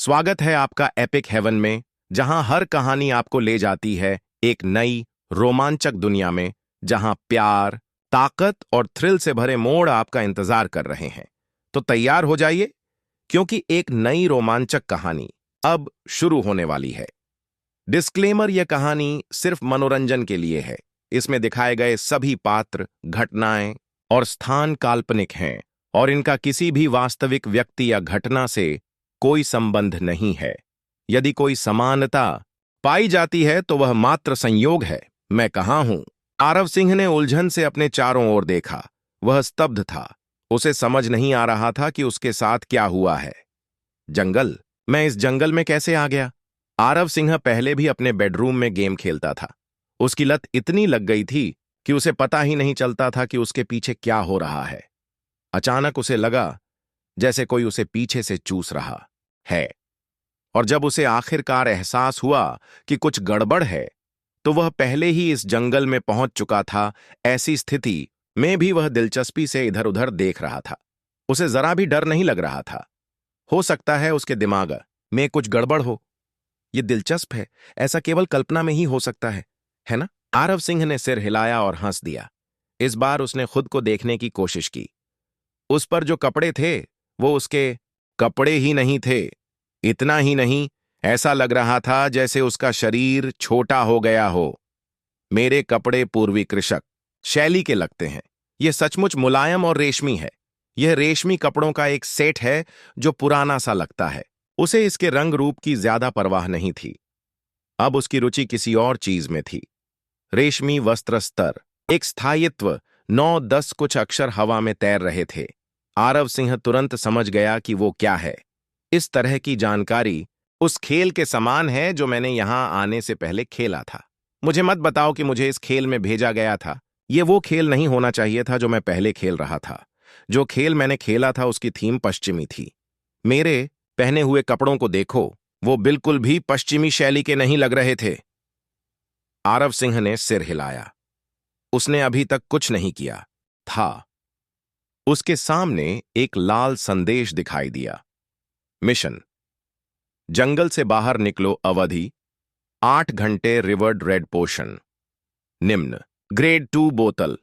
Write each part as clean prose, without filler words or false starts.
स्वागत है आपका एपिक हेवन में, जहां हर कहानी आपको ले जाती है एक नई रोमांचक दुनिया में, जहां प्यार, ताकत और थ्रिल से भरे मोड़ आपका इंतजार कर रहे हैं। तो तैयार हो जाइए, क्योंकि एक नई रोमांचक कहानी अब शुरू होने वाली है। डिस्क्लेमर: यह कहानी सिर्फ मनोरंजन के लिए है। इसमें दिखाए गए सभी पात्र, घटनाएं और स्थान काल्पनिक हैं और इनका किसी भी वास्तविक व्यक्ति या घटना से कोई संबंध नहीं है। यदि कोई समानता पाई जाती है तो वह मात्र संयोग है। मैं कहाँ हूं? आरव सिंह ने उलझन से अपने चारों ओर देखा। वह स्तब्ध था। उसे समझ नहीं आ रहा था कि उसके साथ क्या हुआ है। जंगल? मैं इस जंगल में कैसे आ गया? आरव सिंह पहले भी अपने बेडरूम में गेम खेलता था। उसकी लत इतनी लग गई थी कि उसे पता ही नहीं चलता था कि उसके पीछे क्या हो रहा है। अचानक उसे लगा जैसे कोई उसे पीछे से चूस रहा है, और जब उसे आखिरकार एहसास हुआ कि कुछ गड़बड़ है, तो वह पहले ही इस जंगल में पहुंच चुका था। ऐसी स्थिति में भी वह दिलचस्पी से इधर उधर देख रहा था। उसे जरा भी डर नहीं लग रहा था। हो सकता है उसके दिमाग में कुछ गड़बड़ हो। यह दिलचस्प है, ऐसा केवल कल्पना में ही हो सकता है ना? आरव सिंह ने सिर हिलाया और हंस दिया। इस बार उसने खुद को देखने की कोशिश की। उस पर जो कपड़े थे वो उसके कपड़े ही नहीं थे। इतना ही नहीं, ऐसा लग रहा था जैसे उसका शरीर छोटा हो गया हो। मेरे कपड़े पूर्वी कृषक शैली के लगते हैं। यह सचमुच मुलायम और रेशमी है। यह रेशमी कपड़ों का एक सेट है जो पुराना सा लगता है। उसे इसके रंग रूप की ज्यादा परवाह नहीं थी। अब उसकी रुचि किसी और चीज में थी। रेशमी वस्त्र स्तर, एक स्थायित्व, 9-10 कुछ अक्षर हवा में तैर रहे थे। आरव सिंह तुरंत समझ गया कि वो क्या है। इस तरह की जानकारी उस खेल के समान है जो मैंने यहां आने से पहले खेला था। मुझे मत बताओ कि मुझे इस खेल में भेजा गया था। यह वो खेल नहीं होना चाहिए था जो मैं पहले खेल रहा था। जो खेल मैंने खेला था उसकी थीम पश्चिमी थी। मेरे पहने हुए कपड़ों को देखो, वो बिल्कुल भी पश्चिमी शैली के नहीं लग रहे थे। आरव सिंह ने सिर हिलाया। उसने अभी तक कुछ नहीं किया था। उसके सामने एक लाल संदेश दिखाई दिया। मिशन: जंगल से बाहर निकलो, अवधि 8 घंटे, रिवर्ड रेड पोशन, निम्न, ग्रेड 2 बोतल।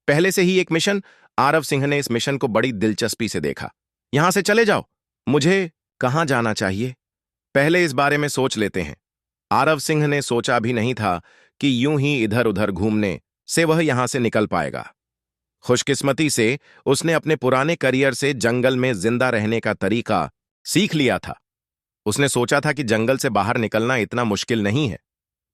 पहले से ही एक मिशन। आरव सिंह ने इस मिशन को बड़ी दिलचस्पी से देखा। यहां से चले जाओ। मुझे कहां जाना चाहिए? पहले इस बारे में सोच लेते हैं। आरव सिंह ने सोचा भी नहीं था कि यूं ही इधर उधर घूमने से वह यहां से निकल पाएगा। खुशकिस्मती से उसने अपने पुराने करियर से जंगल में जिंदा रहने का तरीका सीख लिया था। उसने सोचा था कि जंगल से बाहर निकलना इतना मुश्किल नहीं है,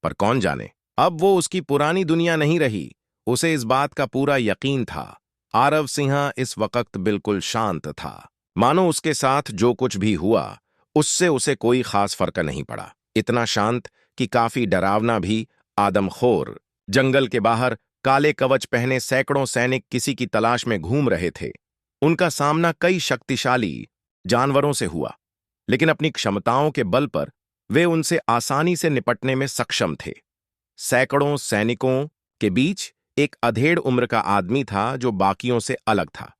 पर कौन जाने, अब वो उसकी पुरानी दुनिया नहीं रही। उसे इस बात का पूरा यकीन था। आरव सिंह इस वक्त बिल्कुल शांत था, मानो उसके साथ जो कुछ भी हुआ उससे उसे कोई खास फर्क नहीं पड़ा। इतना शांत कि काफी डरावना भी। आदमखोर जंगल के बाहर काले कवच पहने सैकड़ों सैनिक किसी की तलाश में घूम रहे थे। उनका सामना कई शक्तिशाली जानवरों से हुआ, लेकिन अपनी क्षमताओं के बल पर वे उनसे आसानी से निपटने में सक्षम थे। सैकड़ों सैनिकों के बीच एक अधेड़ उम्र का आदमी था जो बाकियों से अलग था।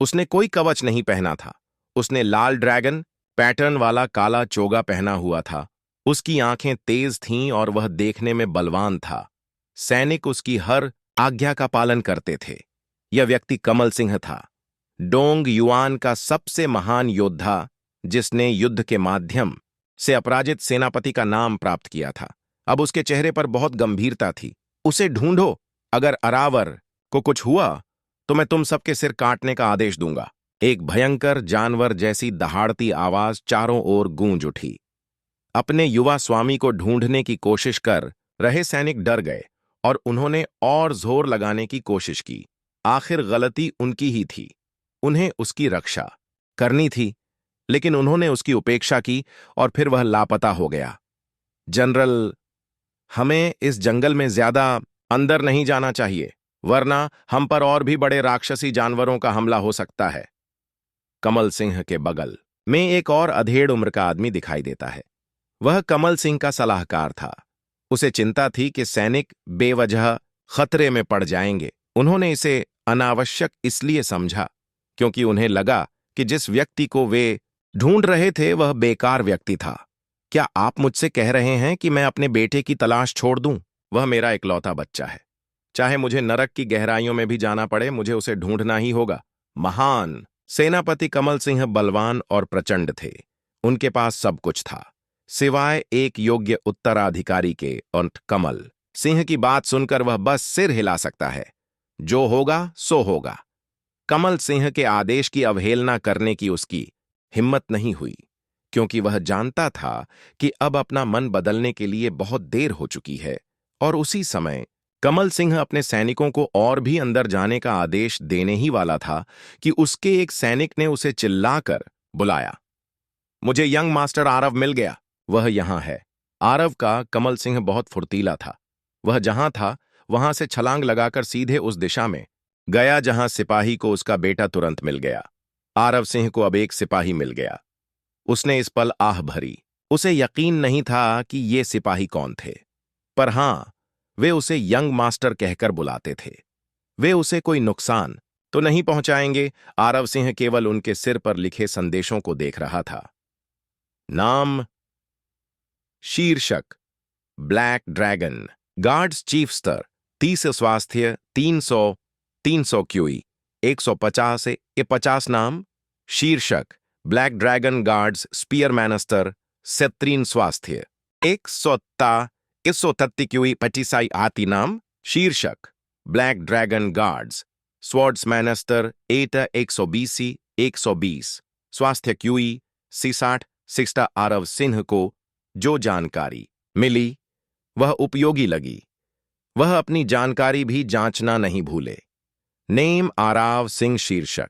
उसने कोई कवच नहीं पहना था। उसने लाल ड्रैगन पैटर्न वाला काला चोगा पहना हुआ था। उसकी आंखें तेज थीं और वह देखने में बलवान था। सैनिक उसकी हर आज्ञा का पालन करते थे। यह व्यक्ति कमल सिंह था, डोंग युआन का सबसे महान योद्धा, जिसने युद्ध के माध्यम से अपराजित सेनापति का नाम प्राप्त किया था। अब उसके चेहरे पर बहुत गंभीरता थी। उसे ढूंढो। अगर अरावर को कुछ हुआ तो मैं तुम सबके सिर काटने का आदेश दूंगा। एक भयंकर जानवर जैसी दहाड़ती आवाज चारों ओर गूंज उठी। अपने युवा स्वामी को ढूंढने की कोशिश कर रहे सैनिक डर गए और उन्होंने और जोर लगाने की कोशिश की। आखिर गलती उनकी ही थी। उन्हें उसकी रक्षा करनी थी, लेकिन उन्होंने उसकी उपेक्षा की और फिर वह लापता हो गया। जनरल, हमें इस जंगल में ज्यादा अंदर नहीं जाना चाहिए, वरना हम पर और भी बड़े राक्षसी जानवरों का हमला हो सकता है। कमल सिंह के बगल में एक और अधेड़ उम्र का आदमी दिखाई देता है। वह कमल सिंह का सलाहकार था। उसे चिंता थी कि सैनिक बेवजह खतरे में पड़ जाएंगे। उन्होंने इसे अनावश्यक इसलिए समझा क्योंकि उन्हें लगा कि जिस व्यक्ति को वे ढूंढ रहे थे वह बेकार व्यक्ति था। क्या आप मुझसे कह रहे हैं कि मैं अपने बेटे की तलाश छोड़ दूं? वह मेरा इकलौता बच्चा है। चाहे मुझे नरक की गहराइयों में भी जाना पड़े, मुझे उसे ढूंढना ही होगा। महान सेनापति कमल सिंह बलवान और प्रचंड थे। उनके पास सब कुछ था सिवाय एक योग्य उत्तराधिकारी के, और कमल सिंह की बात सुनकर वह बस सिर हिला सकता है। जो होगा सो होगा। कमल सिंह के आदेश की अवहेलना करने की उसकी हिम्मत नहीं हुई, क्योंकि वह जानता था कि अब अपना मन बदलने के लिए बहुत देर हो चुकी है। और उसी समय कमल सिंह अपने सैनिकों को और भी अंदर जाने का आदेश देने ही वाला था कि उसके एक सैनिक ने उसे चिल्लाकर बुलाया, मुझे यंग मास्टर आरव मिल गया, वह यहां है। आरव का कमल सिंह बहुत फुर्तीला था। वह जहां था वहां से छलांग लगाकर सीधे उस दिशा में गया जहां सिपाही को उसका बेटा तुरंत मिल गया। आरव सिंह को अब एक सिपाही मिल गया। उसने इस पल आह भरी। उसे यकीन नहीं था कि ये सिपाही कौन थे, पर हां, वे उसे यंग मास्टर कहकर बुलाते थे। वे उसे कोई नुकसान तो नहीं पहुंचाएंगे। आरव सिंह केवल उनके सिर पर लिखे संदेशों को देख रहा था। नाम, शीर्षक, ब्लैक ड्रैगन, गार्ड्स चीफ स्तर, 30 स्वास्थ्य, 300 क्यूई, 150 से 50 नाम। शीर्षक, ब्लैक ड्रैगन गार्ड्स स्पीयरमैन स्तर, 37 स्वास्थ्य, 130 क्यूई, 25 आती नाम। शीर्षक, ब्लैक ड्रैगन गार्ड्स स्वॉर्ड्समैन स्तर, 120 स्वास्थ्य क्यूई, 60 आरव सिंह को जो जानकारी मिली वह उपयोगी लगी। वह अपनी जानकारी भी जांचना नहीं भूले। नेम आराव सिंह। शीर्षक,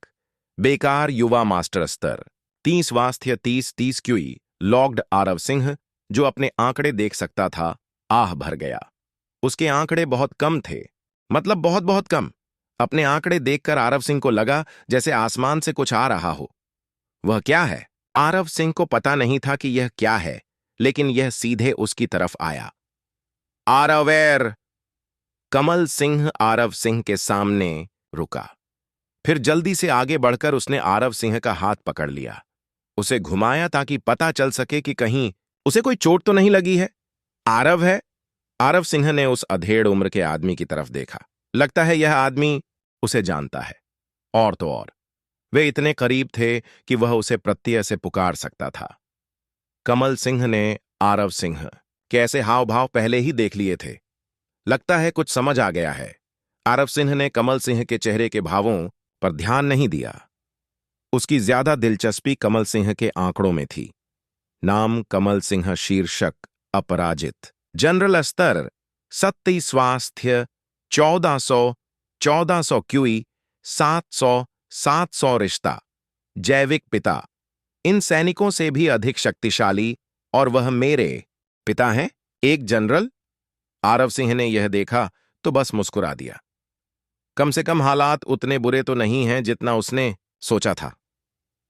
बेकार युवा मास्टर स्तर, 30 स्वास्थ्य, 30 क्यूई। लॉग्ड आरव सिंह, जो अपने आंकड़े देख सकता था, आह भर गया। उसके आंकड़े बहुत कम थे, मतलब बहुत बहुत कम। अपने आंकड़े देखकर आरव सिंह को लगा जैसे आसमान से कुछ आ रहा हो। वह क्या है? आरव सिंह को पता नहीं था कि यह क्या है, लेकिन यह सीधे उसकी तरफ आया। आरवेर! कमल सिंह आरव सिंह के सामने रुका। फिर जल्दी से आगे बढ़कर उसने आरव सिंह का हाथ पकड़ लिया। उसे घुमाया ताकि पता चल सके कि कहीं उसे कोई चोट तो नहीं लगी है। आरव है? आरव सिंह ने उस अधेड़ उम्र के आदमी की तरफ देखा। लगता है यह आदमी उसे जानता है। और तो और, वे इतने करीब थे कि वह उसे प्रत्यय से पुकार सकता था। कमल सिंह ने आरव सिंह के ऐसे हाव भाव पहले ही देख लिए थे। लगता है कुछ समझ आ गया है। आरव सिंह ने कमल सिंह के चेहरे के भावों पर ध्यान नहीं दिया। उसकी ज्यादा दिलचस्पी कमल सिंह के आंकड़ों में थी। नाम कमल सिंह। शीर्षक, अपराजित, जनरल स्तर, 37 स्वास्थ्य, 1400 क्यूई, 700 रिश्ता, जैविक पिता, इन सैनिकों से भी अधिक शक्तिशाली, और वह मेरे पिता हैं, एक जनरल। आरव सिंह ने यह देखा तो बस मुस्कुरा दिया। कम से कम हालात उतने बुरे तो नहीं हैं जितना उसने सोचा था।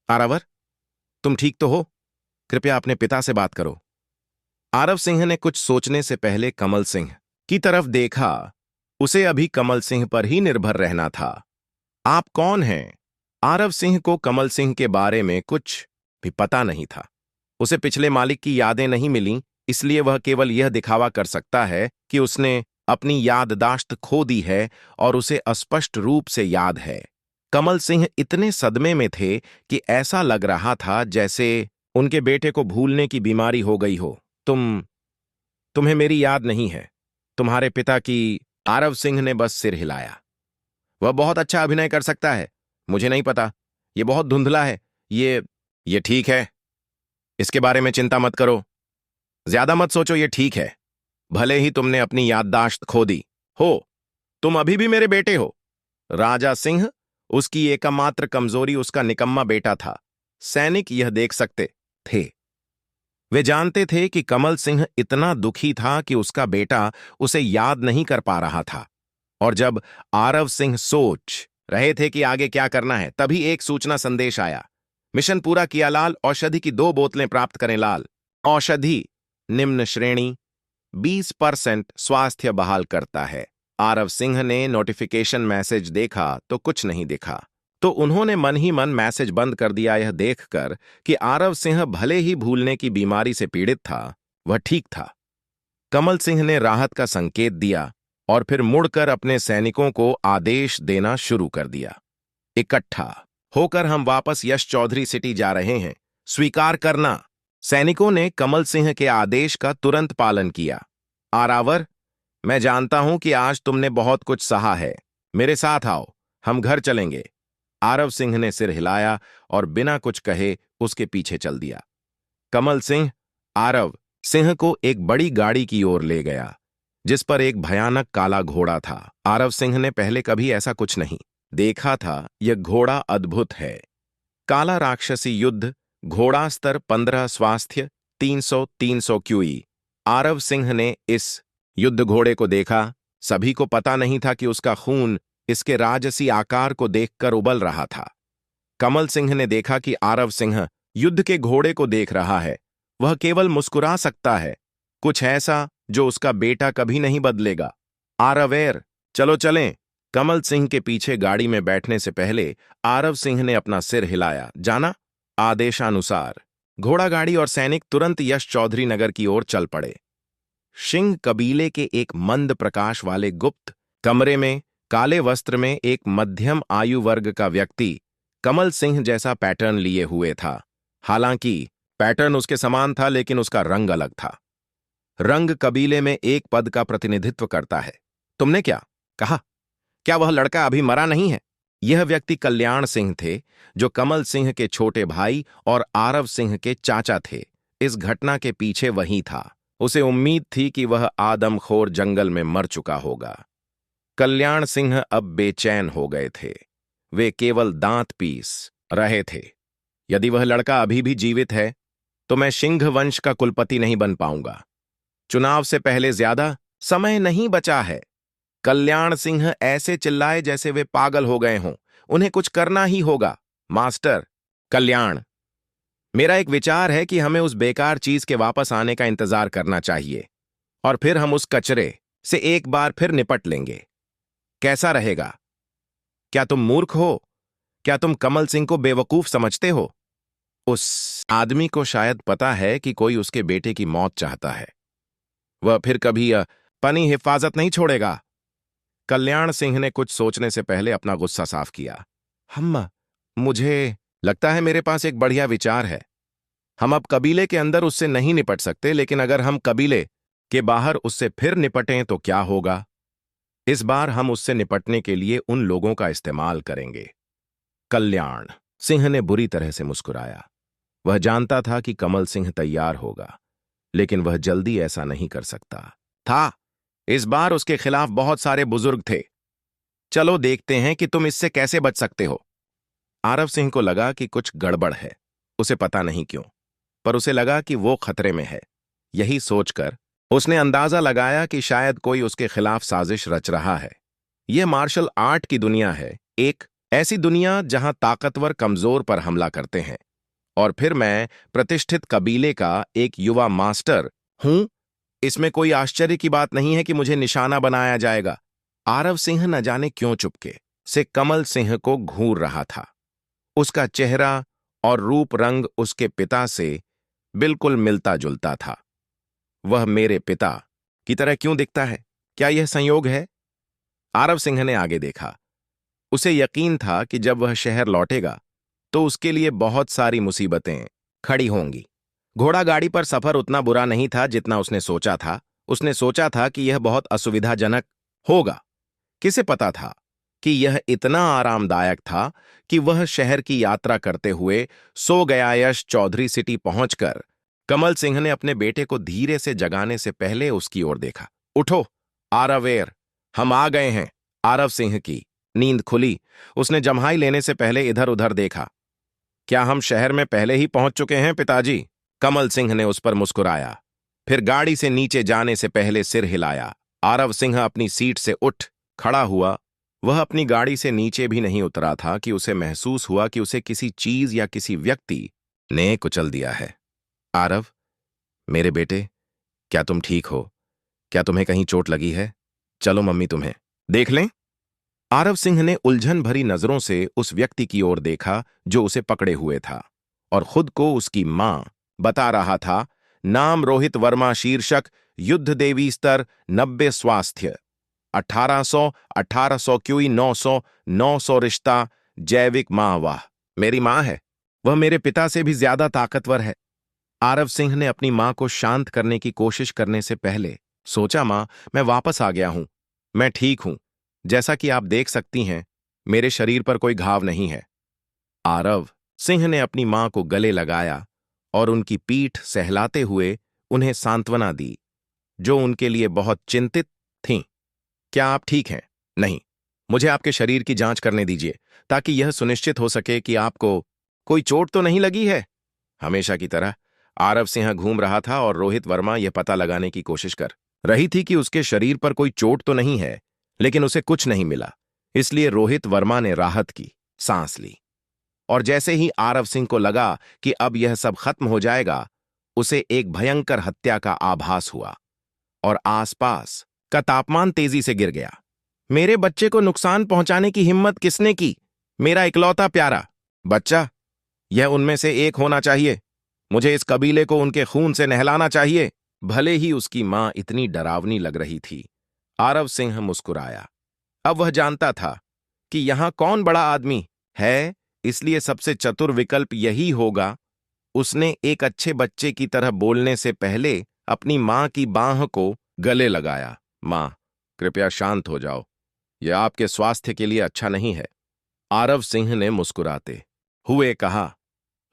आरवर, तुम ठीक तो हो? कृपया अपने पिता से बात करो। आरव सिंह ने कुछ सोचने से पहले कमल सिंह की तरफ देखा। उसे अभी कमल सिंह पर ही निर्भर रहना था। आप कौन हैं? आरव सिंह को कमल सिंह के बारे में कुछ भी पता नहीं था। उसे पिछले मालिक की यादें नहीं मिलीं, इसलिए वह केवल यह दिखावा कर सकता है कि उसने अपनी याददाश्त खो दी है और उसे अस्पष्ट रूप से याद है। कमल सिंह इतने सदमे में थे कि ऐसा लग रहा था जैसे उनके बेटे को भूलने की बीमारी हो गई हो। तुम्हें मेरी याद नहीं है? तुम्हारे पिता की? आरव सिंह ने बस सिर हिलाया। वह बहुत अच्छा अभिनय कर सकता है। मुझे नहीं पता, यह बहुत धुंधला है। ये ठीक है, इसके बारे में चिंता मत करो। ज्यादा मत सोचो, ये ठीक है। भले ही तुमने अपनी याददाश्त खो दी हो, तुम अभी भी मेरे बेटे हो। राजा सिंह, उसकी एकमात्र कमजोरी उसका निकम्मा बेटा था। सैनिक यह देख सकते थे। वे जानते थे कि कमल सिंह इतना दुखी था कि उसका बेटा उसे याद नहीं कर पा रहा था। और जब आरव सिंह सोच रहे थे कि आगे क्या करना है, तभी एक सूचना संदेश आया। मिशन पूरा किया लाल। औषधि की 2 बोतलें प्राप्त करें लाल। औषधि, निम्न श्रेणी, 20% स्वास्थ्य बहाल करता है। आरव सिंह ने नोटिफिकेशन मैसेज देखा तो कुछ नहीं दिखा। तो उन्होंने मन ही मन मैसेज बंद कर दिया, यह देखकर कि आरव सिंह भले ही भूलने की बीमारी से पीड़ित था, वह ठीक था। कमल सिंह ने राहत का संकेत दिया और फिर मुड़कर अपने सैनिकों को आदेश देना शुरू कर दिया। इकट्ठा होकर हम वापस यश चौधरी सिटी जा रहे हैं, स्वीकार करना। सैनिकों ने कमल सिंह के आदेश का तुरंत पालन किया। आरावर, मैं जानता हूं कि आज तुमने बहुत कुछ सहा है, मेरे साथ आओ, हम घर चलेंगे। आरव सिंह ने सिर हिलाया और बिना कुछ कहे उसके पीछे चल दिया। कमल सिंह आरव सिंह को एक बड़ी गाड़ी की ओर ले गया, जिस पर एक भयानक काला घोड़ा था। आरव सिंह ने पहले कभी ऐसा कुछ नहीं देखा था। यह घोड़ा अद्भुत है। काला राक्षसी युद्ध, घोड़ा स्तर 15, स्वास्थ्य 300 क्यूई। आरव सिंह ने इस युद्ध घोड़े को देखा। सभी को पता नहीं था कि उसका खून इसके राजसी आकार को देखकर उबल रहा था। कमल सिंह ने देखा कि आरव सिंह युद्ध के घोड़े को देख रहा है। वह केवल मुस्कुरा सकता है, कुछ ऐसा जो उसका बेटा कभी नहीं बदलेगा। आरवेर, चलो चलें। कमल सिंह के पीछे गाड़ी में बैठने से पहले आरव सिंह ने अपना सिर हिलाया। जाना। आदेशानुसार घोड़ा गाड़ी और सैनिक तुरंत यश चौधरी नगर की ओर चल पड़े। सिंह कबीले के एक मंद प्रकाश वाले गुप्त कमरे में काले वस्त्र में एक मध्यम आयु वर्ग का व्यक्ति कमल सिंह जैसा पैटर्न लिए हुए था। हालांकि पैटर्न उसके समान था, लेकिन उसका रंग अलग था। रंग कबीले में एक पद का प्रतिनिधित्व करता है। तुमने क्या कहा? क्या वह लड़का अभी मरा नहीं है? यह व्यक्ति कल्याण सिंह थे, जो कमल सिंह के छोटे भाई और आरव सिंह के चाचा थे। इस घटना के पीछे वही था। उसे उम्मीद थी कि वह आदमखोर जंगल में मर चुका होगा। कल्याण सिंह अब बेचैन हो गए थे। वे केवल दांत पीस रहे थे। यदि वह लड़का अभी भी जीवित है तो मैं सिंह वंश का कुलपति नहीं बन पाऊंगा। चुनाव से पहले ज्यादा समय नहीं बचा है। कल्याण सिंह ऐसे चिल्लाए जैसे वे पागल हो गए हों। उन्हें कुछ करना ही होगा। मास्टर कल्याण, मेरा एक विचार है कि हमें उस बेकार चीज के वापस आने का इंतजार करना चाहिए और फिर हम उस कचरे से एक बार फिर निपट लेंगे। कैसा रहेगा? क्या तुम मूर्ख हो? क्या तुम कमल सिंह को बेवकूफ समझते हो? उस आदमी को शायद पता है कि कोई उसके बेटे की मौत चाहता है। वह फिर कभी अपनी हिफाजत नहीं छोड़ेगा। कल्याण सिंह ने कुछ सोचने से पहले अपना गुस्सा साफ किया। मुझे लगता है मेरे पास एक बढ़िया विचार है। हम अब कबीले के अंदर उससे नहीं निपट सकते, लेकिन अगर हम कबीले के बाहर उससे फिर निपटें तो क्या होगा? इस बार हम उससे निपटने के लिए उन लोगों का इस्तेमाल करेंगे। कल्याण सिंह ने बुरी तरह से मुस्कुराया। वह जानता था कि कमल सिंह तैयार होगा, लेकिन वह जल्दी ऐसा नहीं कर सकता था। इस बार उसके खिलाफ बहुत सारे बुजुर्ग थे। चलो देखते हैं कि तुम इससे कैसे बच सकते हो। आरव सिंह को लगा कि कुछ गड़बड़ है। उसे पता नहीं क्यों, पर उसे लगा कि वो खतरे में है। यही सोचकर उसने अंदाजा लगाया कि शायद कोई उसके खिलाफ साजिश रच रहा है। यह मार्शल आर्ट की दुनिया है, एक ऐसी दुनिया जहां ताकतवर कमजोर पर हमला करते हैं। और फिर मैं प्रतिष्ठित कबीले का एक युवा मास्टर हूं। इसमें कोई आश्चर्य की बात नहीं है कि मुझे निशाना बनाया जाएगा। आरव सिंह न जाने क्यों चुपके से कमल सिंह को घूर रहा था। उसका चेहरा और रूप रंग उसके पिता से बिल्कुल मिलता जुलता था। वह मेरे पिता की तरह क्यों दिखता है? क्या यह संयोग है? आरव सिंह ने आगे देखा। उसे यकीन था कि जब वह शहर लौटेगा तो उसके लिए बहुत सारी मुसीबतें खड़ी होंगी। घोड़ा गाड़ी पर सफर उतना बुरा नहीं था जितना उसने सोचा था। उसने सोचा था कि यह बहुत असुविधाजनक होगा। किसे पता था कि यह इतना आरामदायक था कि वह शहर की यात्रा करते हुए सो गया। यश चौधरी सिटी पहुंचकर कमल सिंह ने अपने बेटे को धीरे से जगाने से पहले उसकी ओर देखा। उठो आरवेर, हम आ गए हैं। आरव सिंह की नींद खुली। उसने जम्हाई लेने से पहले इधर उधर देखा। क्या हम शहर में पहले ही पहुंच चुके हैं पिताजी? कमल सिंह ने उस पर मुस्कुराया, फिर गाड़ी से नीचे जाने से पहले सिर हिलाया। आरव सिंह अपनी सीट से उठ खड़ा हुआ। वह अपनी गाड़ी से नीचे भी नहीं उतरा था कि उसे महसूस हुआ कि उसे किसी चीज या किसी व्यक्ति ने कुचल दिया है। आरव, मेरे बेटे, क्या तुम ठीक हो? क्या तुम्हें कहीं चोट लगी है? चलो मम्मी तुम्हें देख लें। आरव सिंह ने उलझन भरी नजरों से उस व्यक्ति की ओर देखा जो उसे पकड़े हुए था और खुद को उसकी मां बता रहा था। नाम रोहित वर्मा, शीर्षक युद्ध देवी स्तर 90, स्वास्थ्य 1800, 1800 क्यूई 900, 900 रिश्ता जैविक मां। वाह, मेरी मां है। वह मेरे पिता से भी ज्यादा ताकतवर है। आरव सिंह ने अपनी मां को शांत करने की कोशिश करने से पहले सोचा, मां, मैं वापस आ गया हूं। मैं ठीक हूं। जैसा कि आप देख सकती हैं, मेरे शरीर पर कोई घाव नहीं है। आरव सिंह ने अपनी मां को गले लगाया और उनकी पीठ सहलाते हुए उन्हें सांत्वना दी, जो उनके लिए बहुत चिंतित थीं। क्या आप ठीक हैं? नहीं, मुझे आपके शरीर की जांच करने दीजिए ताकि यह सुनिश्चित हो सके कि आपको कोई चोट तो नहीं लगी है। हमेशा की तरह आरव सिंह घूम रहा था और रोहित वर्मा यह पता लगाने की कोशिश कर रही थी कि उसके शरीर पर कोई चोट तो नहीं है, लेकिन उसे कुछ नहीं मिला। इसलिए रोहित वर्मा ने राहत की सांस ली और जैसे ही आरव सिंह को लगा कि अब यह सब खत्म हो जाएगा, उसे एक भयंकर हत्या का आभास हुआ और आसपास का तापमान तेजी से गिर गया। मेरे बच्चे को नुकसान पहुंचाने की हिम्मत किसने की? मेरा इकलौता प्यारा बच्चा। यह उनमें से एक होना चाहिए। मुझे इस कबीले को उनके खून से नहलाना चाहिए। भले ही उसकी मां इतनी डरावनी लग रही थी, आरव सिंह मुस्कुराया। अब वह जानता था कि यहां कौन बड़ा आदमी है, इसलिए सबसे चतुर विकल्प यही होगा। उसने एक अच्छे बच्चे की तरह बोलने से पहले अपनी मां की बांह को गले लगाया। मां, कृपया शांत हो जाओ। यह आपके स्वास्थ्य के लिए अच्छा नहीं है, आरव सिंह ने मुस्कुराते हुए कहा।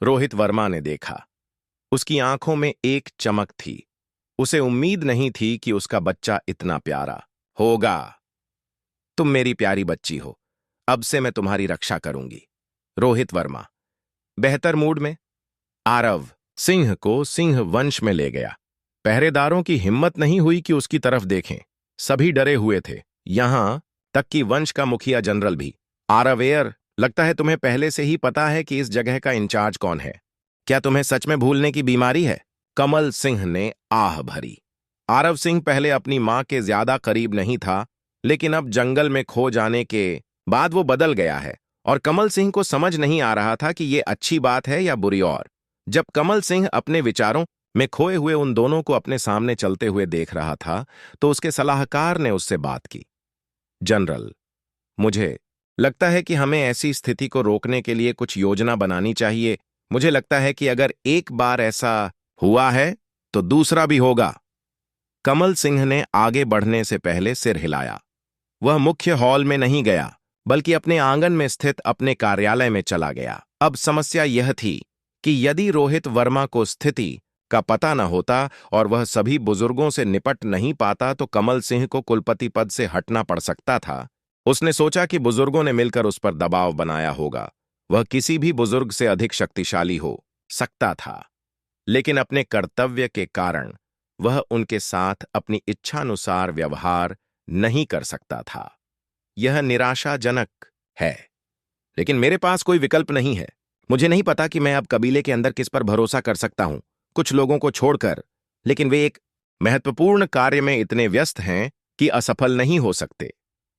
रोहित वर्मा ने देखा। उसकी आंखों में एक चमक थी। उसे उम्मीद नहीं थी कि उसका बच्चा इतना प्यारा होगा। तुम मेरी प्यारी बच्ची हो। अब से मैं तुम्हारी रक्षा करूंगी। रोहित वर्मा बेहतर मूड में आरव सिंह को सिंह वंश में ले गया। पहरेदारों की हिम्मत नहीं हुई कि उसकी तरफ देखें। सभी डरे हुए थे, यहां तक कि वंश का मुखिया जनरल भी। आरवेयर, लगता है तुम्हें पहले से ही पता है कि इस जगह का इंचार्ज कौन है। क्या तुम्हें सच में भूलने की बीमारी है? कमल सिंह ने आह भरी। आरव सिंह पहले अपनी मां के ज्यादा करीब नहीं था, लेकिन अब जंगल में खो जाने के बाद वो बदल गया है और कमल सिंह को समझ नहीं आ रहा था कि ये अच्छी बात है या बुरी। और जब कमल सिंह अपने विचारों में खोए हुए उन दोनों को अपने सामने चलते हुए देख रहा था, तो उसके सलाहकार ने उससे बात की। जनरल, मुझे लगता है कि हमें ऐसी स्थिति को रोकने के लिए कुछ योजना बनानी चाहिए। मुझे लगता है कि अगर एक बार ऐसा हुआ है तो दूसरा भी होगा। कमल सिंह ने आगे बढ़ने से पहले सिर हिलाया। वह मुख्य हॉल में नहीं गया, बल्कि अपने आंगन में स्थित अपने कार्यालय में चला गया। अब समस्या यह थी कि यदि रोहित वर्मा को स्थिति का पता न होता और वह सभी बुजुर्गों से निपट नहीं पाता, तो कमल सिंह को कुलपति पद से हटना पड़ सकता था। उसने सोचा कि बुजुर्गों ने मिलकर उस पर दबाव बनाया होगा। वह किसी भी बुजुर्ग से अधिक शक्तिशाली हो सकता था, लेकिन अपने कर्तव्य के कारण वह उनके साथ अपनी इच्छानुसार व्यवहार नहीं कर सकता था। यह निराशाजनक है, लेकिन मेरे पास कोई विकल्प नहीं है। मुझे नहीं पता कि मैं अब कबीले के अंदर किस पर भरोसा कर सकता हूं, कुछ लोगों को छोड़कर, लेकिन वे एक महत्वपूर्ण कार्य में इतने व्यस्त हैं कि असफल नहीं हो सकते।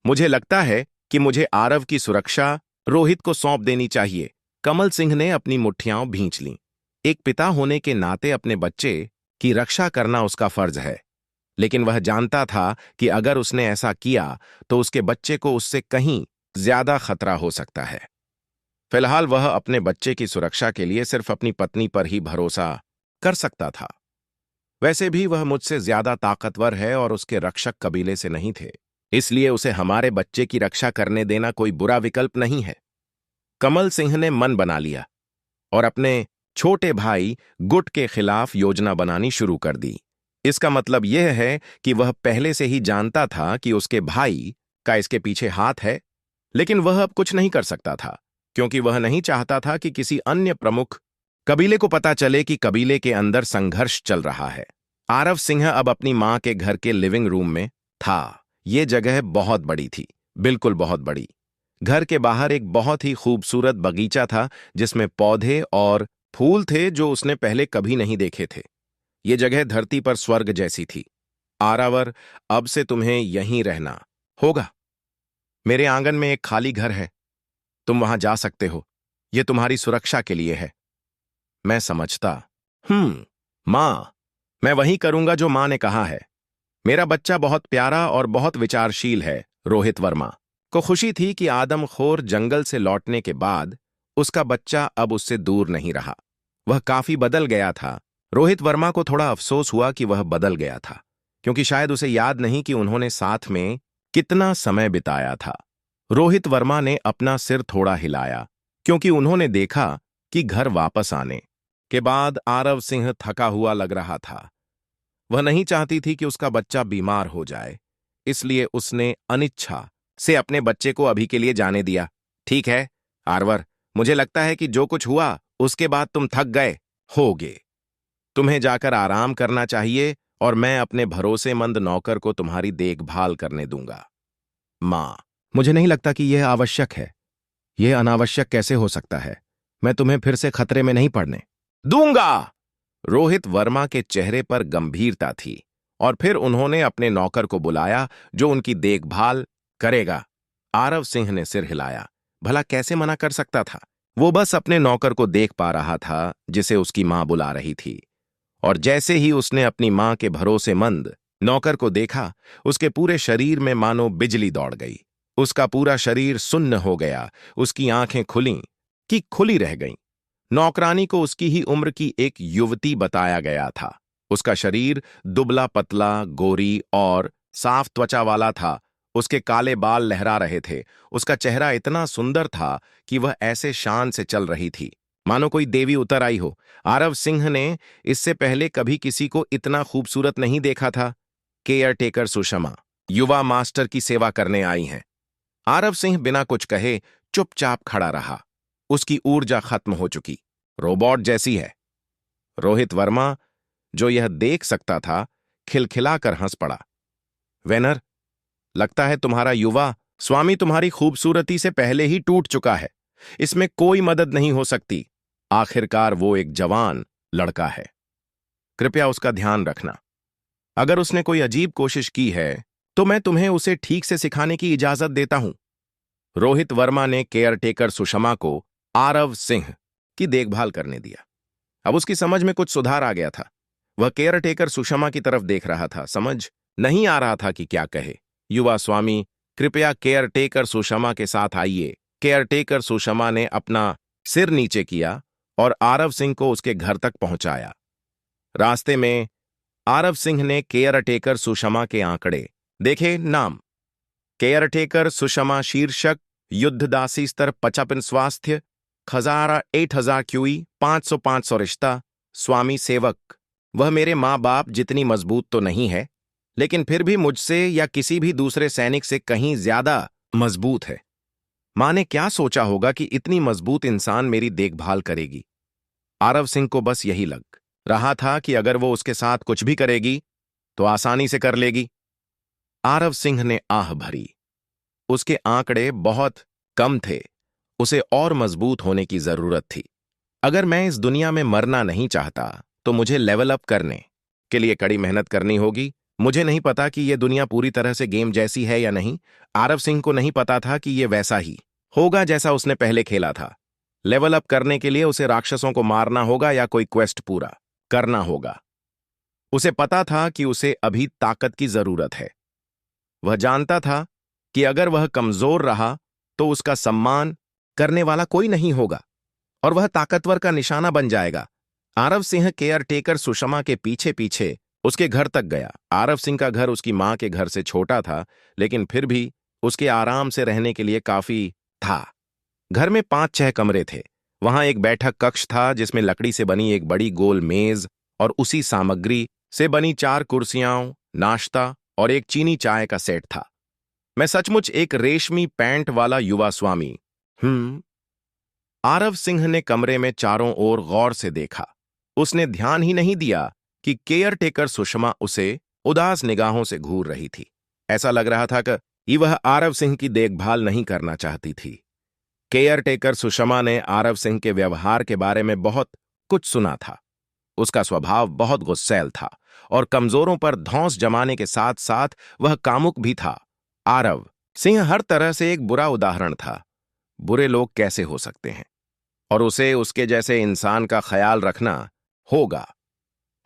मुझे लगता है कि मुझे आरव की सुरक्षा रोहित को सौंप देनी चाहिए। कमल सिंह ने अपनी मुट्ठियां भींच लीं। एक पिता होने के नाते अपने बच्चे की रक्षा करना उसका फर्ज है, लेकिन वह जानता था कि अगर उसने ऐसा किया तो उसके बच्चे को उससे कहीं ज्यादा खतरा हो सकता है। फिलहाल वह अपने बच्चे की सुरक्षा के लिए सिर्फ अपनी पत्नी पर ही भरोसा कर सकता था। वैसे भी वह मुझसे ज्यादा ताकतवर है और उसके रक्षक कबीले से नहीं थे, इसलिए उसे हमारे बच्चे की रक्षा करने देना कोई बुरा विकल्प नहीं है। कमल सिंह ने मन बना लिया और अपने छोटे भाई गुट के खिलाफ योजना बनानी शुरू कर दी। इसका मतलब यह है कि वह पहले से ही जानता था कि उसके भाई का इसके पीछे हाथ है, लेकिन वह अब कुछ नहीं कर सकता था, क्योंकि वह नहीं चाहता था कि किसी अन्य प्रमुख कबीले को पता चले कि कबीले के अंदर संघर्ष चल रहा है। आरव सिंह अब अपनी मां के घर के लिविंग रूम में था। ये जगह बहुत बड़ी थी, बिल्कुल बहुत बड़ी। घर के बाहर एक बहुत ही खूबसूरत बगीचा था, जिसमें पौधे और फूल थे जो उसने पहले कभी नहीं देखे थे। ये जगह धरती पर स्वर्ग जैसी थी। आरावर, अब से तुम्हें यहीं रहना होगा। मेरे आंगन में एक खाली घर है, तुम वहां जा सकते हो। यह तुम्हारी सुरक्षा के लिए है। मैं समझता। मां, मैं वही करूंगा जो मां ने कहा है। मेरा बच्चा बहुत प्यारा और बहुत विचारशील है। रोहित वर्मा को खुशी थी कि आदमखोर जंगल से लौटने के बाद उसका बच्चा अब उससे दूर नहीं रहा। वह काफी बदल गया था। रोहित वर्मा को थोड़ा अफसोस हुआ कि वह बदल गया था, क्योंकि शायद उसे याद नहीं कि उन्होंने साथ में कितना समय बिताया था। रोहित वर्मा ने अपना सिर थोड़ा हिलाया, क्योंकि उन्होंने देखा कि घर वापस आने के बाद आरव सिंह थका हुआ लग रहा था। वह नहीं चाहती थी कि उसका बच्चा बीमार हो जाए, इसलिए उसने अनिच्छा से अपने बच्चे को अभी के लिए जाने दिया। ठीक है आरवर, मुझे लगता है कि जो कुछ हुआ उसके बाद तुम थक गए होगे। तुम्हें जाकर आराम करना चाहिए और मैं अपने भरोसेमंद नौकर को तुम्हारी देखभाल करने दूंगा। मां, मुझे नहीं लगता कि यह आवश्यक है। यह अनावश्यक कैसे हो सकता है? मैं तुम्हें फिर से खतरे में नहीं पड़ने दूंगा। रोहित वर्मा के चेहरे पर गंभीरता थी और फिर उन्होंने अपने नौकर को बुलाया जो उनकी देखभाल करेगा। आरव सिंह ने सिर हिलाया। भला कैसे मना कर सकता था? वो बस अपने नौकर को देख पा रहा था जिसे उसकी मां बुला रही थी, और जैसे ही उसने अपनी मां के भरोसेमंद नौकर को देखा, उसके पूरे शरीर में मानो बिजली दौड़ गई। उसका पूरा शरीर सुन्न हो गया। उसकी आंखें खुली कि खुली रह गईं। नौकरानी को उसकी ही उम्र की एक युवती बताया गया था। उसका शरीर दुबला पतला, गोरी और साफ त्वचा वाला था। उसके काले बाल लहरा रहे थे। उसका चेहरा इतना सुंदर था कि वह ऐसे शान से चल रही थी मानो कोई देवी उतर आई हो। आरव सिंह ने इससे पहले कभी किसी को इतना खूबसूरत नहीं देखा था। केयर टेकर सुषमा युवा मास्टर की सेवा करने आई हैं। आरव सिंह बिना कुछ कहे चुपचाप खड़ा रहा। उसकी ऊर्जा खत्म हो चुकी, रोबोट जैसी है। रोहित वर्मा, जो यह देख सकता था, खिलखिलाकर हंस पड़ा। वेनर, लगता है तुम्हारा युवा स्वामी तुम्हारी खूबसूरती से पहले ही टूट चुका है। इसमें कोई मदद नहीं हो सकती। आखिरकार वो एक जवान लड़का है। कृपया उसका ध्यान रखना। अगर उसने कोई अजीब कोशिश की है तो मैं तुम्हें उसे ठीक से सिखाने की इजाजत देता हूं। रोहित वर्मा ने केयरटेकर सुषमा को आरव सिंह की देखभाल करने दिया। अब उसकी समझ में कुछ सुधार आ गया था। वह केयरटेकर सुषमा की तरफ देख रहा था। समझ नहीं आ रहा था कि क्या कहे। युवा स्वामी, कृपया केयरटेकर सुषमा के साथ आइए। केयरटेकर सुषमा ने अपना सिर नीचे किया और आरव सिंह को उसके घर तक पहुंचाया। रास्ते में आरव सिंह ने केयरटेकर सुषमा के आंकड़े देखे। नाम केयरटेकर सुषमा, शीर्षक युद्धदासी स्तर 55 स्वास्थ्य, खजारा 8000 क्यूई, 500 रिश्ता, स्वामी सेवक। वह मेरे माँ बाप जितनी मजबूत तो नहीं है, लेकिन फिर भी मुझसे या किसी भी दूसरे सैनिक से कहीं ज्यादा मजबूत है। माँ ने क्या सोचा होगा कि इतनी मजबूत इंसान मेरी देखभाल करेगी। आरव सिंह को बस यही लग रहा था कि अगर वो उसके साथ कुछ भी करेगी तो आसानी से कर लेगी। आरव सिंह ने आह भरी। उसके आंकड़े बहुत कम थे। उसे और मजबूत होने की जरूरत थी। अगर मैं इस दुनिया में मरना नहीं चाहता तो मुझे लेवल अप करने के लिए कड़ी मेहनत करनी होगी। मुझे नहीं पता कि यह दुनिया पूरी तरह से गेम जैसी है या नहीं। आरव सिंह को नहीं पता था कि यह वैसा ही होगा जैसा उसने पहले खेला था। लेवल अप करने के लिए उसे राक्षसों को मारना होगा या कोई क्वेस्ट पूरा करना होगा। उसे पता था कि उसे अभी ताकत की जरूरत है। वह जानता था कि अगर वह कमजोर रहा तो उसका सम्मान करने वाला कोई नहीं होगा और वह ताकतवर का निशाना बन जाएगा। आरव सिंह केयरटेकर सुषमा के पीछे पीछे उसके घर तक गया। आरव सिंह का घर उसकी मां के घर से छोटा था, लेकिन फिर भी उसके आराम से रहने के लिए काफी था। घर में 5-6 कमरे थे। वहां एक बैठक कक्ष था जिसमें लकड़ी से बनी एक बड़ी गोल मेज और उसी सामग्री से बनी 4 कुर्सियां, नाश्ता और एक चीनी चाय का सेट था। मैं सचमुच एक रेशमी पैंट वाला युवा स्वामी। आरव सिंह ने कमरे में चारों ओर गौर से देखा। उसने ध्यान ही नहीं दिया कि केयरटेकर सुषमा उसे उदास निगाहों से घूर रही थी। ऐसा लग रहा था कि वह आरव सिंह की देखभाल नहीं करना चाहती थी। केयरटेकर सुषमा ने आरव सिंह के व्यवहार के बारे में बहुत कुछ सुना था। उसका स्वभाव बहुत गुस्सैल था और कमजोरों पर धौंस जमाने के साथ साथ वह कामुक भी था। आरव सिंह हर तरह से एक बुरा उदाहरण था। बुरे लोग कैसे हो सकते हैं, और उसे उसके जैसे इंसान का ख्याल रखना होगा।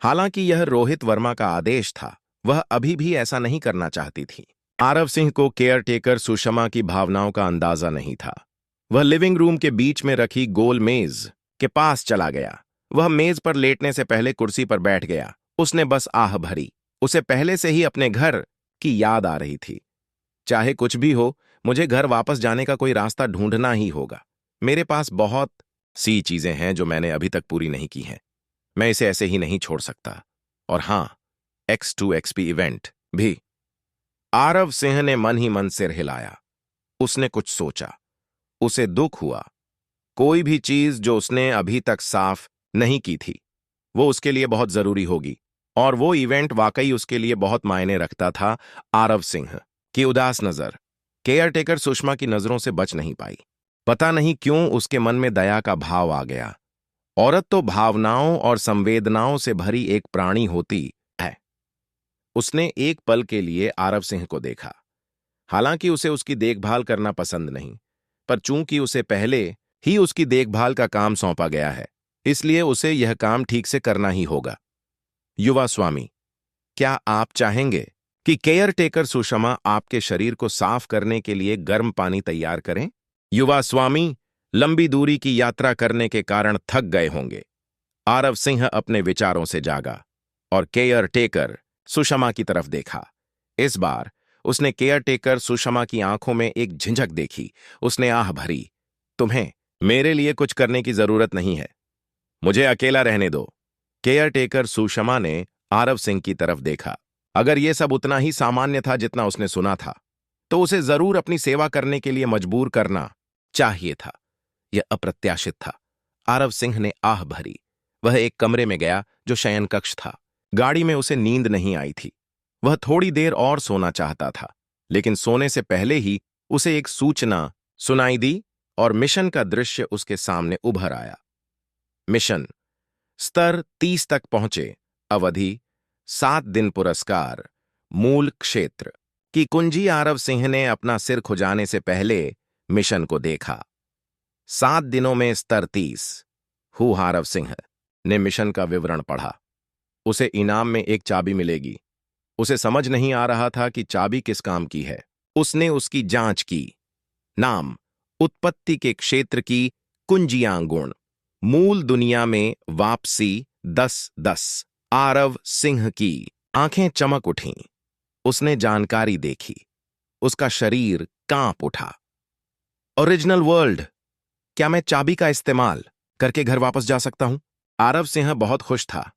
हालांकि यह रोहित वर्मा का आदेश था, वह अभी भी ऐसा नहीं करना चाहती थी। आरव सिंह को केयर टेकर सुषमा की भावनाओं का अंदाजा नहीं था। वह लिविंग रूम के बीच में रखी गोल मेज के पास चला गया। वह मेज पर लेटने से पहले कुर्सी पर बैठ गया। उसने बस आह भरी। उसे पहले से ही अपने घर की याद आ रही थी। चाहे कुछ भी हो, मुझे घर वापस जाने का कोई रास्ता ढूंढना ही होगा। मेरे पास बहुत सी चीजें हैं जो मैंने अभी तक पूरी नहीं की हैं। मैं इसे ऐसे ही नहीं छोड़ सकता। और हां, X2XP इवेंट भी। आरव सिंह ने मन ही मन सिर हिलाया। उसने कुछ सोचा। उसे दुख हुआ। कोई भी चीज जो उसने अभी तक साफ नहीं की थी, वो उसके लिए बहुत जरूरी होगी। और वो इवेंट वाकई उसके लिए बहुत मायने रखता था। आरव सिंह की उदास नजर केयर टेकर सुषमा की नजरों से बच नहीं पाई। पता नहीं क्यों उसके मन में दया का भाव आ गया। औरत तो भावनाओं और संवेदनाओं से भरी एक प्राणी होती है। उसने एक पल के लिए आरव सिंह को देखा। हालांकि उसे उसकी देखभाल करना पसंद नहीं, पर चूंकि उसे पहले ही उसकी देखभाल का काम सौंपा गया है, इसलिए उसे यह काम ठीक से करना ही होगा। युवा स्वामी, क्या आप चाहेंगे कि केयर टेकर सुषमा आपके शरीर को साफ करने के लिए गर्म पानी तैयार करें? युवा स्वामी लंबी दूरी की यात्रा करने के कारण थक गए होंगे। आरव सिंह अपने विचारों से जागा और केयर टेकर सुषमा की तरफ देखा। इस बार उसने केयर टेकर सुषमा की आंखों में एक झिझक देखी। उसने आह भरी, तुम्हें मेरे लिए कुछ करने की जरूरत नहीं है, मुझे अकेला रहने दो। केयर टेकर सुषमा ने आरव सिंह की तरफ देखा। अगर यह सब उतना ही सामान्य था जितना उसने सुना था, तो उसे जरूर अपनी सेवा करने के लिए मजबूर करना चाहिए था। यह अप्रत्याशित था। आरव सिंह ने आह भरी। वह एक कमरे में गया जो शयन कक्ष था। गाड़ी में उसे नींद नहीं आई थी। वह थोड़ी देर और सोना चाहता था, लेकिन सोने से पहले ही उसे एक सूचना सुनाई दी और मिशन का दृश्य उसके सामने उभर आया। मिशन स्तर 30 तक पहुंचे। अवधि 7 दिन। पुरस्कार मूल क्षेत्र की कुंजी। आरव सिंह ने अपना सिर खुजाने से पहले मिशन को देखा। 7 दिनों में स्तर 30। आरव सिंह ने मिशन का विवरण पढ़ा। उसे इनाम में एक चाबी मिलेगी। उसे समझ नहीं आ रहा था कि चाबी किस काम की है। उसने उसकी जांच की। नाम, उत्पत्ति के क्षेत्र की कुंजियां गुण, मूल दुनिया में वापसी 10-10। आरव सिंह की आंखें चमक उठीं। उसने जानकारी देखी। उसका शरीर कांप उठा। ओरिजिनल वर्ल्ड, क्या मैं चाबी का इस्तेमाल करके घर वापस जा सकता हूं? आरव सिंह बहुत खुश था।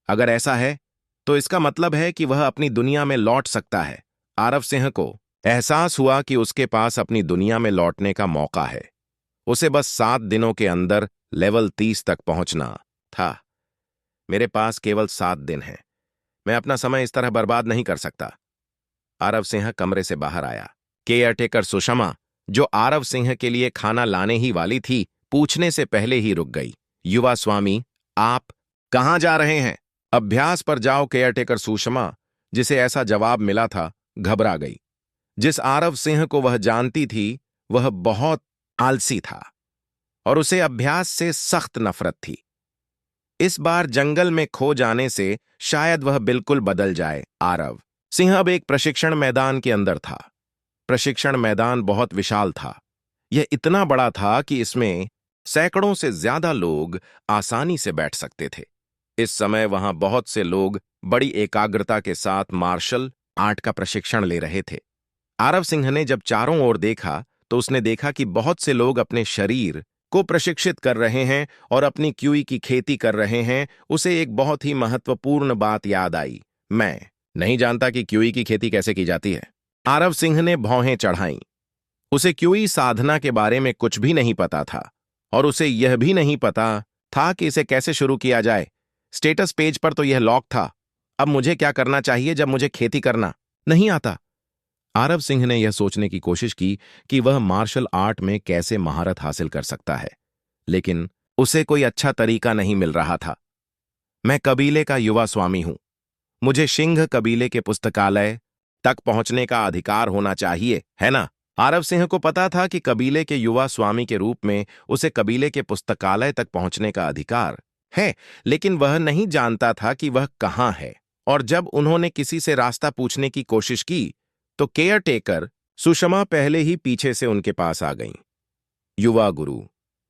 अगर ऐसा है तो इसका मतलब है कि वह अपनी दुनिया में लौट सकता है। आरव सिंह को एहसास हुआ कि उसके पास अपनी दुनिया में लौटने का मौका है। उसे बस 7 दिनों के अंदर लेवल 30 तक पहुंचना था। मेरे पास केवल 7 दिन हैं। मैं अपना समय इस तरह बर्बाद नहीं कर सकता। आरव सिंह कमरे से बाहर आया। केयर टेकर सुषमा, जो आरव सिंह के लिए खाना लाने ही वाली थी, पूछने से पहले ही रुक गई। युवा स्वामी, आप कहां जा रहे हैं? अभ्यास पर जाओ। केयर टेकर सुषमा, जिसे ऐसा जवाब मिला था, घबरा गई। जिस आरव सिंह को वह जानती थी, वह बहुत आलसी था और उसे अभ्यास से सख्त नफरत थी। इस बार जंगल में खो जाने से शायद वह बिल्कुल बदल जाए। आरव सिंह अब एक प्रशिक्षण मैदान के अंदर था। प्रशिक्षण मैदान बहुत विशाल था। यह इतना बड़ा था कि इसमें सैकड़ों से ज्यादा लोग आसानी से बैठ सकते थे। इस समय वहां बहुत से लोग बड़ी एकाग्रता के साथ मार्शल आर्ट का प्रशिक्षण ले रहे थे। आरव सिंह ने जब चारों ओर देखा तो उसने देखा कि बहुत से लोग अपने शरीर को प्रशिक्षित कर रहे हैं और अपनी क्यूई की खेती कर रहे हैं। उसे एक बहुत ही महत्वपूर्ण बात याद आई। मैं नहीं जानता कि क्यूई की खेती कैसे की जाती है। आरव सिंह ने भौहें चढ़ाईं। उसे क्यूई साधना के बारे में कुछ भी नहीं पता था और उसे यह भी नहीं पता था कि इसे कैसे शुरू किया जाए। स्टेटस पेज पर तो यह लॉक था। अब मुझे क्या करना चाहिए जब मुझे खेती करना नहीं आता? आरव सिंह ने यह सोचने की कोशिश की कि वह मार्शल आर्ट में कैसे महारत हासिल कर सकता है, लेकिन उसे कोई अच्छा तरीका नहीं मिल रहा था। मैं कबीले का युवा स्वामी हूं। मुझे सिंह कबीले के पुस्तकालय तक पहुंचने का अधिकार होना चाहिए, है ना? आरव सिंह को पता था कि कबीले के युवा स्वामी के रूप में उसे कबीले के पुस्तकालय तक पहुंचने का अधिकार है, लेकिन वह नहीं जानता था कि वह कहाँ है। और जब उन्होंने किसी से रास्ता पूछने की कोशिश की तो केयर टेकर सुषमा पहले ही पीछे से उनके पास आ गईं। युवा गुरु,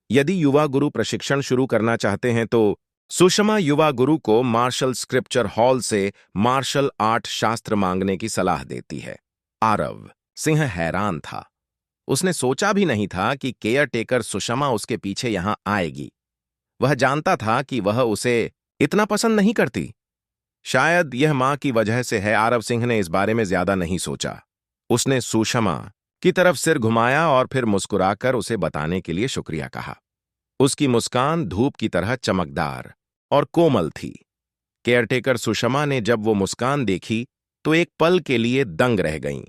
यदि युवा गुरु प्रशिक्षण शुरू करना चाहते हैं तो सुषमा युवा गुरु को मार्शल स्क्रिप्चर हॉल से मार्शल आर्ट शास्त्र मांगने की सलाह देती है। आरव सिंह हैरान था। उसने सोचा भी नहीं था कि केयर टेकर सुषमा उसके पीछे यहां आएगी। वह जानता था कि वह उसे इतना पसंद नहीं करती। शायद यह मां की वजह से है। आरव सिंह ने इस बारे में ज्यादा नहीं सोचा। उसने सुषमा की तरफ सिर घुमाया और फिर मुस्कुराकर उसे बताने के लिए शुक्रिया कहा। उसकी मुस्कान धूप की तरह चमकदार और कोमल थी। केयरटेकर सुषमा ने जब वो मुस्कान देखी तो एक पल के लिए दंग रह गईं।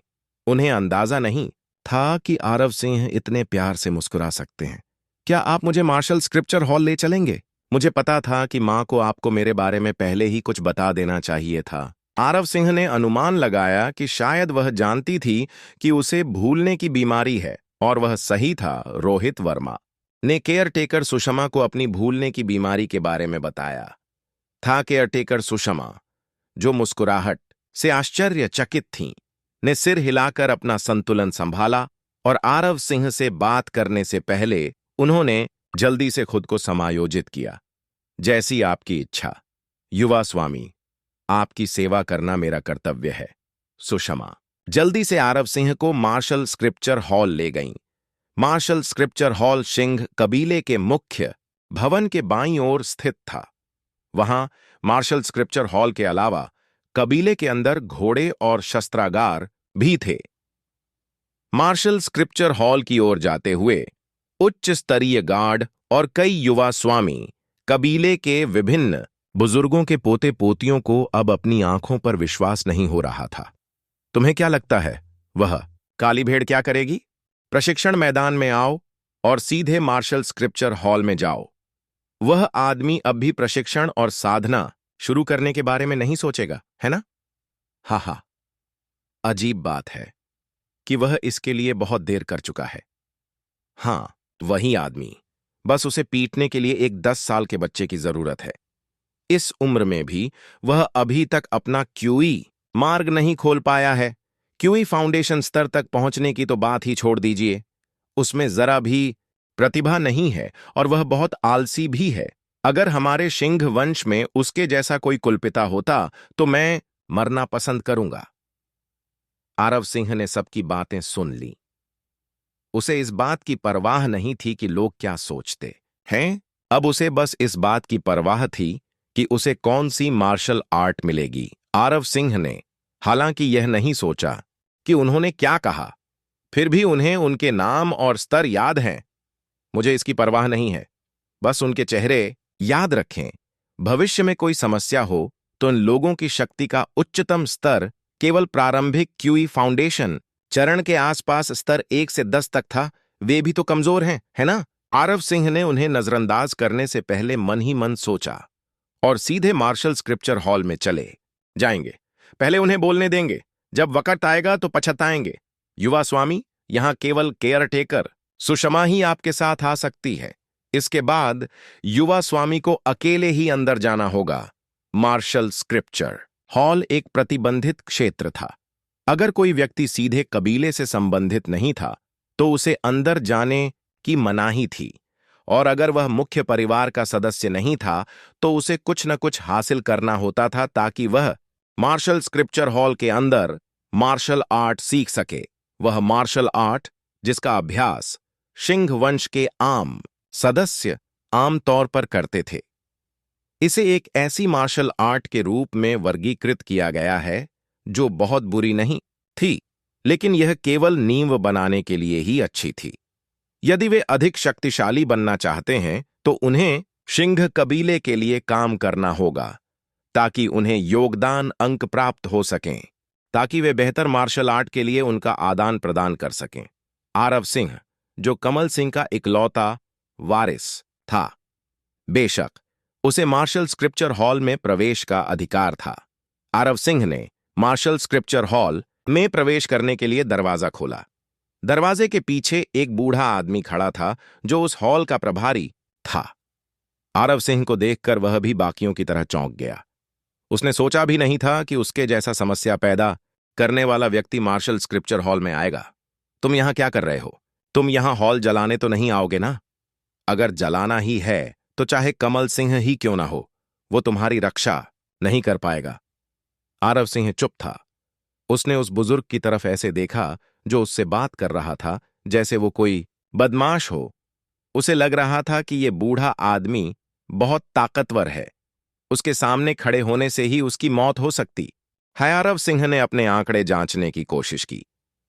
उन्हें अंदाजा नहीं था कि आरव सिंह इतने प्यार से मुस्कुरा सकते हैं। क्या आप मुझे मार्शल स्क्रिप्चर हॉल ले चलेंगे? मुझे पता था कि मां को आपको मेरे बारे में पहले ही कुछ बता देना चाहिए था। आरव सिंह ने अनुमान लगाया कि शायद वह जानती थी कि उसे भूलने की बीमारी है, और वह सही था। रोहित वर्मा ने केयरटेकर सुषमा को अपनी भूलने की बीमारी के बारे में बताया था। केयरटेकर सुषमा, जो मुस्कुराहट से आश्चर्यचकित थीं, ने सिर हिलाकर अपना संतुलन संभाला और आरव सिंह से बात करने से पहले उन्होंने जल्दी से खुद को समायोजित किया। जैसी आपकी इच्छा युवा स्वामी, आपकी सेवा करना मेरा कर्तव्य है। सुषमा जल्दी से आरव सिंह को मार्शल स्क्रिप्चर हॉल ले गईं। मार्शल स्क्रिप्चर हॉल सिंह कबीले के मुख्य भवन के बाईं ओर स्थित था। वहां मार्शल स्क्रिप्चर हॉल के अलावा कबीले के अंदर घोड़े और शस्त्रागार भी थे। मार्शल स्क्रिप्चर हॉल की ओर जाते हुए उच्च स्तरीय गार्ड और कई युवा स्वामी कबीले के विभिन्न बुजुर्गों के पोते पोतियों को अब अपनी आंखों पर विश्वास नहीं हो रहा था। तुम्हें क्या लगता है वह काली भेड़ क्या करेगी? प्रशिक्षण मैदान में आओ और सीधे मार्शल स्क्रिप्चर हॉल में जाओ। वह आदमी अब भी प्रशिक्षण और साधना शुरू करने के बारे में नहीं सोचेगा, है ना? हा, अजीब बात है कि वह इसके लिए बहुत देर कर चुका है। हां, वही आदमी, बस उसे पीटने के लिए एक 10 साल के बच्चे की जरूरत है। इस उम्र में भी वह अभी तक अपना क्यूई मार्ग नहीं खोल पाया है। क्यूई फाउंडेशन स्तर तक पहुंचने की तो बात ही छोड़ दीजिए। उसमें जरा भी प्रतिभा नहीं है और वह बहुत आलसी भी है। अगर हमारे सिंह वंश में उसके जैसा कोई कुलपिता होता तो मैं मरना पसंद करूंगा। आरव सिंह ने सबकी बातें सुन ली। उसे इस बात की परवाह नहीं थी कि लोग क्या सोचते हैं। अब उसे बस इस बात की परवाह थी कि उसे कौन सी मार्शल आर्ट मिलेगी। आरव सिंह ने हालांकि यह नहीं सोचा कि उन्होंने क्या कहा, फिर भी उन्हें उनके नाम और स्तर याद हैं। मुझे इसकी परवाह नहीं है, बस उनके चेहरे याद रखें। भविष्य में कोई समस्या हो तो इन लोगों की शक्ति का उच्चतम स्तर केवल प्रारंभिक क्यूई फाउंडेशन चरण के आसपास स्तर 1 से 10 तक था। वे भी तो कमजोर हैं, है ना? आरव सिंह ने उन्हें नजरअंदाज करने से पहले मन ही मन सोचा और सीधे मार्शल स्क्रिप्चर हॉल में चले जाएंगे। पहले उन्हें बोलने देंगे, जब वक्त आएगा तो पछताएंगे। युवा स्वामी, यहां केवल केयर टेकर सुषमा ही आपके साथ आ सकती है। इसके बाद युवा स्वामी को अकेले ही अंदर जाना होगा। मार्शल स्क्रिप्चर हॉल एक प्रतिबंधित क्षेत्र था। अगर कोई व्यक्ति सीधे कबीले से संबंधित नहीं था तो उसे अंदर जाने की मनाही थी, और अगर वह मुख्य परिवार का सदस्य नहीं था तो उसे कुछ न कुछ हासिल करना होता था ताकि वह मार्शल स्क्रिप्चर हॉल के अंदर मार्शल आर्ट सीख सके। वह मार्शल आर्ट जिसका अभ्यास सिंह वंश के आम सदस्य आमतौर पर करते थे। इसे एक ऐसी मार्शल आर्ट के रूप में वर्गीकृत किया गया है जो बहुत बुरी नहीं थी, लेकिन यह केवल नींव बनाने के लिए ही अच्छी थी। यदि वे अधिक शक्तिशाली बनना चाहते हैं तो उन्हें सिंह कबीले के लिए काम करना होगा ताकि उन्हें योगदान अंक प्राप्त हो सकें, ताकि वे बेहतर मार्शल आर्ट के लिए उनका आदान प्रदान कर सकें। आरव सिंह, जो कमल सिंह का इकलौता वारिस था, बेशक उसे मार्शल स्क्रिप्चर हॉल में प्रवेश का अधिकार था। आरव सिंह ने मार्शल स्क्रिप्चर हॉल में प्रवेश करने के लिए दरवाजा खोला। दरवाजे के पीछे एक बूढ़ा आदमी खड़ा था जो उस हॉल का प्रभारी था। आरव सिंह को देखकर वह भी बाकियों की तरह चौंक गया। उसने सोचा भी नहीं था कि उसके जैसा समस्या पैदा करने वाला व्यक्ति मार्शल स्क्रिप्चर हॉल में आएगा। तुम यहां क्या कर रहे हो? तुम यहां हॉल जलाने तो नहीं आओगे ना? अगर जलाना ही है तो चाहे कमल सिंह ही क्यों ना हो, वो तुम्हारी रक्षा नहीं कर पाएगा। आरव सिंह चुप था। उसने उस बुजुर्ग की तरफ ऐसे देखा जो उससे बात कर रहा था जैसे वो कोई बदमाश हो। उसे लग रहा था कि ये बूढ़ा आदमी बहुत ताकतवर है, उसके सामने खड़े होने से ही उसकी मौत हो सकती है। आरव सिंह ने अपने आंकड़े जांचने की कोशिश की।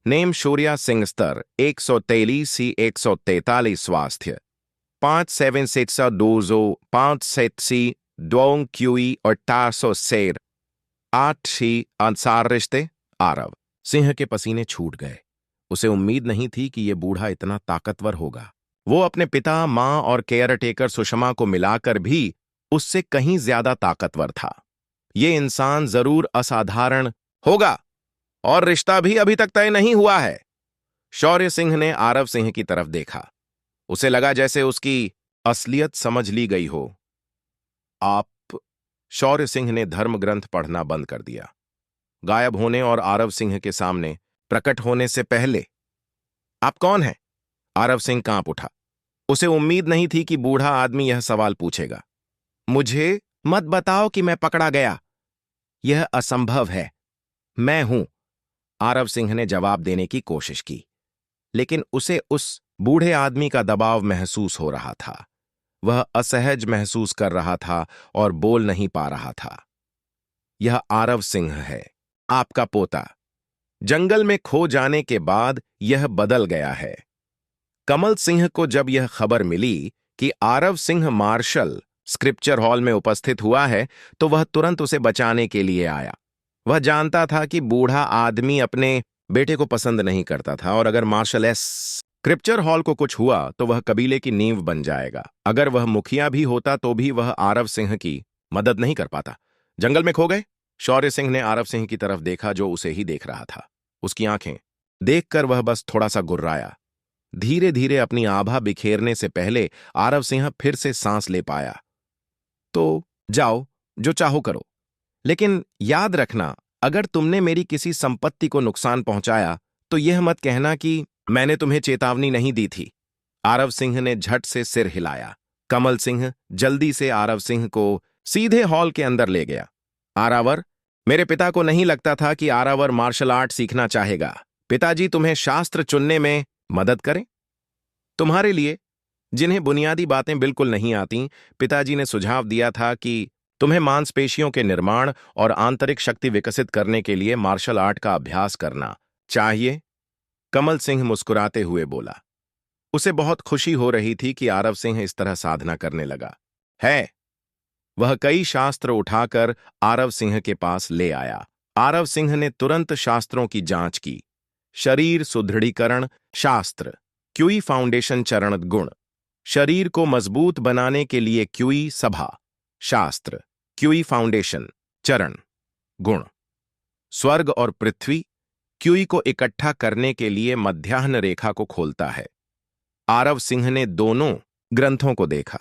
नेम शूर्या सिंह स्तर 143 सी 143 स्वास्थ्य 5 7 डोंग क्यूई और 400 8 सी अंसार रिश्ते। आरव सिंह के पसीने छूट गए। उसे उम्मीद नहीं थी कि यह बूढ़ा इतना ताकतवर होगा। वो अपने पिता, मां और केयरटेकर सुषमा को मिलाकर भी उससे कहीं ज्यादा ताकतवर था। ये इंसान जरूर असाधारण होगा और रिश्ता भी अभी तक तय नहीं हुआ है। शौर्य सिंह ने आरव सिंह की तरफ देखा। उसे लगा जैसे उसकी असलियत समझ ली गई हो। आप? शौर्य सिंह ने धर्म ग्रंथ पढ़ना बंद कर दिया। गायब होने और आरव सिंह के सामने प्रकट होने से पहले आप कौन हैं? आरव सिंह कांप उठा। उसे उम्मीद नहीं थी कि बूढ़ा आदमी यह सवाल पूछेगा। मुझे मत बताओ कि मैं पकड़ा गया। यह असंभव है। मैं हूं। आरव सिंह ने जवाब देने की कोशिश की, लेकिन उसे उस बूढ़े आदमी का दबाव महसूस हो रहा था। वह असहज महसूस कर रहा था और बोल नहीं पा रहा था। यह आरव सिंह है, आपका पोता। जंगल में खो जाने के बाद यह बदल गया है। कमल सिंह को जब यह खबर मिली कि Aarav Singh martial scripture hall में उपस्थित हुआ है, तो वह तुरंत उसे बचाने के लिए आया। वह जानता था कि बूढ़ा आदमी अपने बेटे को पसंद नहीं करता था और अगर मार्शल स्क्रिप्चर हॉल को कुछ हुआ तो वह कबीले की नींव बन जाएगा। अगर वह मुखिया भी होता तो भी वह आरव सिंह की मदद नहीं कर पाता। जंगल में खो गए? शौर्य सिंह ने आरव सिंह की तरफ देखा जो उसे ही देख रहा था। उसकी आंखें देखकर वह बस थोड़ा सा गुर्राया। धीरे धीरे अपनी आभा बिखेरने से पहले आरव सिंह फिर से सांस ले पाया। तो जाओ, जो चाहो करो, लेकिन याद रखना, अगर तुमने मेरी किसी संपत्ति को नुकसान पहुंचाया तो यह मत कहना कि मैंने तुम्हें चेतावनी नहीं दी थी। आरव सिंह ने झट से सिर हिलाया। कमल सिंह जल्दी से आरव सिंह को सीधे हॉल के अंदर ले गया। आरावर, मेरे पिता को नहीं लगता था कि आरावर मार्शल आर्ट सीखना चाहेगा। पिताजी तुम्हें शास्त्र चुनने में मदद करें। तुम्हारे लिए, जिन्हें बुनियादी बातें बिल्कुल नहीं आती, पिताजी ने सुझाव दिया था कि तुम्हें मांसपेशियों के निर्माण और आंतरिक शक्ति विकसित करने के लिए मार्शल आर्ट का अभ्यास करना चाहिए। कमल सिंह मुस्कुराते हुए बोला। उसे बहुत खुशी हो रही थी कि आरव सिंह इस तरह साधना करने लगा है। वह कई शास्त्र उठाकर आरव सिंह के पास ले आया। आरव सिंह ने तुरंत शास्त्रों की जांच की। शरीर सुदृढ़ीकरण शास्त्र, क्यूई फाउंडेशन चरण गुण, शरीर को मजबूत बनाने के लिए क्यूई सभा शास्त्र, क्यूई फाउंडेशन चरण गुण, स्वर्ग और पृथ्वी, क्यूई को इकट्ठा करने के लिए मध्याह्न रेखा को खोलता है। आरव सिंह ने दोनों ग्रंथों को देखा।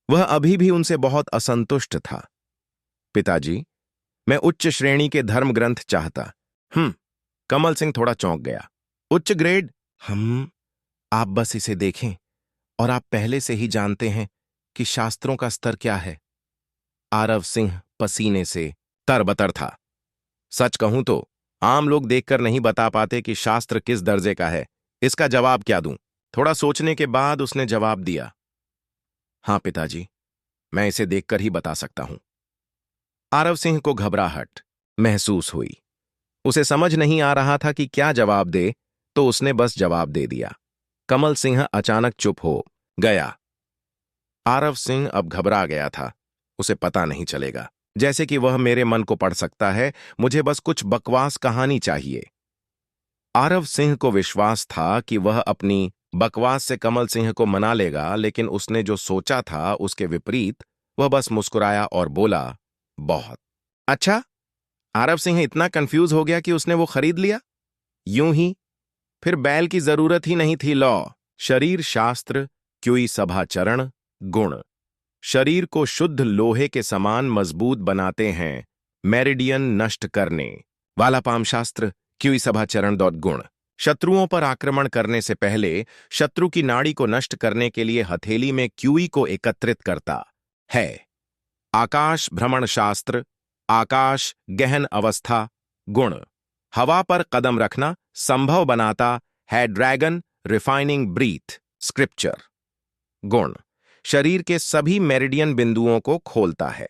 वह अभी भी उनसे बहुत असंतुष्ट था। पिताजी, मैं उच्च श्रेणी के धर्म ग्रंथ चाहता। कमल सिंह थोड़ा चौंक गया। उच्च ग्रेड? आप बस इसे देखें और आप पहले से ही जानते हैं कि शास्त्रों का स्तर क्या है। आरव सिंह पसीने से तरबतर था। सच कहूं तो आम लोग देखकर नहीं बता पाते कि शास्त्र किस दर्जे का है। इसका जवाब क्या दूं? थोड़ा सोचने के बाद उसने जवाब दिया, हां पिताजी, मैं इसे देखकर ही बता सकता हूं। आरव सिंह को घबराहट महसूस हुई। उसे समझ नहीं आ रहा था कि क्या जवाब दे, तो उसने बस जवाब दे दिया। कमल सिंह अचानक चुप हो गया। आरव सिंह अब घबरा गया था। उसे पता नहीं चलेगा, जैसे कि वह मेरे मन को पढ़ सकता है, मुझे बस कुछ बकवास कहानी चाहिए। आरव सिंह को विश्वास था कि वह अपनी बकवास से कमल सिंह को मना लेगा, लेकिन उसने जो सोचा था उसके विपरीत। वह बस मुस्कुराया और बोला, बहुत अच्छा, आरव सिंह इतना कंफ्यूज हो गया कि उसने वो खरीद लिया। यूं ही फिर बैल की जरूरत ही नहीं थी। लॉ, शरीर शास्त्र, क्यूई सभा चरण, गुण। शरीर को शुद्ध लोहे के समान मजबूत बनाते हैं मेरिडियन नष्ट करने वाला पाम शास्त्र, क्यूई सभा चरण गुण। शत्रुओं पर आक्रमण करने से पहले शत्रु की नाड़ी को नष्ट करने के लिए हथेली में क्यूई को एकत्रित करता है। आकाश भ्रमण शास्त्र, आकाश गहन अवस्था, गुण। हवा पर कदम रखना संभव बनाता है ड्रैगन रिफाइनिंग ब्रीथ, स्क्रिप्चर, गुण। शरीर के सभी मेरिडियन बिंदुओं को खोलता है,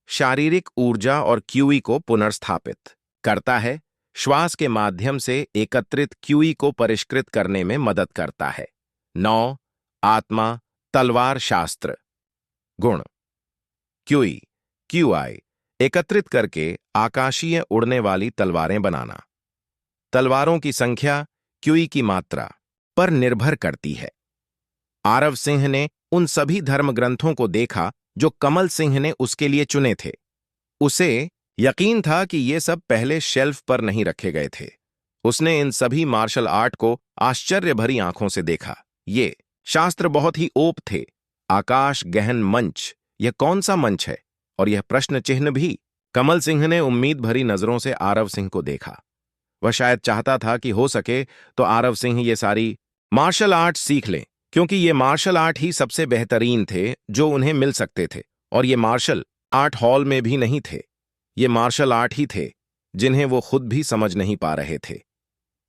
शारीरिक ऊर्जा और क्यूई को पुनर्स्थापित करता है, श्वास के माध्यम से एकत्रित क्यूई को परिष्कृत करने में मदद करता है। 9 आत्मा तलवार शास्त्र, गुण। क्यूई, क्यूआई, एकत्रित करके आकाशीय उड़ने वाली तलवारें बनाना। तलवारों की संख्या क्यूई की मात्रा पर निर्भर करती है। आरव सिंह ने उन सभी धर्म ग्रंथों को देखा जो कमल सिंह ने उसके लिए चुने थे। उसे यकीन था कि ये सब पहले शेल्फ पर नहीं रखे गए थे। उसने इन सभी मार्शल आर्ट को आश्चर्य भरी आंखों से देखा। ये शास्त्र बहुत ही ओप थे। आकाश गहन मंच, यह कौन सा मंच है? और यह प्रश्न चिन्ह भी। कमल सिंह ने उम्मीद भरी नजरों से आरव सिंह को देखा। वह शायद चाहता था कि हो सके तो आरव सिंह ये सारी मार्शल आर्ट सीख लें, क्योंकि ये मार्शल आर्ट ही सबसे बेहतरीन थे जो उन्हें मिल सकते थे। और ये मार्शल आर्ट हॉल में भी नहीं थे, ये मार्शल आर्ट ही थे जिन्हें वो खुद भी समझ नहीं पा रहे थे।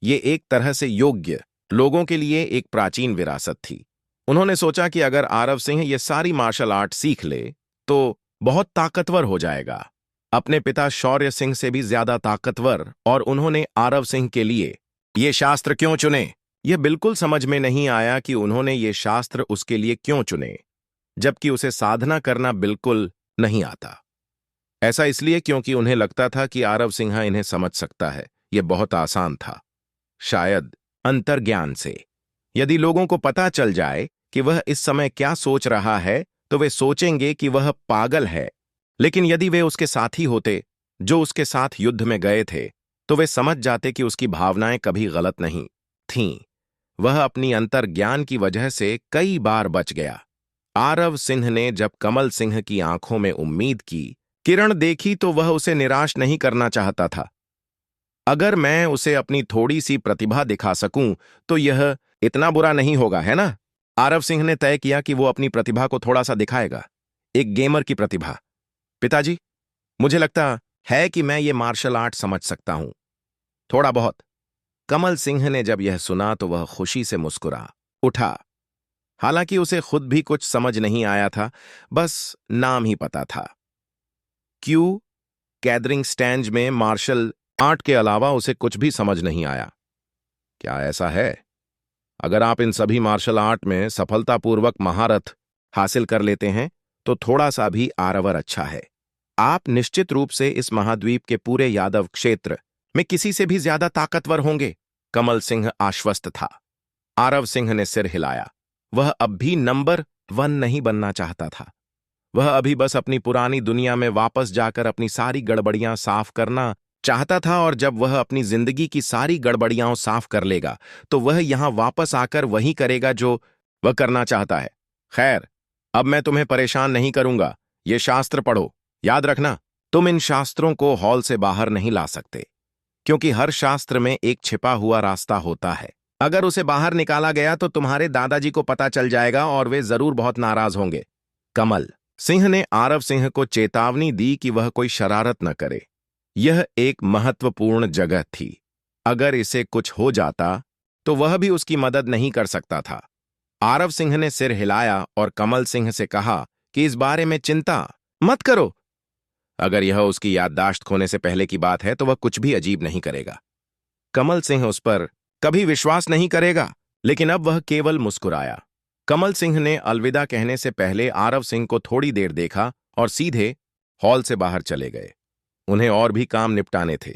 ये एक तरह से योग्य लोगों के लिए एक प्राचीन विरासत थी। उन्होंने सोचा कि अगर आरव सिंह ये सारी मार्शल आर्ट सीख ले तो बहुत ताकतवर हो जाएगा, अपने पिता शौर्य सिंह से भी ज्यादा ताकतवर। और उन्होंने आरव सिंह के लिए ये शास्त्र क्यों चुने? यह बिल्कुल समझ में नहीं आया कि उन्होंने ये शास्त्र उसके लिए क्यों चुने, जबकि उसे साधना करना बिल्कुल नहीं आता। ऐसा इसलिए क्योंकि उन्हें लगता था कि आरव सिंह इन्हें समझ सकता है। यह बहुत आसान था, शायद अंतर्ज्ञान से। यदि लोगों को पता चल जाए कि वह इस समय क्या सोच रहा है तो वे सोचेंगे कि वह पागल है। लेकिन यदि वे उसके साथी होते जो उसके साथ युद्ध में गए थे तो वे समझ जाते कि उसकी भावनाएं कभी गलत नहीं थीं। वह अपनी अंतर्ज्ञान की वजह से कई बार बच गया। आरव सिंह ने जब कमल सिंह की आंखों में उम्मीद की किरण देखी तो वह उसे निराश नहीं करना चाहता था। अगर मैं उसे अपनी थोड़ी सी प्रतिभा दिखा सकूं तो यह इतना बुरा नहीं होगा, है ना? आरव सिंह ने तय किया कि वो अपनी प्रतिभा को थोड़ा सा दिखाएगा, एक गेमर की प्रतिभा। पिताजी, मुझे लगता है कि मैं ये मार्शल आर्ट समझ सकता हूं, थोड़ा बहुत। कमल सिंह ने जब यह सुना तो वह खुशी से मुस्कुरा उठा। हालांकि उसे खुद भी कुछ समझ नहीं आया था, बस नाम ही पता था। क्यू गैदरिंग स्टैंड में मार्शल आर्ट के अलावा उसे कुछ भी समझ नहीं आया। क्या ऐसा है? अगर आप इन सभी मार्शल आर्ट में सफलतापूर्वक महारत हासिल कर लेते हैं तो थोड़ा सा भी आरवर अच्छा है। आप निश्चित रूप से इस महाद्वीप के पूरे यादव क्षेत्र में किसी से भी ज्यादा ताकतवर होंगे। कमल सिंह आश्वस्त था। आरव सिंह ने सिर हिलाया। वह अब भी नंबर 1 नहीं बनना चाहता था। वह अभी बस अपनी पुरानी दुनिया में वापस जाकर अपनी सारी गड़बड़ियां साफ करना चाहता था। और जब वह अपनी जिंदगी की सारी गड़बड़ियां साफ कर लेगा तो वह यहां वापस आकर वही करेगा जो वह करना चाहता है। खैर, अब मैं तुम्हें परेशान नहीं करूंगा। ये शास्त्र पढ़ो। याद रखना, तुम इन शास्त्रों को हॉल से बाहर नहीं ला सकते, क्योंकि हर शास्त्र में एक छिपा हुआ रास्ता होता है। अगर उसे बाहर निकाला गया तो तुम्हारे दादाजी को पता चल जाएगा और वे जरूर बहुत नाराज होंगे। कमल सिंह ने आरव सिंह को चेतावनी दी कि वह कोई शरारत न करे। यह एक महत्वपूर्ण जगह थी। अगर इसे कुछ हो जाता तो वह भी उसकी मदद नहीं कर सकता था। आरव सिंह ने सिर हिलाया और कमल सिंह से कहा कि इस बारे में चिंता मत करो। अगर यह उसकी याददाश्त खोने से पहले की बात है तो वह कुछ भी अजीब नहीं करेगा। कमल सिंह उस पर कभी विश्वास नहीं करेगा। लेकिन अब वह केवल मुस्कुराया। कमल सिंह ने अलविदा कहने से पहले आरव सिंह को थोड़ी देर देखा और सीधे हॉल से बाहर चले गए। उन्हें और भी काम निपटाने थे।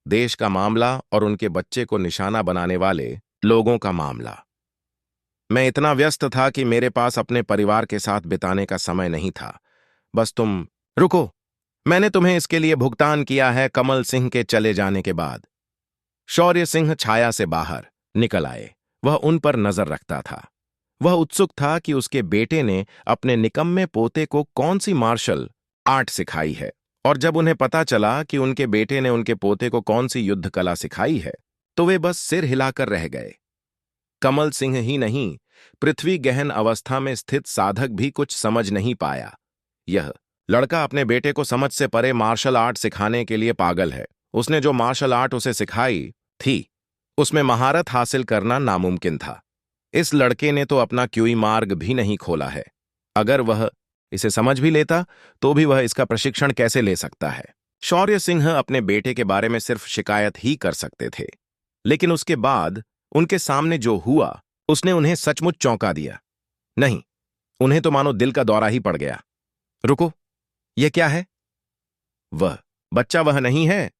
देश का मामला और उनके बच्चे को निशाना बनाने वाले लोगों का मामला। मैं इतना व्यस्त था कि मेरे पास अपने परिवार के साथ बिताने का समय नहीं था। बस तुम रुको, मैंने तुम्हें इसके लिए भुगतान किया है कमल सिंह के चले जाने के बाद। शौर्य सिंह छाया से बाहर निकल आए। वह उन पर नजर रखता था। वह उत्सुक था कि उसके बेटे ने अपने निकम्मे पोते को कौन सी मार्शल आर्ट सिखाई है, और जब उन्हें पता चला कि उनके बेटे ने उनके पोते को कौन सी युद्ध कला सिखाई है, तो वे बस सिर हिलाकर रह गए। कमल सिंह ही नहीं, पृथ्वी गहन अवस्था में स्थित साधक भी कुछ समझ नहीं पाया। यह लड़का अपने बेटे को समझ से परे मार्शल आर्ट सिखाने के लिए पागल है। उसने जो मार्शल आर्ट उसे सिखाई थी, उसमें महारत हासिल करना नामुमकिन था। इस लड़के ने तो अपना क्यूई मार्ग भी नहीं खोला है। अगर वह इसे समझ भी लेता तो भी वह इसका प्रशिक्षण कैसे ले सकता है। शौर्य सिंह अपने बेटे के बारे में सिर्फ शिकायत ही कर सकते थे, लेकिन उसके बाद उनके सामने जो हुआ उसने उन्हें सचमुच चौंका दिया। नहीं, उन्हें तो मानो दिल का दौरा ही पड़ गया। रुको, यह क्या है? वह बच्चा वह नहीं है।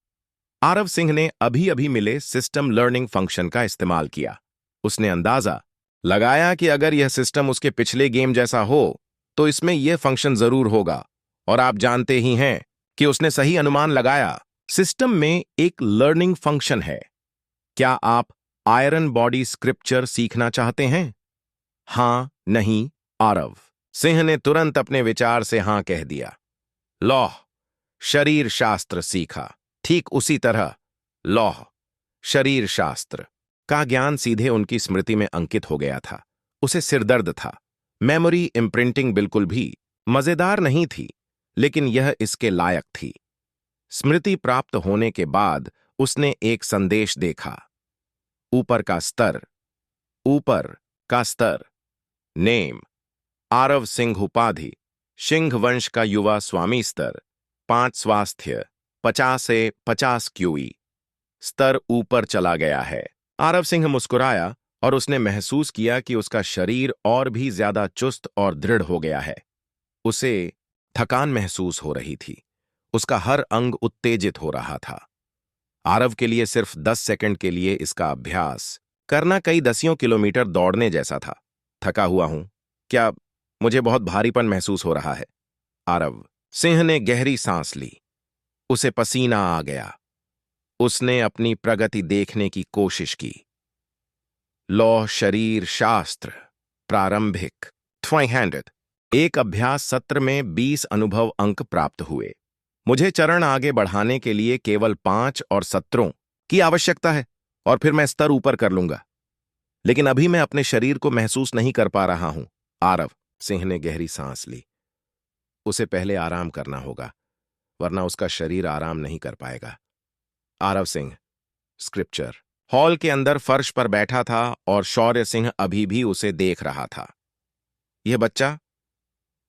आरव सिंह ने अभी अभी मिले सिस्टम लर्निंग फंक्शन का इस्तेमाल किया। उसने अंदाजा लगाया कि अगर यह सिस्टम उसके पिछले गेम जैसा हो तो इसमें यह फंक्शन जरूर होगा, और आप जानते ही हैं कि उसने सही अनुमान लगाया। सिस्टम में एक लर्निंग फंक्शन है। क्या आप आयरन बॉडी स्क्रिप्चर सीखना चाहते हैं? हां, नहीं? आरव सिंह ने तुरंत अपने विचार से हां कह दिया। लौह शरीर शास्त्र सीखा। ठीक उसी तरह लौह शरीर शास्त्र का ज्ञान सीधे उनकी स्मृति में अंकित हो गया था। उसे सिरदर्द था। मेमोरी इम्प्रिंटिंग बिल्कुल भी मजेदार नहीं थी, लेकिन यह इसके लायक थी। स्मृति प्राप्त होने के बाद उसने एक संदेश देखा। ऊपर का स्तर, ऊपर का स्तर। नेम आरव सिंह, उपाधि सिंह वंश का युवा स्वामी, स्तर 5, स्वास्थ्य 50 से 50 क्यूई। स्तर ऊपर चला गया है। आरव सिंह मुस्कुराया और उसने महसूस किया कि उसका शरीर और भी ज्यादा चुस्त और दृढ़ हो गया है। उसे थकान महसूस हो रही थी। उसका हर अंग उत्तेजित हो रहा था। आरव के लिए सिर्फ 10 सेकंड के लिए इसका अभ्यास करना कई दसियों किलोमीटर दौड़ने जैसा था। थका हुआ हूं। क्या मुझे बहुत भारीपन महसूस हो रहा है? आरव सिंह ने गहरी सांस ली। उसे पसीना आ गया। उसने अपनी प्रगति देखने की कोशिश की। लौह शरीर शास्त्र प्रारंभिक 200। एक अभ्यास सत्र में 20 अनुभव अंक प्राप्त हुए। मुझे चरण आगे बढ़ाने के लिए केवल 5 और सत्रों की आवश्यकता है, और फिर मैं स्तर ऊपर कर लूंगा। लेकिन अभी मैं अपने शरीर को महसूस नहीं कर पा रहा हूं। आरव सिंह ने गहरी सांस ली। उसे पहले आराम करना होगा, वरना उसका शरीर आराम नहीं कर पाएगा। आरव सिंह स्क्रिप्चर हॉल के अंदर फर्श पर बैठा था और शौर्य सिंह अभी भी उसे देख रहा था। यह बच्चा,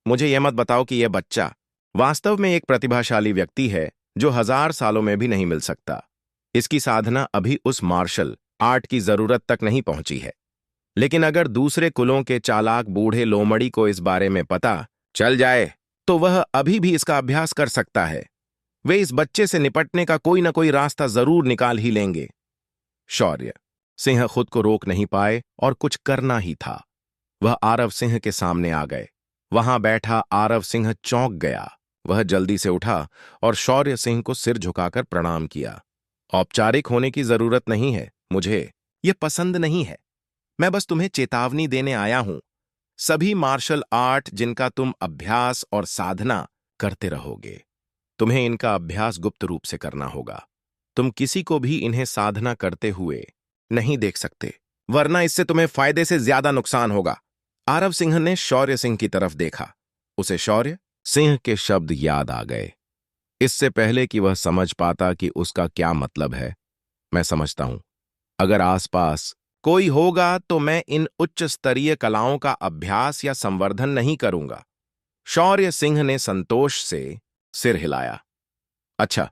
मुझे यह मत बताओ कि यह बच्चा वास्तव में एक प्रतिभाशाली व्यक्ति है जो 1000 सालों में भी नहीं मिल सकता। इसकी साधना अभी उस मार्शल आर्ट की जरूरत तक नहीं पहुंची है। लेकिन अगर दूसरे कुलों के चालाक बूढ़े लोमड़ी को इस बारे में पता चल जाए तो वह अभी भी इसका अभ्यास कर सकता है। वे इस बच्चे से निपटने का कोई ना कोई रास्ता जरूर निकाल ही लेंगे। शौर्य सिंह खुद को रोक नहीं पाए और कुछ करना ही था। वह आरव सिंह के सामने आ गए। वहां बैठा आरव सिंह चौंक गया। वह जल्दी से उठा और शौर्य सिंह को सिर झुकाकर प्रणाम किया। औपचारिक होने की जरूरत नहीं है। मुझे यह पसंद नहीं है। मैं बस तुम्हें चेतावनी देने आया हूं। सभी मार्शल आर्ट जिनका तुम अभ्यास और साधना करते रहोगे, तुम्हें इनका अभ्यास गुप्त रूप से करना होगा। तुम किसी को भी इन्हें साधना करते हुए नहीं देख सकते, वरना इससे तुम्हें फायदे से ज्यादा नुकसान होगा। आरव सिंह ने शौर्य सिंह की तरफ देखा। उसे शौर्य सिंह के शब्द याद आ गए। इससे पहले कि वह समझ पाता कि उसका क्या मतलब है, मैं समझता हूं, अगर आसपास कोई होगा तो मैं इन उच्च स्तरीय कलाओं का अभ्यास या संवर्धन नहीं करूंगा। शौर्य सिंह ने संतोष से सिर हिलाया। अच्छा,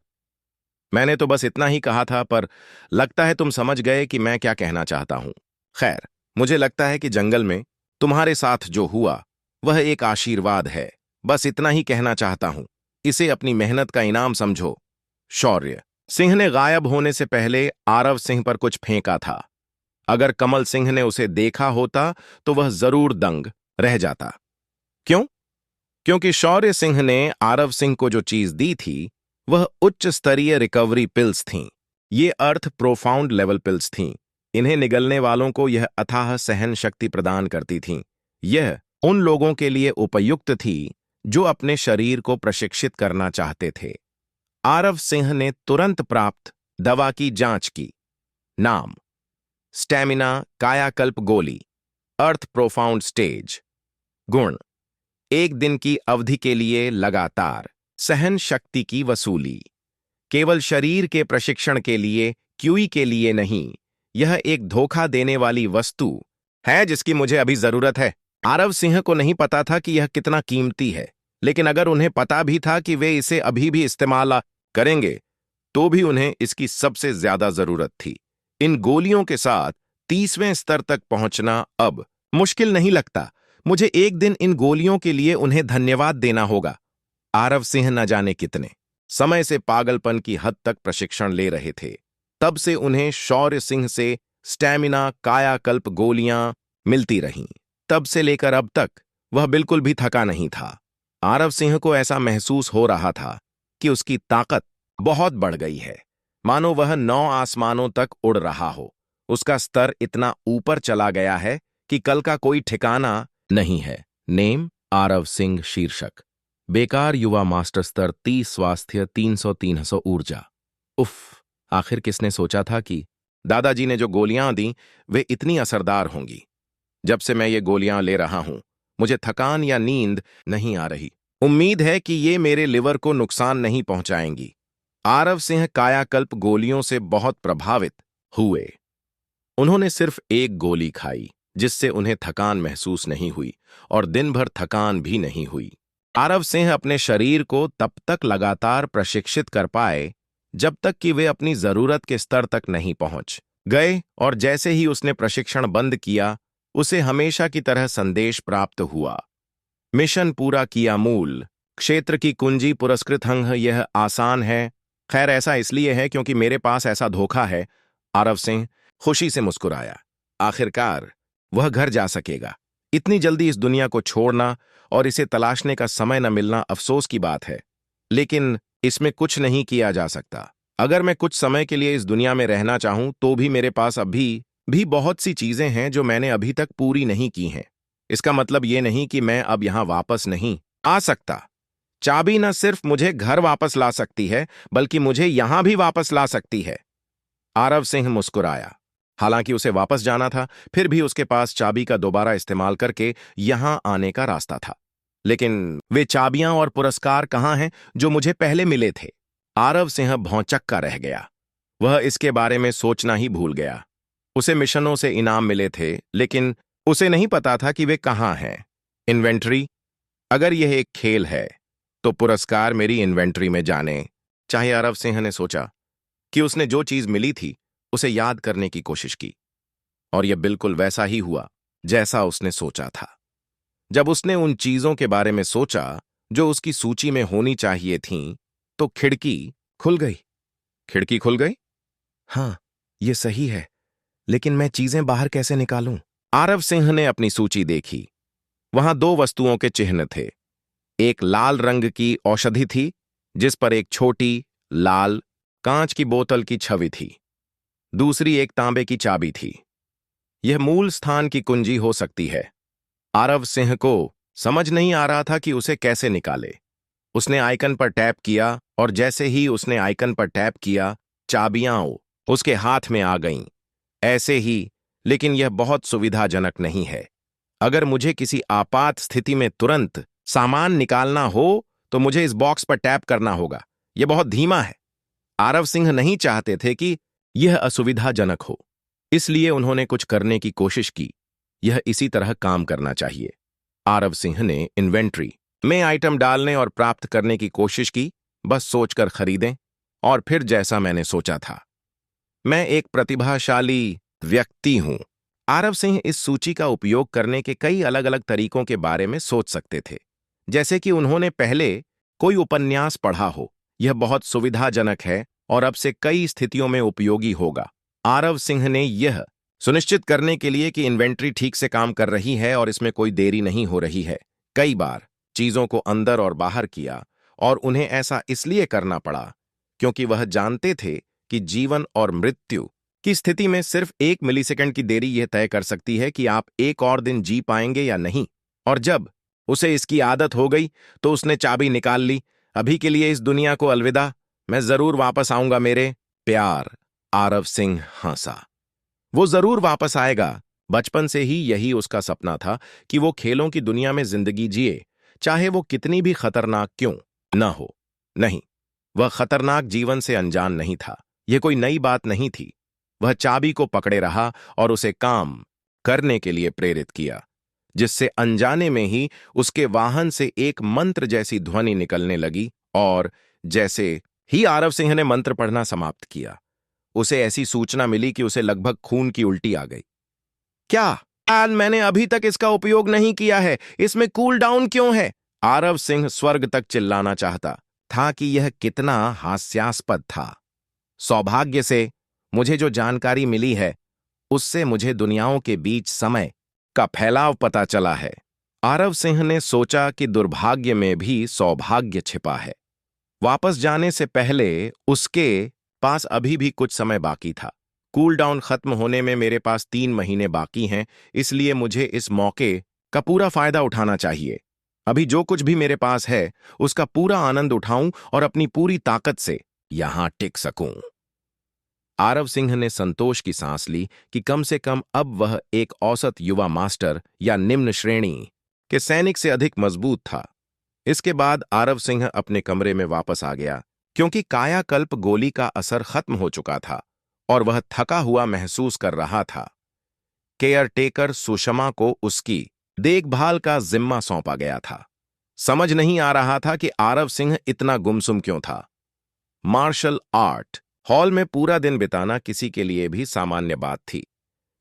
मैंने तो बस इतना ही कहा था, पर लगता है तुम समझ गए कि मैं क्या कहना चाहता हूं। खैर, मुझे लगता है कि जंगल में तुम्हारे साथ जो हुआ वह एक आशीर्वाद है। बस इतना ही कहना चाहता हूं। इसे अपनी मेहनत का इनाम समझो। शौर्य सिंह ने गायब होने से पहले आरव सिंह पर कुछ फेंका था। अगर कमल सिंह ने उसे देखा होता तो वह जरूर दंग रह जाता। क्यों? क्योंकि शौर्य सिंह ने आरव सिंह को जो चीज दी थी वह उच्च स्तरीय रिकवरी पिल्स थीं। ये अर्थ प्रोफाउंड लेवल पिल्स थीं। इन्हें निगलने वालों को यह अथाह सहन शक्ति प्रदान करती थीं। यह उन लोगों के लिए उपयुक्त थी जो अपने शरीर को प्रशिक्षित करना चाहते थे। आरव सिंह ने तुरंत प्राप्त दवा की जांच की। नाम: स्टैमिना कायाकल्प गोली। अर्थ: प्रोफाउंड स्टेज। गुण: 1 दिन की अवधि के लिए लगातार सहन शक्ति की वसूली। केवल शरीर के प्रशिक्षण के लिए, क्यूई के लिए नहीं। यह एक धोखा देने वाली वस्तु है जिसकी मुझे अभी जरूरत है। आरव सिंह को नहीं पता था कि यह कितना कीमती है, लेकिन अगर उन्हें पता भी था कि वे इसे अभी भी इस्तेमाल करेंगे, तो भी उन्हें इसकी सबसे ज्यादा जरूरत थी। इन गोलियों के साथ 30वें स्तर तक पहुंचना अब मुश्किल नहीं लगता। मुझे एक दिन इन गोलियों के लिए उन्हें धन्यवाद देना होगा। आरव सिंह न जाने कितने समय से पागलपन की हद तक प्रशिक्षण ले रहे थे। तब से उन्हें शौर्य सिंह से स्टैमिना कायाकल्प गोलियां मिलती रहीं। तब से लेकर अब तक वह बिल्कुल भी थका नहीं था। आरव सिंह को ऐसा महसूस हो रहा था कि उसकी ताकत बहुत बढ़ गई है, मानो वह 9 आसमानों तक उड़ रहा हो। उसका स्तर इतना ऊपर चला गया है कि कल का कोई ठिकाना नहीं है। नेम: आरव सिंह। शीर्षक: बेकार युवा मास्टर स्तर 30 स्वास्थ्य 300 ऊर्जा। उफ, आखिर किसने सोचा था कि दादाजी ने जो गोलियां दी वे इतनी असरदार होंगी। जब से मैं ये गोलियां ले रहा हूं, मुझे थकान या नींद नहीं आ रही। उम्मीद है कि ये मेरे लिवर को नुकसान नहीं पहुंचाएंगी। आरव सिंह कायाकल्प गोलियों से बहुत प्रभावित हुए। उन्होंने सिर्फ एक गोली खाई, जिससे उन्हें थकान महसूस नहीं हुई और दिन भर थकान भी नहीं हुई। आरव सिंह अपने शरीर को तब तक लगातार प्रशिक्षित कर पाए जब तक कि वे अपनी जरूरत के स्तर तक नहीं पहुंच गए, और जैसे ही उसने प्रशिक्षण बंद किया, उसे हमेशा की तरह संदेश प्राप्त हुआ: मिशन पूरा किया। मूल क्षेत्र की कुंजी पुरस्कृत अंग। यह आसान है। खैर, ऐसा इसलिए है क्योंकि मेरे पास ऐसा धोखा है। आरव सिंह खुशी से मुस्कुराया। आखिरकार वह घर जा सकेगा। इतनी जल्दी इस दुनिया को छोड़ना और इसे तलाशने का समय न मिलना अफसोस की बात है, लेकिन इसमें कुछ नहीं किया जा सकता। अगर मैं कुछ समय के लिए इस दुनिया में रहना चाहूं, तो भी मेरे पास अभी भी बहुत सी चीजें हैं जो मैंने अभी तक पूरी नहीं की हैं। इसका मतलब ये नहीं कि मैं अब यहां वापस नहीं आ सकता। चाबी न सिर्फ मुझे घर वापस ला सकती है, बल्कि मुझे यहां भी वापस ला सकती है। आरव सिंह मुस्कुराया। हालांकि उसे वापस जाना था, फिर भी उसके पास चाबी का दोबारा इस्तेमाल करके यहां आने का रास्ता था। लेकिन वे चाबियां और पुरस्कार कहां हैं जो मुझे पहले मिले थे? आरव सिंह भौंचक्का रह गया। वह इसके बारे में सोचना ही भूल गया। उसे मिशनों से इनाम मिले थे, लेकिन उसे नहीं पता था कि वे कहां हैं। इन्वेंट्री? अगर यह एक खेल है, तो पुरस्कार मेरी इन्वेंट्री में जाने चाहे। आरव सिंह ने सोचा कि उसने जो चीज मिली थी उसे याद करने की कोशिश की, और यह बिल्कुल वैसा ही हुआ जैसा उसने सोचा था। जब उसने उन चीजों के बारे में सोचा जो उसकी सूची में होनी चाहिए थीं, तो खिड़की खुल गई। खिड़की खुल गई? हाँ, यह सही है, लेकिन मैं चीजें बाहर कैसे निकालूं? आरव सिंह ने अपनी सूची देखी। वहां 2 वस्तुओं के चिन्ह थे। एक लाल रंग की औषधि थी, जिस पर एक छोटी लाल कांच की बोतल की छवि थी। दूसरी एक तांबे की चाबी थी। यह मूल स्थान की कुंजी हो सकती है। आरव सिंह को समझ नहीं आ रहा था कि उसे कैसे निकाले। उसने आइकन पर टैप किया, और जैसे ही उसने आइकन पर टैप किया, चाबियां उसके हाथ में आ गईं। ऐसे ही, लेकिन यह बहुत सुविधाजनक नहीं है। अगर मुझे किसी आपात स्थिति में तुरंत सामान निकालना हो, तो मुझे इस बॉक्स पर टैप करना होगा। यह बहुत धीमा है। आरव सिंह नहीं चाहते थे कि यह असुविधाजनक हो, इसलिए उन्होंने कुछ करने की कोशिश की। यह इसी तरह काम करना चाहिए। आरव सिंह ने इन्वेंट्री में आइटम डालने और प्राप्त करने की कोशिश की, बस सोचकर खरीदें, और फिर जैसा मैंने सोचा था। मैं एक प्रतिभाशाली व्यक्ति हूं। आरव सिंह इस सूची का उपयोग करने के कई अलग अलग तरीकों के बारे में सोच सकते थे, जैसे कि उन्होंने पहले कोई उपन्यास पढ़ा हो। यह बहुत सुविधाजनक है और अब से कई स्थितियों में उपयोगी होगा। आरव सिंह ने यह सुनिश्चित करने के लिए कि इन्वेंट्री ठीक से काम कर रही है और इसमें कोई देरी नहीं हो रही है, कई बार चीजों को अंदर और बाहर किया, और उन्हें ऐसा इसलिए करना पड़ा क्योंकि वह जानते थे कि जीवन और मृत्यु की स्थिति में सिर्फ 1 मिलीसेकंड की देरी यह तय कर सकती है कि आप एक और दिन जी पाएंगे या नहीं। और जब उसे इसकी आदत हो गई तो उसने चाबी निकाल ली। अभी के लिए इस दुनिया को अलविदा, मैं जरूर वापस आऊंगा मेरे प्यार। आरव सिंह हंसा। वो जरूर वापस आएगा। बचपन से ही यही उसका सपना था कि वो खेलों की दुनिया में जिंदगी जिए, चाहे वो कितनी भी खतरनाक क्यों न हो। नहीं, वह खतरनाक जीवन से अनजान नहीं था। यह कोई नई बात नहीं थी। वह चाबी को पकड़े रहा और उसे काम करने के लिए प्रेरित किया, जिससे अनजाने में ही उसके वाहन से एक मंत्र जैसी ध्वनि निकलने लगी। और जैसे ही आरव सिंह ने मंत्र पढ़ना समाप्त किया, उसे ऐसी सूचना मिली कि उसे लगभग खून की उल्टी आ गई। क्या आज मैंने अभी तक इसका उपयोग नहीं किया है? इसमें कूल डाउन क्यों है? आरव सिंह स्वर्ग तक चिल्लाना चाहता था कि यह कितना हास्यास्पद था। सौभाग्य से मुझे जो जानकारी मिली है उससे मुझे दुनियाओं के बीच समय का फैलाव पता चला है। आरव सिंह ने सोचा कि दुर्भाग्य में भी सौभाग्य छिपा है। वापस जाने से पहले उसके पास अभी भी कुछ समय बाकी था। कूल डाउन खत्म होने में मेरे पास 3 महीने बाकी हैं, इसलिए मुझे इस मौके का पूरा फायदा उठाना चाहिए। अभी जो कुछ भी मेरे पास है उसका पूरा आनंद उठाऊं और अपनी पूरी ताकत से यहां टिक सकूं। आरव सिंह ने संतोष की सांस ली कि कम से कम अब वह एक औसत युवा मास्टर या निम्न श्रेणी के सैनिक से अधिक मजबूत था। इसके बाद आरव सिंह अपने कमरे में वापस आ गया, क्योंकि कायाकल्प गोली का असर खत्म हो चुका था और वह थका हुआ महसूस कर रहा था। केयरटेकर सुषमा को उसकी देखभाल का जिम्मा सौंपा गया था। समझ नहीं आ रहा था कि आरव सिंह इतना गुमसुम क्यों था। मार्शल आर्ट हॉल में पूरा दिन बिताना किसी के लिए भी सामान्य बात थी,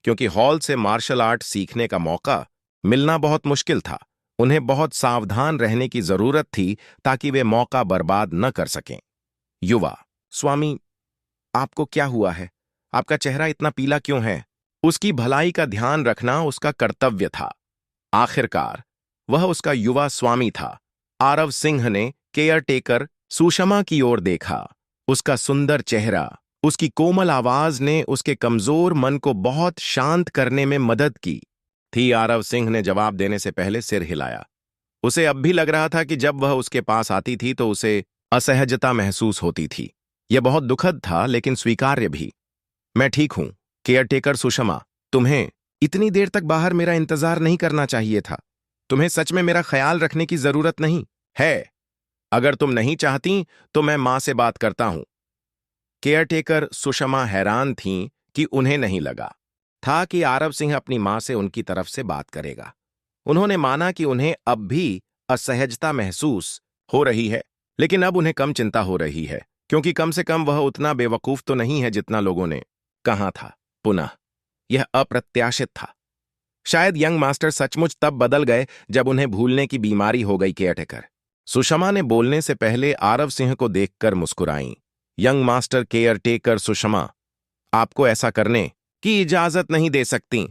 क्योंकि हॉल से मार्शल आर्ट सीखने का मौका मिलना बहुत मुश्किल था। उन्हें बहुत सावधान रहने की जरूरत थी ताकि वे मौका बर्बाद न कर सकें। युवा: स्वामी, आपको क्या हुआ है? आपका चेहरा इतना पीला क्यों है? उसकी भलाई का ध्यान रखना उसका कर्तव्य था। आखिरकार वह उसका युवा स्वामी था। आरव सिंह ने केयरटेकर सुषमा की ओर देखा। उसका सुंदर चेहरा, उसकी कोमल आवाज ने उसके कमजोर मन को बहुत शांत करने में मदद की थी। आरव सिंह ने जवाब देने से पहले सिर हिलाया। उसे अब भी लग रहा था कि जब वह उसके पास आती थी तो उसे असहजता महसूस होती थी। यह बहुत दुखद था, लेकिन स्वीकार्य भी। मैं ठीक हूं, केयरटेकर सुषमा। तुम्हें इतनी देर तक बाहर मेरा इंतजार नहीं करना चाहिए था। तुम्हें सच में मेरा ख्याल रखने की जरूरत नहीं है। अगर तुम नहीं चाहती तो मैं मां से बात करता हूं। केयरटेकर सुषमा हैरान थीं कि उन्हें नहीं लगा था कि आरव सिंह अपनी मां से उनकी तरफ से बात करेगा। उन्होंने माना कि उन्हें अब भी असहजता महसूस हो रही है, लेकिन अब उन्हें कम चिंता हो रही है, क्योंकि कम से कम वह उतना बेवकूफ तो नहीं है जितना लोगों ने कहा था। पुनः यह अप्रत्याशित था। शायद यंग मास्टर सचमुच तब बदल गए जब उन्हें भूलने की बीमारी हो गई। केयरटेकर सुषमा ने बोलने से पहले आरव सिंह को देखकर मुस्कुराईं। यंग मास्टर केयरटेकर सुषमा, आपको ऐसा करने की इजाजत नहीं दे सकती।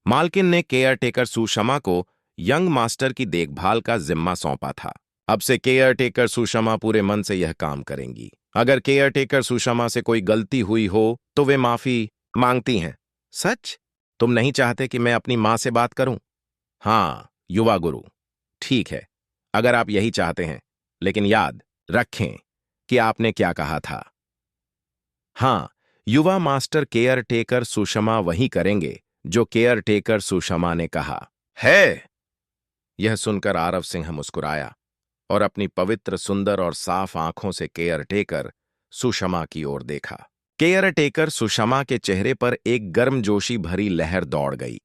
मालकिन ने केयरटेकर सुषमा को यंग मास्टर की देखभाल का जिम्मा सौंपा था। अब से केयरटेकर सुषमा पूरे मन से यह काम करेंगी। अगर केयरटेकर सुषमा से कोई गलती हुई हो तो वे माफी मांगती हैं। सच? तुम नहीं चाहते कि मैं अपनी मां से बात करूं? हां, युवा गुरु। ठीक है, अगर आप यही चाहते हैं, लेकिन याद रखें कि आपने क्या कहा था। हां, युवा मास्टर केयरटेकर सुषमा वही करेंगे जो केयरटेकर सुषमा ने कहा है। यह सुनकर आरव सिंह मुस्कुराया और अपनी पवित्र, सुंदर और साफ आंखों से केयरटेकर सुषमा की ओर देखा। केयरटेकर सुषमा के चेहरे पर एक गर्मजोशी भरी लहर दौड़ गई।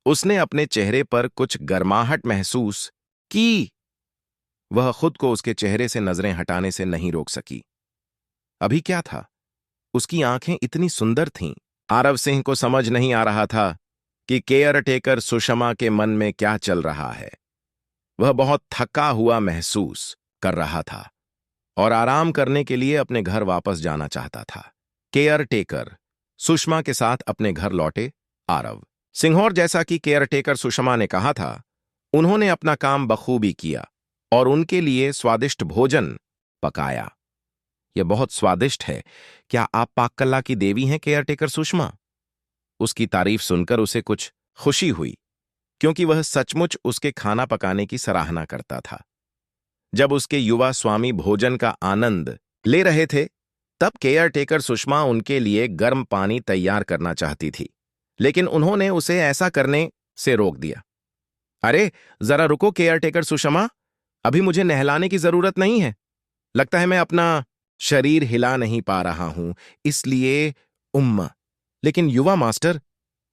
उसने अपने चेहरे पर कुछ गर्माहट महसूस की। वह खुद को उसके चेहरे से नजरें हटाने से नहीं रोक सकी। अभी क्या था? उसकी आंखें इतनी सुंदर थीं। आरव सिंह को समझ नहीं आ रहा था कि केयरटेकर सुषमा के मन में क्या चल रहा है। वह बहुत थका हुआ महसूस कर रहा था और आराम करने के लिए अपने घर वापस जाना चाहता था। केयरटेकर सुषमा के साथ अपने घर लौटे आरव सिंह, और जैसा कि केयरटेकर सुषमा ने कहा था, उन्होंने अपना काम बखूबी किया। और उनके लिए स्वादिष्ट भोजन पकाया। यह बहुत स्वादिष्ट है। क्या आप पाककला की देवी हैं केयरटेकर सुषमा? उसकी तारीफ सुनकर उसे कुछ खुशी हुई, क्योंकि वह सचमुच उसके खाना पकाने की सराहना करता था। जब उसके युवा स्वामी भोजन का आनंद ले रहे थे, तब केयरटेकर सुषमा उनके लिए गर्म पानी तैयार करना चाहती थी, लेकिन उन्होंने उसे ऐसा करने से रोक दिया। अरे, जरा रुको केयरटेकर सुषमा, अभी मुझे नहलाने की जरूरत नहीं है। लगता है मैं अपना शरीर हिला नहीं पा रहा हूं, इसलिए उम्मा। लेकिन युवा मास्टर,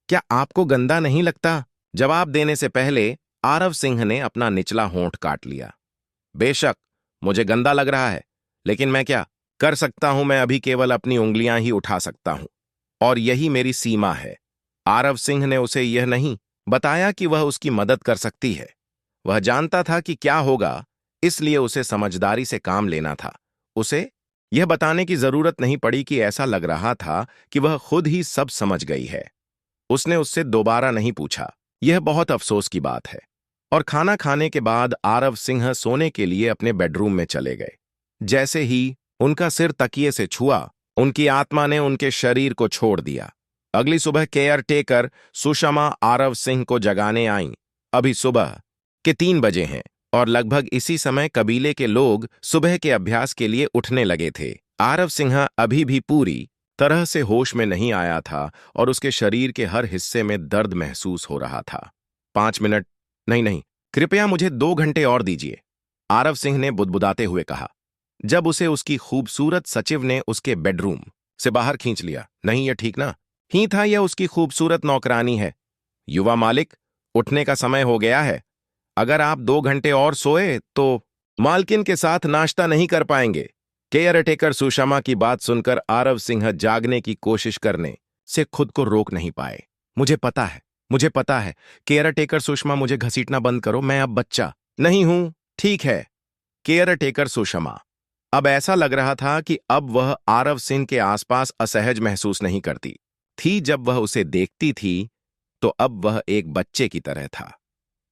क्या आपको गंदा नहीं लगता? जवाब देने से पहले आरव सिंह ने अपना निचला होंठ काट लिया। बेशक मुझे गंदा लग रहा है, लेकिन मैं क्या कर सकता हूं? मैं अभी केवल अपनी उंगलियां ही उठा सकता हूं, और यही मेरी सीमा है। आरव सिंह ने उसे यह नहीं बताया कि वह उसकी मदद कर सकती है। वह जानता था कि क्या होगा, इसलिए उसे समझदारी से काम लेना था। उसे यह बताने की जरूरत नहीं पड़ी कि ऐसा लग रहा था कि वह खुद ही सब समझ गई है। उसने उससे दोबारा नहीं पूछा। यह बहुत अफसोस की बात है। और खाना खाने के बाद आरव सिंह सोने के लिए अपने बेडरूम में चले गए। जैसे ही उनका सिर तकिए से छुआ, उनकी आत्मा ने उनके शरीर को छोड़ दिया। अगली सुबह केयरटेकर सुषमा आरव सिंह को जगाने आईं। अभी सुबह के 3 बजे हैं, और लगभग इसी समय कबीले के लोग सुबह के अभ्यास के लिए उठने लगे थे। आरव सिंह अभी भी पूरी तरह से होश में नहीं आया था, और उसके शरीर के हर हिस्से में दर्द महसूस हो रहा था। 5 मिनट नहीं नहीं, कृपया मुझे 2 घंटे और दीजिए, आरव सिंह ने बुदबुदाते हुए कहा, जब उसे उसकी खूबसूरत सचिव ने उसके बेडरूम से बाहर खींच लिया। नहीं, यह ठीक ना ही था, यह उसकी खूबसूरत नौकरानी है। युवा मालिक, उठने का समय हो गया है। अगर आप 2 घंटे और सोए तो मालकिन के साथ नाश्ता नहीं कर पाएंगे। केयरटेकर सुषमा की बात सुनकर आरव सिंह जागने की कोशिश करने से खुद को रोक नहीं पाए। मुझे पता है, केयरटेकर सुषमा, मुझे घसीटना बंद करो, मैं अब बच्चा नहीं हूं। ठीक है केयरटेकर सुषमा। अब ऐसा लग रहा था कि अब वह आरव सिंह के आसपास असहज महसूस नहीं करती थी। जब वह उसे देखती थी, तो अब वह एक बच्चे की तरह था।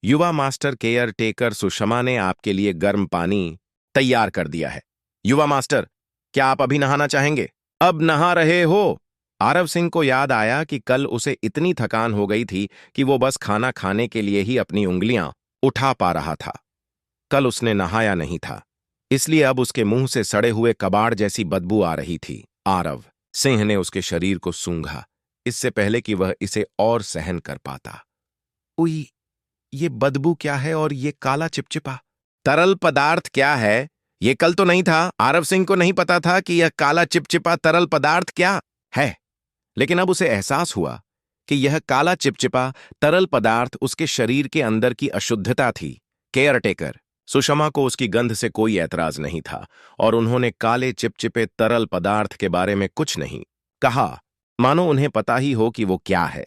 युवा मास्टर, केयरटेकर सुषमा ने आपके लिए गर्म पानी तैयार कर दिया है। युवा मास्टर, क्या आप अभी नहाना चाहेंगे? अब नहा रहे हो? आरव सिंह को याद आया कि कल उसे इतनी थकान हो गई थी कि वो बस खाना खाने के लिए ही अपनी उंगलियां उठा पा रहा था। कल उसने नहाया नहीं था, इसलिए अब उसके मुंह से सड़े हुए कबाड़ जैसी बदबू आ रही थी। आरव सिंह ने उसके शरीर को सूंघा, इससे पहले कि वह इसे और सहन कर पाता। उई, ये बदबू क्या है, और ये काला चिपचिपा तरल पदार्थ क्या है? ये कल तो नहीं था। आरव सिंह को नहीं पता था कि यह काला चिपचिपा तरल पदार्थ क्या है, लेकिन अब उसे एहसास हुआ कि यह काला चिपचिपा तरल पदार्थ उसके शरीर के अंदर की अशुद्धता थी। केयरटेकर सुषमा को उसकी गंध से कोई ऐतराज नहीं था, और उन्होंने काले चिपचिपे तरल पदार्थ के बारे में कुछ नहीं कहा, मानो उन्हें पता ही हो कि वो क्या है।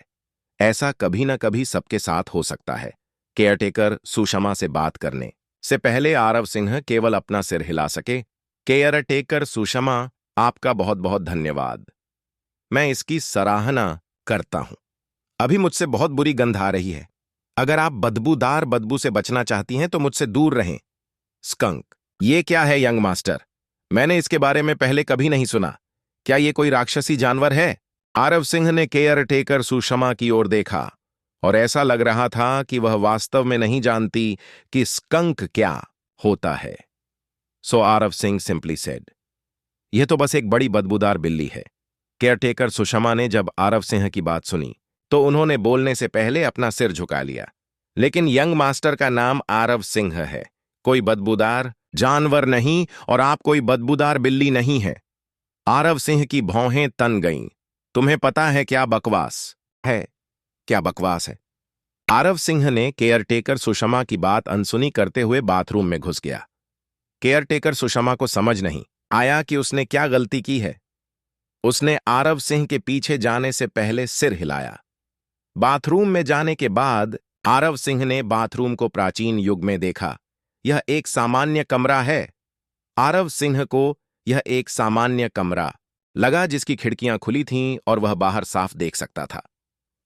ऐसा कभी न कभी सबके साथ हो सकता है। केयरटेकर सुषमा से बात करने से पहले आरव सिंह केवल अपना सिर हिला सके। केयरटेकर सुषमा, आपका बहुत बहुत धन्यवाद। मैं इसकी सराहना करता हूं। अभी मुझसे बहुत बुरी गंध आ रही है। अगर आप बदबूदार बदबू से बचना चाहती हैं तो मुझसे दूर रहें। स्कंक, ये क्या है यंग मास्टर? मैंने इसके बारे में पहले कभी नहीं सुना। क्या ये कोई राक्षसी जानवर है? आरव सिंह ने केयरटेकर सुषमा की ओर देखा, और ऐसा लग रहा था कि वह वास्तव में नहीं जानती कि स्कंक क्या होता है। सो आरव सिंह सिंपली सेड, यह तो बस एक बड़ी बदबूदार बिल्ली है। केयरटेकर सुषमा ने जब आरव सिंह की बात सुनी, तो उन्होंने बोलने से पहले अपना सिर झुका लिया। लेकिन यंग मास्टर का नाम आरव सिंह है, कोई बदबूदार जानवर नहीं, और आप कोई बदबूदार बिल्ली नहीं है। आरव सिंह की भौहें तन गईं। तुम्हें पता है क्या बकवास है? क्या बकवास है? आरव सिंह ने केयरटेकर सुषमा की बात अनसुनी करते हुए बाथरूम में घुस गया। केयरटेकर सुषमा को समझ नहीं आया कि उसने क्या गलती की है। उसने आरव सिंह के पीछे जाने से पहले सिर हिलाया। बाथरूम में जाने के बाद आरव सिंह ने बाथरूम को प्राचीन युग में देखा। यह एक सामान्य कमरा है। आरव सिंह को यह एक सामान्य कमरा लगा, जिसकी खिड़कियां खुली थीं और वह बाहर साफ देख सकता था।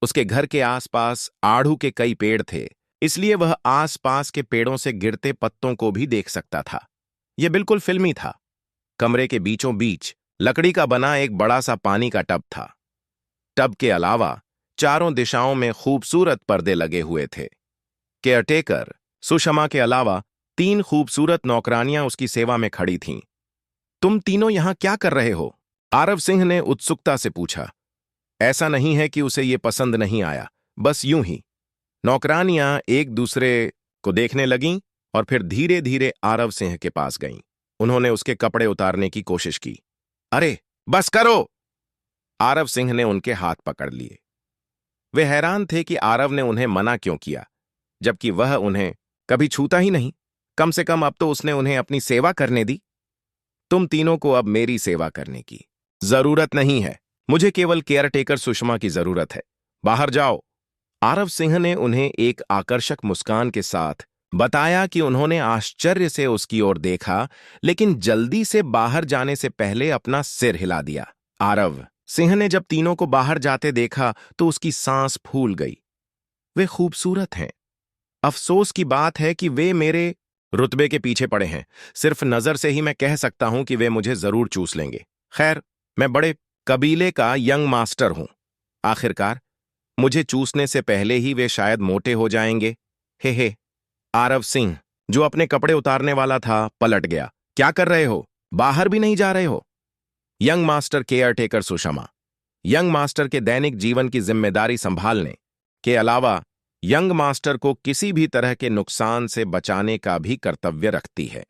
उसके घर के आसपास आड़ू के कई पेड़ थे, इसलिए वह आसपास के पेड़ों से गिरते पत्तों को भी देख सकता था। यह बिल्कुल फिल्मी था। कमरे के बीचों बीच लकड़ी का बना एक बड़ा सा पानी का टब था। टब के अलावा चारों दिशाओं में खूबसूरत पर्दे लगे हुए थे। केयरटेकर सुषमा के अलावा 3 खूबसूरत नौकरानियां उसकी सेवा में खड़ी थीं। तुम तीनों यहां क्या कर रहे हो? आरव सिंह ने उत्सुकता से पूछा। ऐसा नहीं है कि उसे यह पसंद नहीं आया, बस यूं ही। नौकरानियां एक दूसरे को देखने लगीं और फिर धीरे धीरे आरव सिंह के पास गईं। उन्होंने उसके कपड़े उतारने की कोशिश की। अरे बस करो! आरव सिंह ने उनके हाथ पकड़ लिए। वे हैरान थे कि आरव ने उन्हें मना क्यों किया, जबकि वह उन्हें कभी छूता ही नहीं। कम से कम अब तो उसने उन्हें अपनी सेवा करने दी। तुम तीनों को अब मेरी सेवा करने की जरूरत नहीं है। मुझे केवल केयरटेकर सुषमा की जरूरत है। बाहर जाओ। आरव सिंह ने उन्हें एक आकर्षक मुस्कान के साथ बताया कि उन्होंने आश्चर्य से उसकी ओर देखा, लेकिन जल्दी से बाहर जाने से पहले अपना सिर हिला दिया। आरव सिंह ने जब तीनों को बाहर जाते देखा तो उसकी सांस फूल गई। वे खूबसूरत हैं। अफसोस की बात है कि वे मेरे रुतबे के पीछे पड़े हैं। सिर्फ नजर से ही मैं कह सकता हूं कि वे मुझे जरूर चूस लेंगे। खैर, मैं बड़े कबीले का यंग मास्टर हूं। आखिरकार मुझे चूसने से पहले ही वे शायद मोटे हो जाएंगे। हे। आरव सिंह, जो अपने कपड़े उतारने वाला था, पलट गया। क्या कर रहे हो? बाहर भी नहीं जा रहे हो? Young master caretaker Sushma young master के दैनिक जीवन की जिम्मेदारी संभालने के अलावा यंग मास्टर को किसी भी तरह के नुकसान से बचाने का भी कर्तव्य रखती है।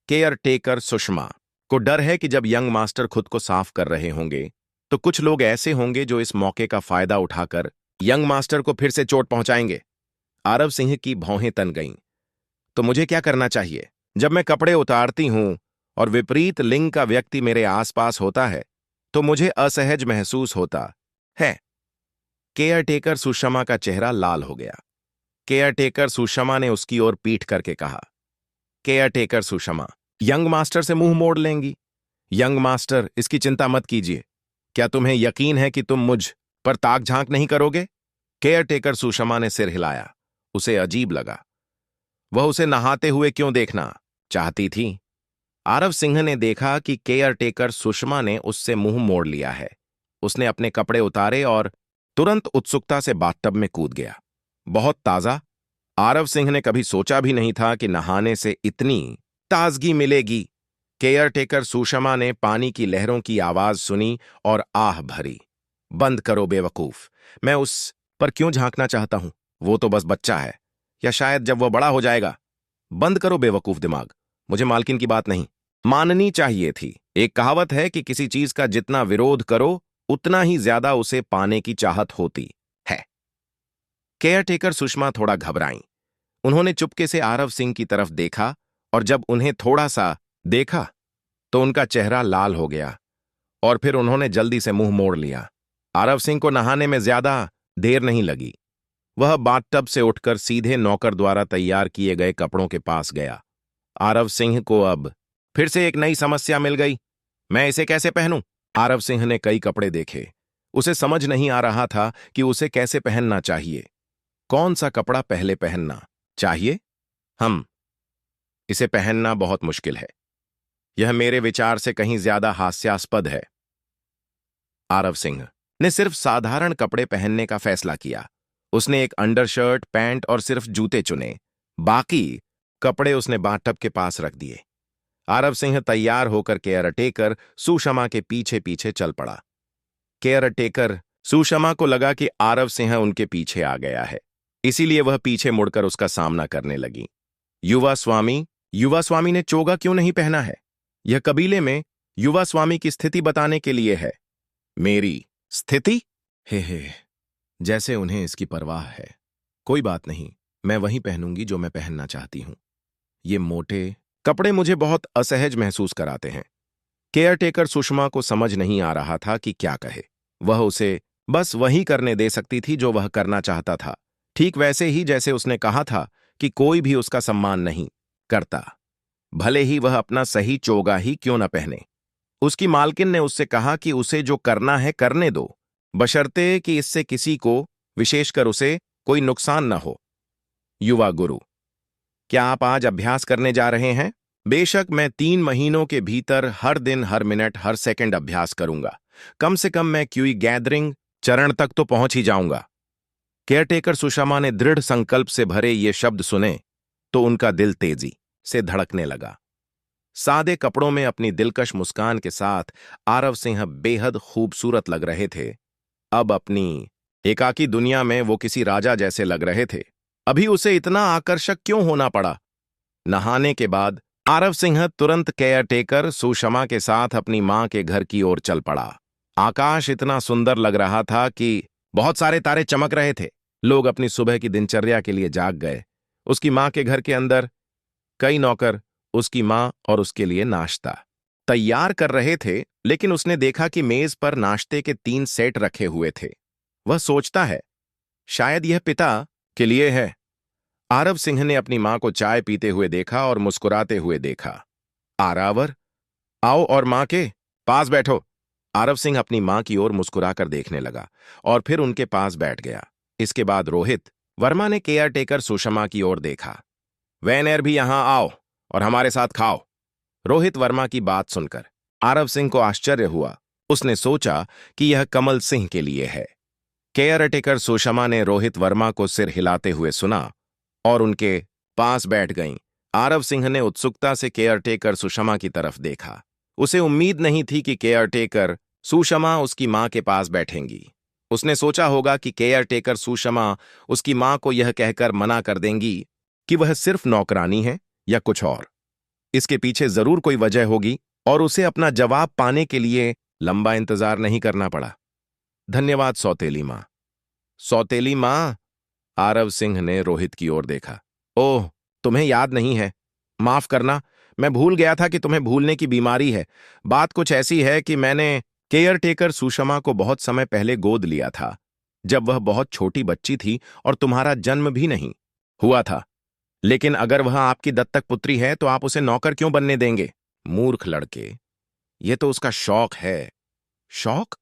केयरटेकर सुषमा को डर है कि जब यंग मास्टर खुद को साफ कर रहे होंगे तो कुछ लोग ऐसे होंगे जो इस मौके का फायदा उठाकर यंग मास्टर को फिर से चोट पहुंचाएंगे। आरव सिंह की भौहें तन गईं। तो मुझे क्या करना चाहिए? जब मैं कपड़े उतारती हूं और विपरीत लिंग का व्यक्ति मेरे आसपास होता है तो मुझे असहज महसूस होता है। केयरटेकर सुषमा का चेहरा लाल हो गया। केयरटेकर सुषमा ने उसकी ओर पीठ करके कहा। केयरटेकर सुषमा यंग मास्टर से मुंह मोड़ लेंगी। यंग मास्टर, इसकी चिंता मत कीजिए। क्या तुम्हें यकीन है कि तुम मुझ पर ताक झांक नहीं करोगे? केयरटेकर सुषमा ने सिर हिलाया। उसे अजीब लगा। वह उसे नहाते हुए क्यों देखना चाहती थी? आरव सिंह ने देखा कि केयरटेकर सुषमा ने उससे मुंह मोड़ लिया है। उसने अपने कपड़े उतारे और तुरंत उत्सुकता से बाथटब में कूद गया। बहुत ताजा। आरव सिंह ने कभी सोचा भी नहीं था कि नहाने से इतनी ताजगी मिलेगी। केयरटेकर सुषमा ने पानी की लहरों की आवाज सुनी और आह भरी। बंद करो बेवकूफ। मैं उस पर क्यों झांकना चाहता हूं? वो तो बस बच्चा है, या शायद जब वो बड़ा हो जाएगा। बंद करो बेवकूफ दिमाग। मुझे मालकिन की बात नहीं माननी चाहिए थी। एक कहावत है कि किसी चीज का जितना विरोध करो उतना ही ज्यादा उसे पाने की चाहत होती है। केयरटेकर सुषमा थोड़ा घबराईं। उन्होंने चुपके से आरव सिंह की तरफ देखा और जब उन्हें थोड़ा सा देखा तो उनका चेहरा लाल हो गया और फिर उन्होंने जल्दी से मुंह मोड़ लिया। आरव सिंह को नहाने में ज्यादा देर नहीं लगी। वह बाथटब से उठकर सीधे नौकर द्वारा तैयार किए गए कपड़ों के पास गया। आरव सिंह को अब फिर से एक नई समस्या मिल गई। मैं इसे कैसे पहनूं? आरव सिंह ने कई कपड़े देखे। उसे समझ नहीं आ रहा था कि उसे कैसे पहनना चाहिए। कौन सा कपड़ा पहले पहनना चाहिए? इसे पहनना बहुत मुश्किल है। यह मेरे विचार से कहीं ज्यादा हास्यास्पद है। आरव सिंह ने सिर्फ साधारण कपड़े पहनने का फैसला किया। उसने एक अंडरशर्ट, पैंट और सिर्फ जूते चुने। बाकी कपड़े उसने बाथटब के पास रख दिए। आरव सिंह तैयार होकर केयरटेकर सुषमा के पीछे पीछे चल पड़ा। केयरटेकर सुषमा को लगा कि आरव सिंह उनके पीछे आ गया है, इसीलिए वह पीछे मुड़कर उसका सामना करने लगी। युवा स्वामी ने चोगा क्यों नहीं पहना है? यह कबीले में युवा स्वामी की स्थिति बताने के लिए है। मेरी स्थिति? हे, जैसे उन्हें इसकी परवाह है। कोई बात नहीं, मैं वही पहनूंगी जो मैं पहनना चाहती हूं। ये मोटे कपड़े मुझे बहुत असहज महसूस कराते हैं। केयरटेकर सुषमा को समझ नहीं आ रहा था कि क्या कहे। वह उसे बस वही करने दे सकती थी जो वह करना चाहता था, ठीक वैसे ही जैसे उसने कहा था कि कोई भी उसका सम्मान नहीं करता, भले ही वह अपना सही चोगा ही क्यों न पहने। उसकी मालकिन ने उससे कहा कि उसे जो करना है करने दो, बशर्ते कि इससे किसी को, विशेषकर उसे, कोई नुकसान न हो। युवा गुरु, क्या आप आज अभ्यास करने जा रहे हैं? बेशक, मैं 3 महीनों के भीतर हर दिन, हर मिनट, हर सेकंड अभ्यास करूंगा। कम से कम मैं क्यूई गैदरिंग चरण तक तो पहुंच ही जाऊंगा। केयरटेकर सुषमा ने दृढ़ संकल्प से भरे ये शब्द सुने तो उनका दिल तेजी से धड़कने लगा। सादे कपड़ों में अपनी दिलकश मुस्कान के साथ आरव सिंह बेहद खूबसूरत लग रहे थे। अब अपनी एकाकी दुनिया में वो किसी राजा जैसे लग रहे थे। अभी उसे इतना आकर्षक क्यों होना पड़ा? नहाने के बाद आरव सिंह तुरंत केयरटेकर सुषमा के साथ अपनी मां के घर की ओर चल पड़ा। आकाश इतना सुंदर लग रहा था कि बहुत सारे तारे चमक रहे थे। लोग अपनी सुबह की दिनचर्या के लिए जाग गए। उसकी मां के घर के अंदर कई नौकर उसकी मां और उसके लिए नाश्ता तैयार कर रहे थे, लेकिन उसने देखा कि मेज पर नाश्ते के 3 सेट रखे हुए थे। वह सोचता है, शायद यह पिता के लिए है। आरव सिंह ने अपनी मां को चाय पीते हुए देखा और मुस्कुराते हुए देखा। आरावर, आओ और मां के पास बैठो। आरव सिंह अपनी मां की ओर मुस्कुराकर देखने लगा और फिर उनके पास बैठ गया। इसके बाद रोहित वर्मा ने केयरटेकर सुषमा की ओर देखा। वैनेर भी यहां आओ और हमारे साथ खाओ। रोहित वर्मा की बात सुनकर आरव सिंह को आश्चर्य हुआ। उसने सोचा कि यह कमल सिंह के लिए है। केयरटेकर सुषमा ने रोहित वर्मा को सिर हिलाते हुए सुना और उनके पास बैठ गईं। आरव सिंह ने उत्सुकता से केयरटेकर सुषमा की तरफ देखा। उसे उम्मीद नहीं थी कि केयरटेकर सुषमा उसकी मां के पास बैठेंगी। उसने सोचा होगा कि केयरटेकर सुषमा उसकी मां को यह कहकर मना कर देंगी कि वह सिर्फ नौकरानी है या कुछ और। इसके पीछे जरूर कोई वजह होगी और उसे अपना जवाब पाने के लिए लंबा इंतजार नहीं करना पड़ा। धन्यवाद सौतेली मां। सौतेली मां? आरव सिंह ने रोहित की ओर देखा। ओह, तुम्हें याद नहीं है? माफ करना, मैं भूल गया था कि तुम्हें भूलने की बीमारी है। बात कुछ ऐसी है कि मैंने केयरटेकर सुषमा को बहुत समय पहले गोद लिया था, जब वह बहुत छोटी बच्ची थी और तुम्हारा जन्म भी नहीं हुआ था। लेकिन अगर वह आपकी दत्तक पुत्री है तो आप उसे नौकर क्यों बनने देंगे? मूर्ख लड़के, यह तो उसका शौक है। शौक?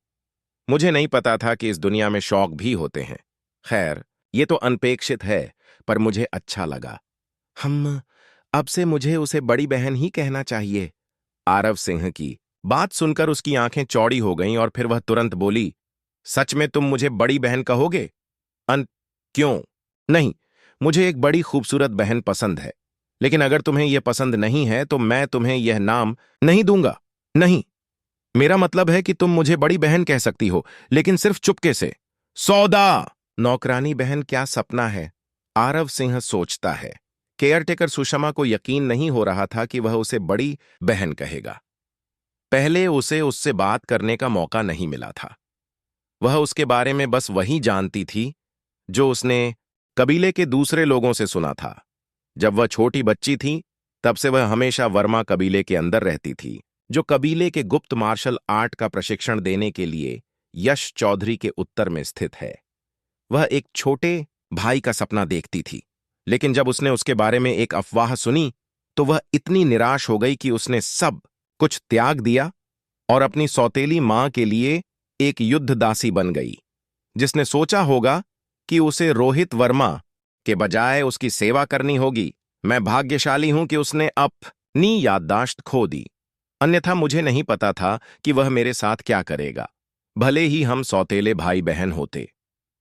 मुझे नहीं पता था कि इस दुनिया में शौक भी होते हैं। खैर, ये तो अनपेक्षित है, पर मुझे अच्छा लगा। अब से मुझे उसे बड़ी बहन ही कहना चाहिए। आरव सिंह की बात सुनकर उसकी आंखें चौड़ी हो गईं और फिर वह तुरंत बोली, सच में तुम मुझे बड़ी बहन कहोगे? क्यों नहीं, मुझे एक बड़ी खूबसूरत बहन पसंद है, लेकिन अगर तुम्हें यह पसंद नहीं है तो मैं तुम्हें यह नाम नहीं दूंगा। नहीं, मेरा मतलब है कि तुम मुझे बड़ी बहन कह सकती हो, लेकिन सिर्फ चुपके से। सौदा! नौकरानी बहन क्या सपना है? आरव सिंह सोचता है। केयरटेकर सुषमा को यकीन नहीं हो रहा था कि वह उसे बड़ी बहन कहेगा। पहले उसे उससे बात करने का मौका नहीं मिला था। वह उसके बारे में बस वही जानती थी जो उसने कबीले के दूसरे लोगों से सुना था। जब वह छोटी बच्ची थी, तब से वह हमेशा वर्मा कबीले के अंदर रहती थी, जो कबीले के गुप्त मार्शल आर्ट का प्रशिक्षण देने के लिए यश चौधरी के उत्तर में स्थित है। वह एक छोटे भाई का सपना देखती थी, लेकिन जब उसने उसके बारे में एक अफवाह सुनी तो वह इतनी निराश हो गई कि उसने सब कुछ त्याग दिया और अपनी सौतेली मां के लिए एक युद्ध दासी बन गई। जिसने सोचा होगा कि उसे रोहित वर्मा के बजाय उसकी सेवा करनी होगी। मैं भाग्यशाली हूं कि उसने अपनी याददाश्त खो दी, अन्यथा मुझे नहीं पता था कि वह मेरे साथ क्या करेगा, भले ही हम सौतेले भाई बहन होते।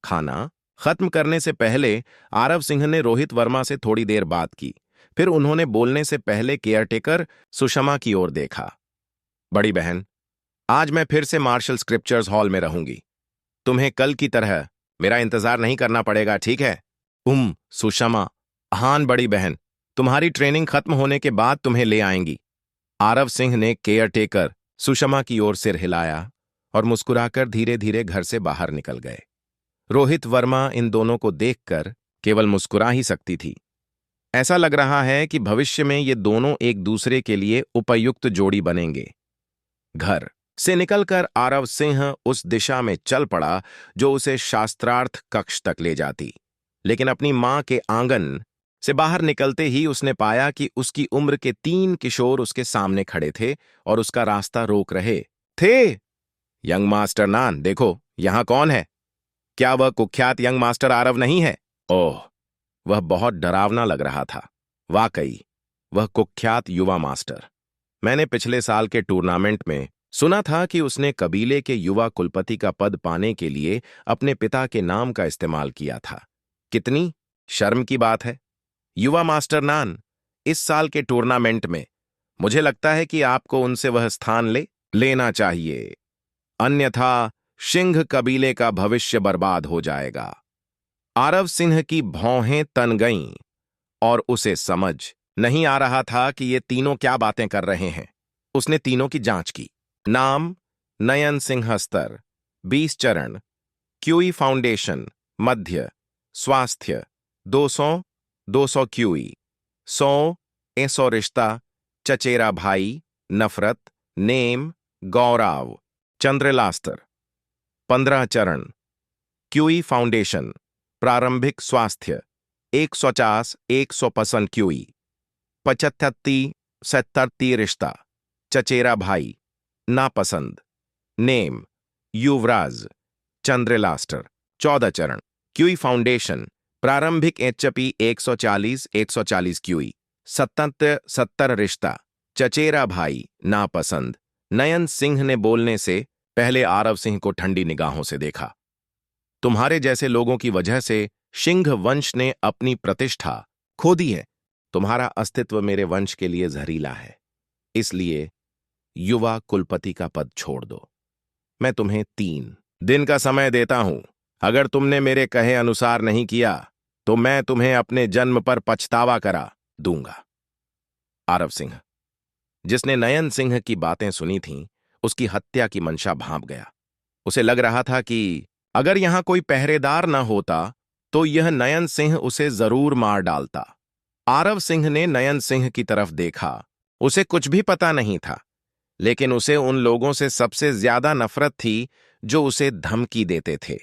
खाना खत्म करने से पहले आरव सिंह ने रोहित वर्मा से थोड़ी देर बात की। फिर उन्होंने बोलने से पहले केयरटेकर सुषमा की ओर देखा। बड़ी बहन, आज मैं फिर से मार्शल स्क्रिप्चर्स हॉल में रहूंगी। तुम्हें कल की तरह मेरा इंतजार नहीं करना पड़ेगा, ठीक है? सुषमा, हान बड़ी बहन, तुम्हारी ट्रेनिंग खत्म होने के बाद तुम्हें ले आएंगी। आरव सिंह ने केयरटेकर सुषमा की ओर सिर हिलाया और मुस्कुराकर धीरे धीरे घर से बाहर निकल गए। रोहित वर्मा इन दोनों को देखकर केवल मुस्कुरा ही सकती थी। ऐसा लग रहा है कि भविष्य में ये दोनों एक दूसरे के लिए उपयुक्त जोड़ी बनेंगे। घर से निकलकर आरव सिंह उस दिशा में चल पड़ा जो उसे शास्त्रार्थ कक्ष तक ले जाती, लेकिन अपनी मां के आंगन से बाहर निकलते ही उसने पाया कि उसकी उम्र के 3 किशोर उसके सामने खड़े थे और उसका रास्ता रोक रहे थे। यंग मास्टर नान, देखो यहां कौन है? क्या वह कुख्यात यंग मास्टर आरव नहीं है? ओह, वह बहुत डरावना लग रहा था। वाकई वह कुख्यात युवा मास्टर। मैंने पिछले साल के टूर्नामेंट में सुना था कि उसने कबीले के युवा कुलपति का पद पाने के लिए अपने पिता के नाम का इस्तेमाल किया था। कितनी शर्म की बात है। युवा मास्टर नान, इस साल के टूर्नामेंट में मुझे लगता है कि आपको उनसे वह स्थान लेना चाहिए, अन्यथा सिंह कबीले का भविष्य बर्बाद हो जाएगा। आरव सिंह की भौहें तन गईं और उसे समझ नहीं आ रहा था कि ये तीनों क्या बातें कर रहे हैं। उसने तीनों की जांच की। नाम नयन सिंह स्तर 20 चरण, क्यूई फाउंडेशन मध्य, स्वास्थ्य 200 क्यूई, 100 रिश्ता चचेरा भाई नफरत, नेम गौरव, चंद्रलास्तर 15 चरण, क्यूई फाउंडेशन प्रारंभिक स्वास्थ्य 150 क्यूई, 75 रिश्ता चचेरा भाई नापसंद, नेम युवराज, चंद्रलास्टर 14 चरण, क्यूई फाउंडेशन प्रारंभिक एचपी 140 क्यूई, 70 रिश्ता चचेरा भाई नापसंद। नयन सिंह ने बोलने से पहले आरव सिंह को ठंडी निगाहों से देखा। तुम्हारे जैसे लोगों की वजह से सिंह वंश ने अपनी प्रतिष्ठा खो दी है। तुम्हारा अस्तित्व मेरे वंश के लिए जहरीला है, इसलिए युवा कुलपति का पद छोड़ दो। मैं तुम्हें 3 दिन का समय देता हूं। अगर तुमने मेरे कहे अनुसार नहीं किया तो मैं तुम्हें अपने जन्म पर पछतावा करा दूंगा। आरव सिंह, जिसने नयन सिंह की बातें सुनी थीं, उसकी हत्या की मंशा भांप गया। उसे लग रहा था कि अगर यहां कोई पहरेदार न होता तो यह नयन सिंह उसे जरूर मार डालता। आरव सिंह ने नयन सिंह की तरफ देखा। उसे कुछ भी पता नहीं था, लेकिन उसे उन लोगों से सबसे ज्यादा नफरत थी जो उसे धमकी देते थे।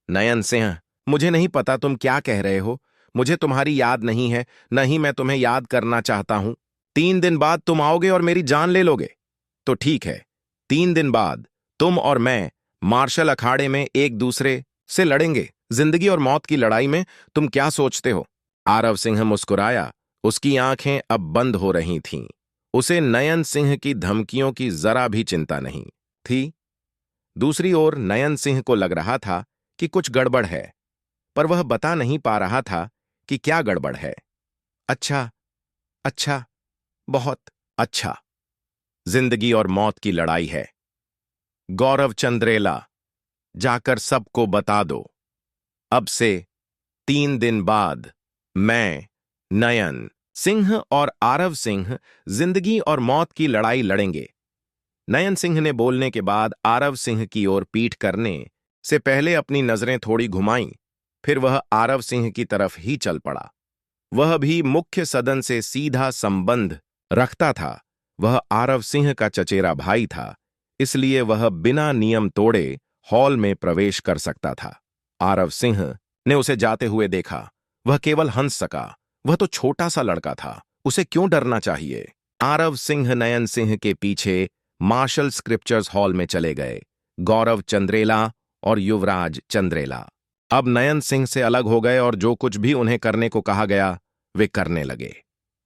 नयन सिंह, मुझे नहीं पता तुम क्या कह रहे हो। मुझे तुम्हारी याद नहीं है, न ही मैं तुम्हें याद करना चाहता हूं। 3 दिन बाद तुम आओगे और मेरी जान ले लोगे। तो ठीक है, 3 दिन बाद तुम और मैं मार्शल अखाड़े में एक दूसरे से लड़ेंगे। जिंदगी और मौत की लड़ाई में तुम क्या सोचते हो? आरव सिंह मुस्कुराया। उसकी आंखें अब बंद हो रही थीं। उसे नयन सिंह की धमकियों की जरा भी चिंता नहीं थी। दूसरी ओर नयन सिंह को लग रहा था कि कुछ गड़बड़ है, पर वह बता नहीं पा रहा था कि क्या गड़बड़ है। अच्छा, अच्छा, बहुत अच्छा। जिंदगी और मौत की लड़ाई है। गौरव चंद्रेला, जाकर सबको बता दो, अब से 3 दिन बाद मैं, नयन सिंह और आरव सिंह जिंदगी और मौत की लड़ाई लड़ेंगे। नयन सिंह ने बोलने के बाद आरव सिंह की ओर पीठ करने से पहले अपनी नजरें थोड़ी घुमाईं, फिर वह आरव सिंह की तरफ ही चल पड़ा। वह भी मुख्य सदन से सीधा संबंध रखता था। वह आरव सिंह का चचेरा भाई था, इसलिए वह बिना नियम तोड़े हॉल में प्रवेश कर सकता था। आरव सिंह ने उसे जाते हुए देखा। वह केवल हंस सका। वह तो छोटा सा लड़का था, उसे क्यों डरना चाहिए? आरव सिंह नयन सिंह के पीछे मार्शल स्क्रिप्चर्स हॉल में चले गए। गौरव चंद्रेला और युवराज चंद्रेला अब नयन सिंह से अलग हो गए और जो कुछ भी उन्हें करने को कहा गया वे करने लगे।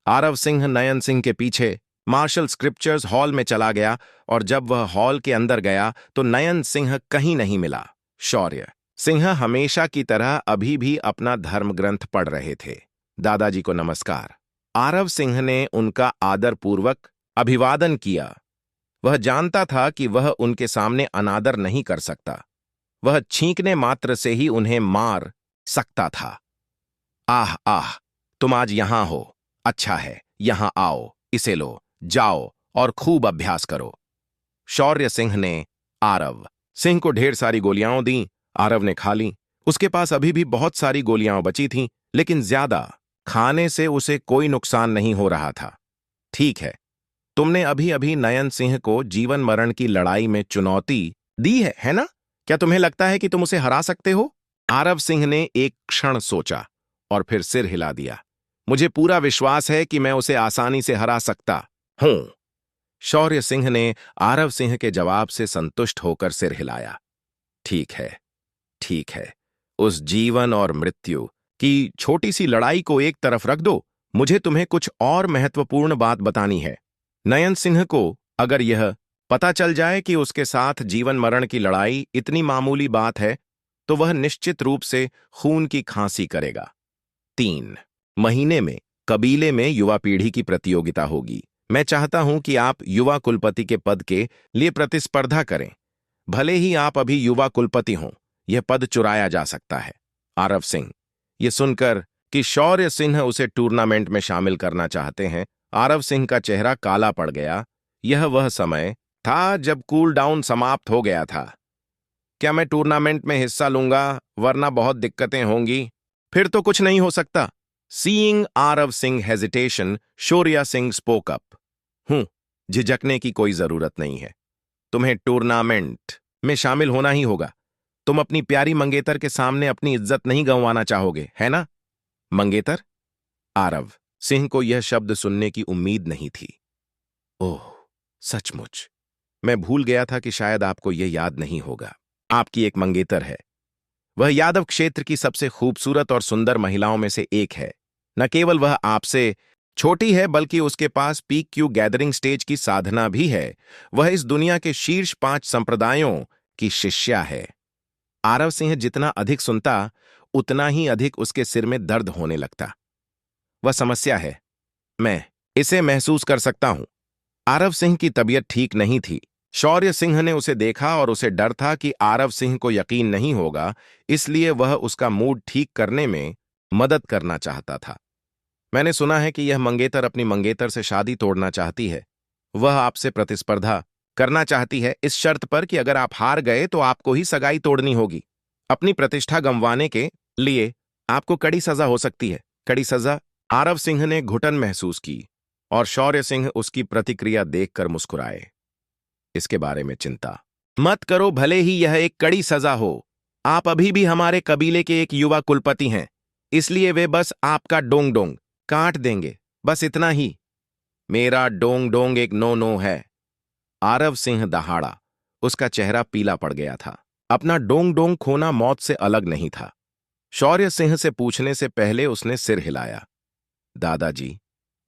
आरव सिंह नयन सिंह के पीछे मार्शल स्क्रिप्चर्स हॉल में चला गया और जब वह हॉल के अंदर गया तो नयन सिंह कहीं नहीं मिला। शौर्य सिंह हमेशा की तरह अभी भी अपना धर्म ग्रंथ पढ़ रहे थे। दादाजी को नमस्कार। आरव सिंह ने उनका आदरपूर्वक अभिवादन किया। वह जानता था कि वह उनके सामने अनादर नहीं कर सकता। वह छींकने मात्र से ही उन्हें मार सकता था। आह आह, तुम आज यहां हो। अच्छा है, यहां आओ, इसे लो, जाओ और खूब अभ्यास करो। शौर्य सिंह ने आरव सिंह को ढेर सारी गोलियां दी। आरव ने खा ली। उसके पास अभी भी बहुत सारी गोलियां बची थीं, लेकिन ज्यादा खाने से उसे कोई नुकसान नहीं हो रहा था। ठीक है, तुमने अभी अभी नयन सिंह को जीवन मरण की लड़ाई में चुनौती दी है ना? क्या तुम्हें लगता है कि तुम उसे हरा सकते हो? आरव सिंह ने एक क्षण सोचा और फिर सिर हिला दिया। मुझे पूरा विश्वास है कि मैं उसे आसानी से हरा सकता हूं। शौर्य सिंह ने आरव सिंह के जवाब से संतुष्ट होकर सिर हिलाया। ठीक है, ठीक है। उस जीवन और मृत्यु कि छोटी सी लड़ाई को एक तरफ रख दो, मुझे तुम्हें कुछ और महत्वपूर्ण बात बतानी है। नयन सिंह को अगर यह पता चल जाए कि उसके साथ जीवन मरण की लड़ाई इतनी मामूली बात है, तो वह निश्चित रूप से खून की खांसी करेगा। 3 महीने में कबीले में युवा पीढ़ी की प्रतियोगिता होगी। मैं चाहता हूं कि आप युवा कुलपति के पद के लिए प्रतिस्पर्धा करें। भले ही आप अभी युवा कुलपति हों, यह पद चुराया जा सकता है। आरव सिंह। ये सुनकर कि शौर्य सिंह उसे टूर्नामेंट में शामिल करना चाहते हैं, आरव सिंह का चेहरा काला पड़ गया। यह वह समय था जब कूल डाउन समाप्त हो गया था। क्या मैं टूर्नामेंट में हिस्सा लूंगा, वरना बहुत दिक्कतें होंगी? फिर तो कुछ नहीं हो सकता। सीइंग आरव सिंह हेजिटेशन, शौर्य सिंह स्पोक अप। झिझकने की कोई जरूरत नहीं है। तुम्हें टूर्नामेंट में शामिल होना ही होगा। तुम अपनी प्यारी मंगेतर के सामने अपनी इज्जत नहीं गंवाना चाहोगे, है ना? मंगेतर? आरव सिंह को यह शब्द सुनने की उम्मीद नहीं थी। ओह, सचमुच मैं भूल गया था कि शायद आपको यह याद नहीं होगा। आपकी एक मंगेतर है। वह यादव क्षेत्र की सबसे खूबसूरत और सुंदर महिलाओं में से एक है। न केवल वह आपसे छोटी है, बल्कि उसके पास PQ गैदरिंग स्टेज की साधना भी है। वह इस दुनिया के शीर्ष 5 संप्रदायों की शिष्या है। आरव सिंह जितना अधिक सुनता, उतना ही अधिक उसके सिर में दर्द होने लगता। वह समस्या है, मैं इसे महसूस कर सकता हूं। आरव सिंह की तबीयत ठीक नहीं थी। शौर्य सिंह ने उसे देखा और उसे डर था कि आरव सिंह को यकीन नहीं होगा, इसलिए वह उसका मूड ठीक करने में मदद करना चाहता था। मैंने सुना है कि यह मंगेतर अपनी मंगेतर से शादी तोड़ना चाहती है। वह आपसे प्रतिस्पर्धा करना चाहती है, इस शर्त पर कि अगर आप हार गए तो आपको ही सगाई तोड़नी होगी। अपनी प्रतिष्ठा गंवाने के लिए आपको कड़ी सजा हो सकती है। कड़ी सजा? आरव सिंह ने घुटन महसूस की और शौर्य सिंह उसकी प्रतिक्रिया देखकर मुस्कुराए। इसके बारे में चिंता मत करो, भले ही यह एक कड़ी सजा हो। आप अभी भी हमारे कबीले के एक युवा कुलपति हैं, इसलिए वे बस आपका डोंग डोंग काट देंगे, बस इतना ही। मेरा डोंग डोंग एक नो नो है। आरव सिंह दहाड़ा। उसका चेहरा पीला पड़ गया था। अपना डोंग डोंग खोना मौत से अलग नहीं था। शौर्य सिंह से पूछने से पहले उसने सिर हिलाया। दादाजी,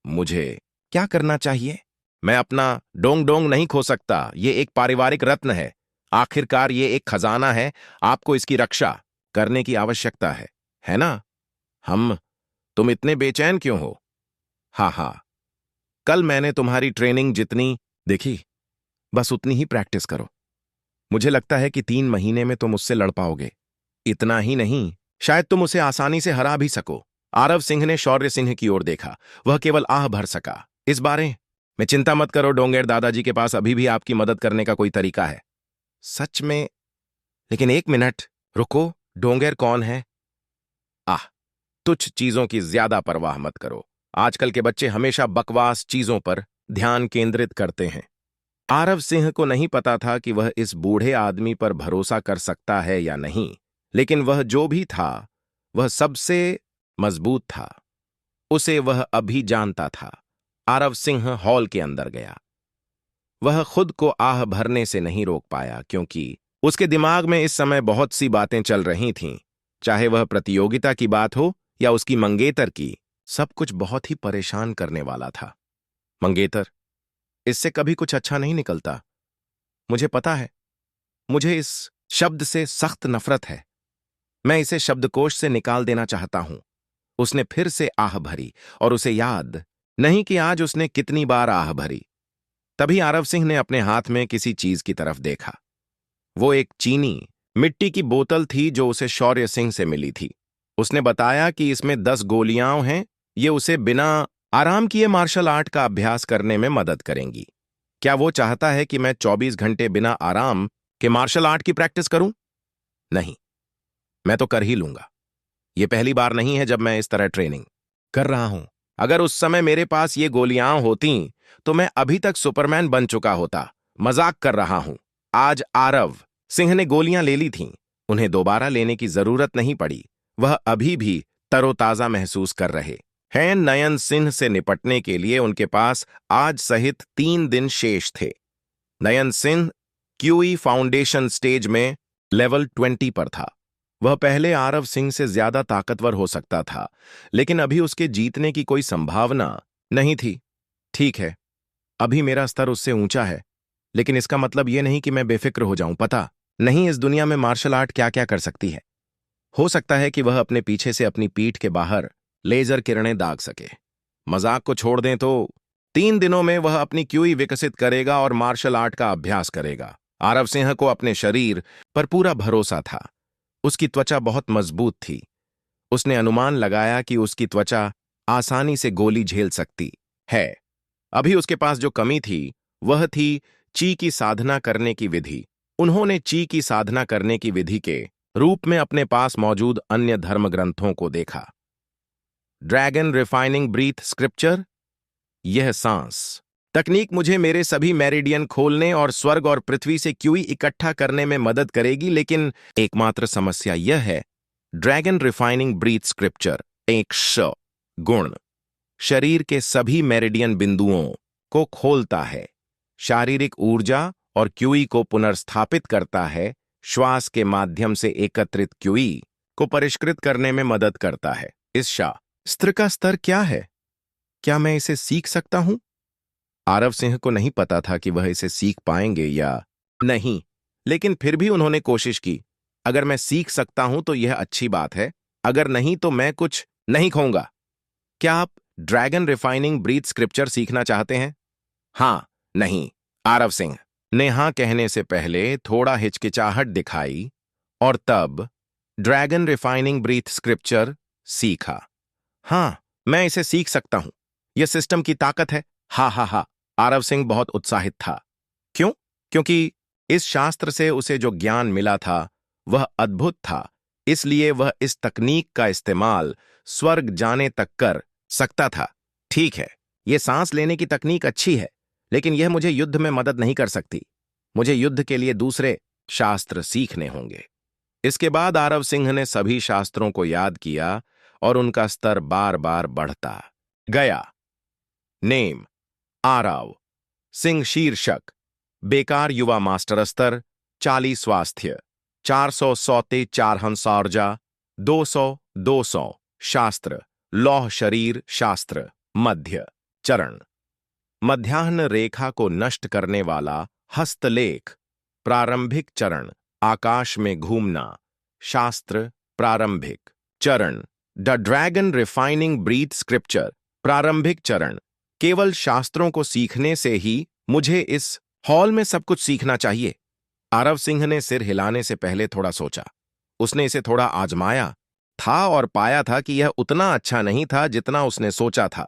मुझे क्या करना चाहिए? मैं अपना डोंग डोंग नहीं खो सकता। ये एक पारिवारिक रत्न है। आखिरकार ये एक खजाना है। आपको इसकी रक्षा करने की आवश्यकता है ना? तुम इतने बेचैन क्यों हो? हाँ, कल मैंने तुम्हारी ट्रेनिंग जितनी देखी, बस उतनी ही प्रैक्टिस करो। मुझे लगता है कि 3 महीने में तुम उससे लड़ पाओगे। इतना ही नहीं, शायद तुम उसे आसानी से हरा भी सको। आरव सिंह ने शौर्य सिंह की ओर देखा। वह केवल आह भर सका। इस बारे में चिंता मत करो डोंगेर, दादाजी के पास अभी भी आपकी मदद करने का कोई तरीका है। सच में? लेकिन एक मिनट रुको, डोंगेर कौन है? आह, तुच्छ चीजों की ज्यादा परवाह मत करो। आजकल के बच्चे हमेशा बकवास चीजों पर ध्यान केंद्रित करते हैं। आरव सिंह को नहीं पता था कि वह इस बूढ़े आदमी पर भरोसा कर सकता है या नहीं, लेकिन वह जो भी था, वह सबसे मजबूत था। उसे वह अभी जानता था। आरव सिंह हॉल के अंदर गया। वह खुद को आह भरने से नहीं रोक पाया, क्योंकि उसके दिमाग में इस समय बहुत सी बातें चल रही थीं। चाहे वह प्रतियोगिता की बात हो या उसकी मंगेतर की, सब कुछ बहुत ही परेशान करने वाला था। मंगेतर, इससे कभी कुछ अच्छा नहीं निकलता। मुझे पता है। मुझे इस शब्द से सख्त नफरत है। मैं इसे शब्दकोश से निकाल देना चाहता हूं। उसने फिर से आह भरी और उसे याद नहीं कि आज उसने कितनी बार आह भरी। तभी आरव सिंह ने अपने हाथ में किसी चीज की तरफ देखा। वो एक चीनी मिट्टी की बोतल थी जो उसे शौर्य सिंह से मिली थी। उसने बताया कि इसमें 10 गोलियां हैं। ये उसे बिना आराम किए मार्शल आर्ट का अभ्यास करने में मदद करेंगी। क्या वो चाहता है कि मैं 24 घंटे बिना आराम के मार्शल आर्ट की प्रैक्टिस करूं? नहीं, मैं तो कर ही लूंगा। ये पहली बार नहीं है जब मैं इस तरह ट्रेनिंग कर रहा हूं। अगर उस समय मेरे पास ये गोलियां होती तो मैं अभी तक सुपरमैन बन चुका होता। मजाक कर रहा हूं। आज आरव सिंह ने गोलियां ले ली थीं। उन्हें दोबारा लेने की जरूरत नहीं पड़ी। वह अभी भी तरोताजा महसूस कर रहे हैं। नयन सिंह से निपटने के लिए उनके पास आज सहित 3 दिन शेष थे। नयन सिंह QE फाउंडेशन स्टेज में लेवल 20 पर था। वह पहले आरव सिंह से ज्यादा ताकतवर हो सकता था, लेकिन अभी उसके जीतने की कोई संभावना नहीं थी। ठीक है, अभी मेरा स्तर उससे ऊंचा है, लेकिन इसका मतलब यह नहीं कि मैं बेफिक्र हो जाऊं। पता नहीं इस दुनिया में मार्शल आर्ट क्या क्या कर सकती है। हो सकता है कि वह अपने पीछे से अपनी पीठ के बाहर लेजर किरणें दाग सके। मजाक को छोड़ दें तो 3 दिनों में वह अपनी क्यूई विकसित करेगा और मार्शल आर्ट का अभ्यास करेगा। आरव सिंह को अपने शरीर पर पूरा भरोसा था। उसकी त्वचा बहुत मजबूत थी। उसने अनुमान लगाया कि उसकी त्वचा आसानी से गोली झेल सकती है। अभी उसके पास जो कमी थी वह थी ची की साधना करने की विधि। उन्होंने ची की साधना करने की विधि के रूप में अपने पास मौजूद अन्य धर्म ग्रंथों को देखा। ड्रैगन रिफाइनिंग ब्रीथ स्क्रिप्चर, यह सांस तकनीक मुझे मेरे सभी मेरिडियन खोलने और स्वर्ग और पृथ्वी से क्यूई इकट्ठा करने में मदद करेगी, लेकिन एकमात्र समस्या यह है, ड्रैगन रिफाइनिंग ब्रीथ स्क्रिप्चर एक गुण शरीर के सभी मेरिडियन बिंदुओं को खोलता है, शारीरिक ऊर्जा और क्यूई को पुनर्स्थापित करता है, श्वास के माध्यम से एकत्रित क्यूई को परिष्कृत करने में मदद करता है। इस शास्त्र का स्तर क्या है? क्या मैं इसे सीख सकता हूं? आरव सिंह को नहीं पता था कि वह इसे सीख पाएंगे या नहीं, लेकिन फिर भी उन्होंने कोशिश की। अगर मैं सीख सकता हूं तो यह अच्छी बात है, अगर नहीं तो मैं कुछ नहीं खोऊंगा। क्या आप ड्रैगन रिफाइनिंग ब्रीथ स्क्रिप्चर सीखना चाहते हैं? हाँ, नहीं। आरव सिंह ने हां कहने से पहले थोड़ा हिचकिचाहट दिखाई और तब ड्रैगन रिफाइनिंग ब्रीथ स्क्रिप्चर सीखा। हां, मैं इसे सीख सकता हूं। यह सिस्टम की ताकत है। हा हा हा। आरव सिंह बहुत उत्साहित था। क्यों? क्योंकि इस शास्त्र से उसे जो ज्ञान मिला था वह अद्भुत था, इसलिए वह इस तकनीक का इस्तेमाल स्वर्ग जाने तक कर सकता था। ठीक है, यह सांस लेने की तकनीक अच्छी है, लेकिन यह मुझे युद्ध में मदद नहीं कर सकती। मुझे युद्ध के लिए दूसरे शास्त्र सीखने होंगे। इसके बाद आरव सिंह ने सभी शास्त्रों को याद किया और उनका स्तर बार बार बढ़ता गया। नेम आरव सिंह शीर्षक बेकार युवा मास्टर स्तर 40 स्वास्थ्य 400 सौते 4 हंसौर्जा 200 शास्त्र लौह शरीर शास्त्र मध्य चरण मध्याह्न रेखा को नष्ट करने वाला हस्तलेख प्रारंभिक चरण आकाश में घूमना शास्त्र प्रारंभिक चरण the dragon refining breath scripture प्रारंभिक चरण केवल शास्त्रों को सीखने से ही मुझे इस हॉल में सब कुछ सीखना चाहिए। आरव सिंह ने सिर हिलाने से पहले थोड़ा सोचा। उसने इसे थोड़ा आजमाया था और पाया था कि यह उतना अच्छा नहीं था जितना उसने सोचा था।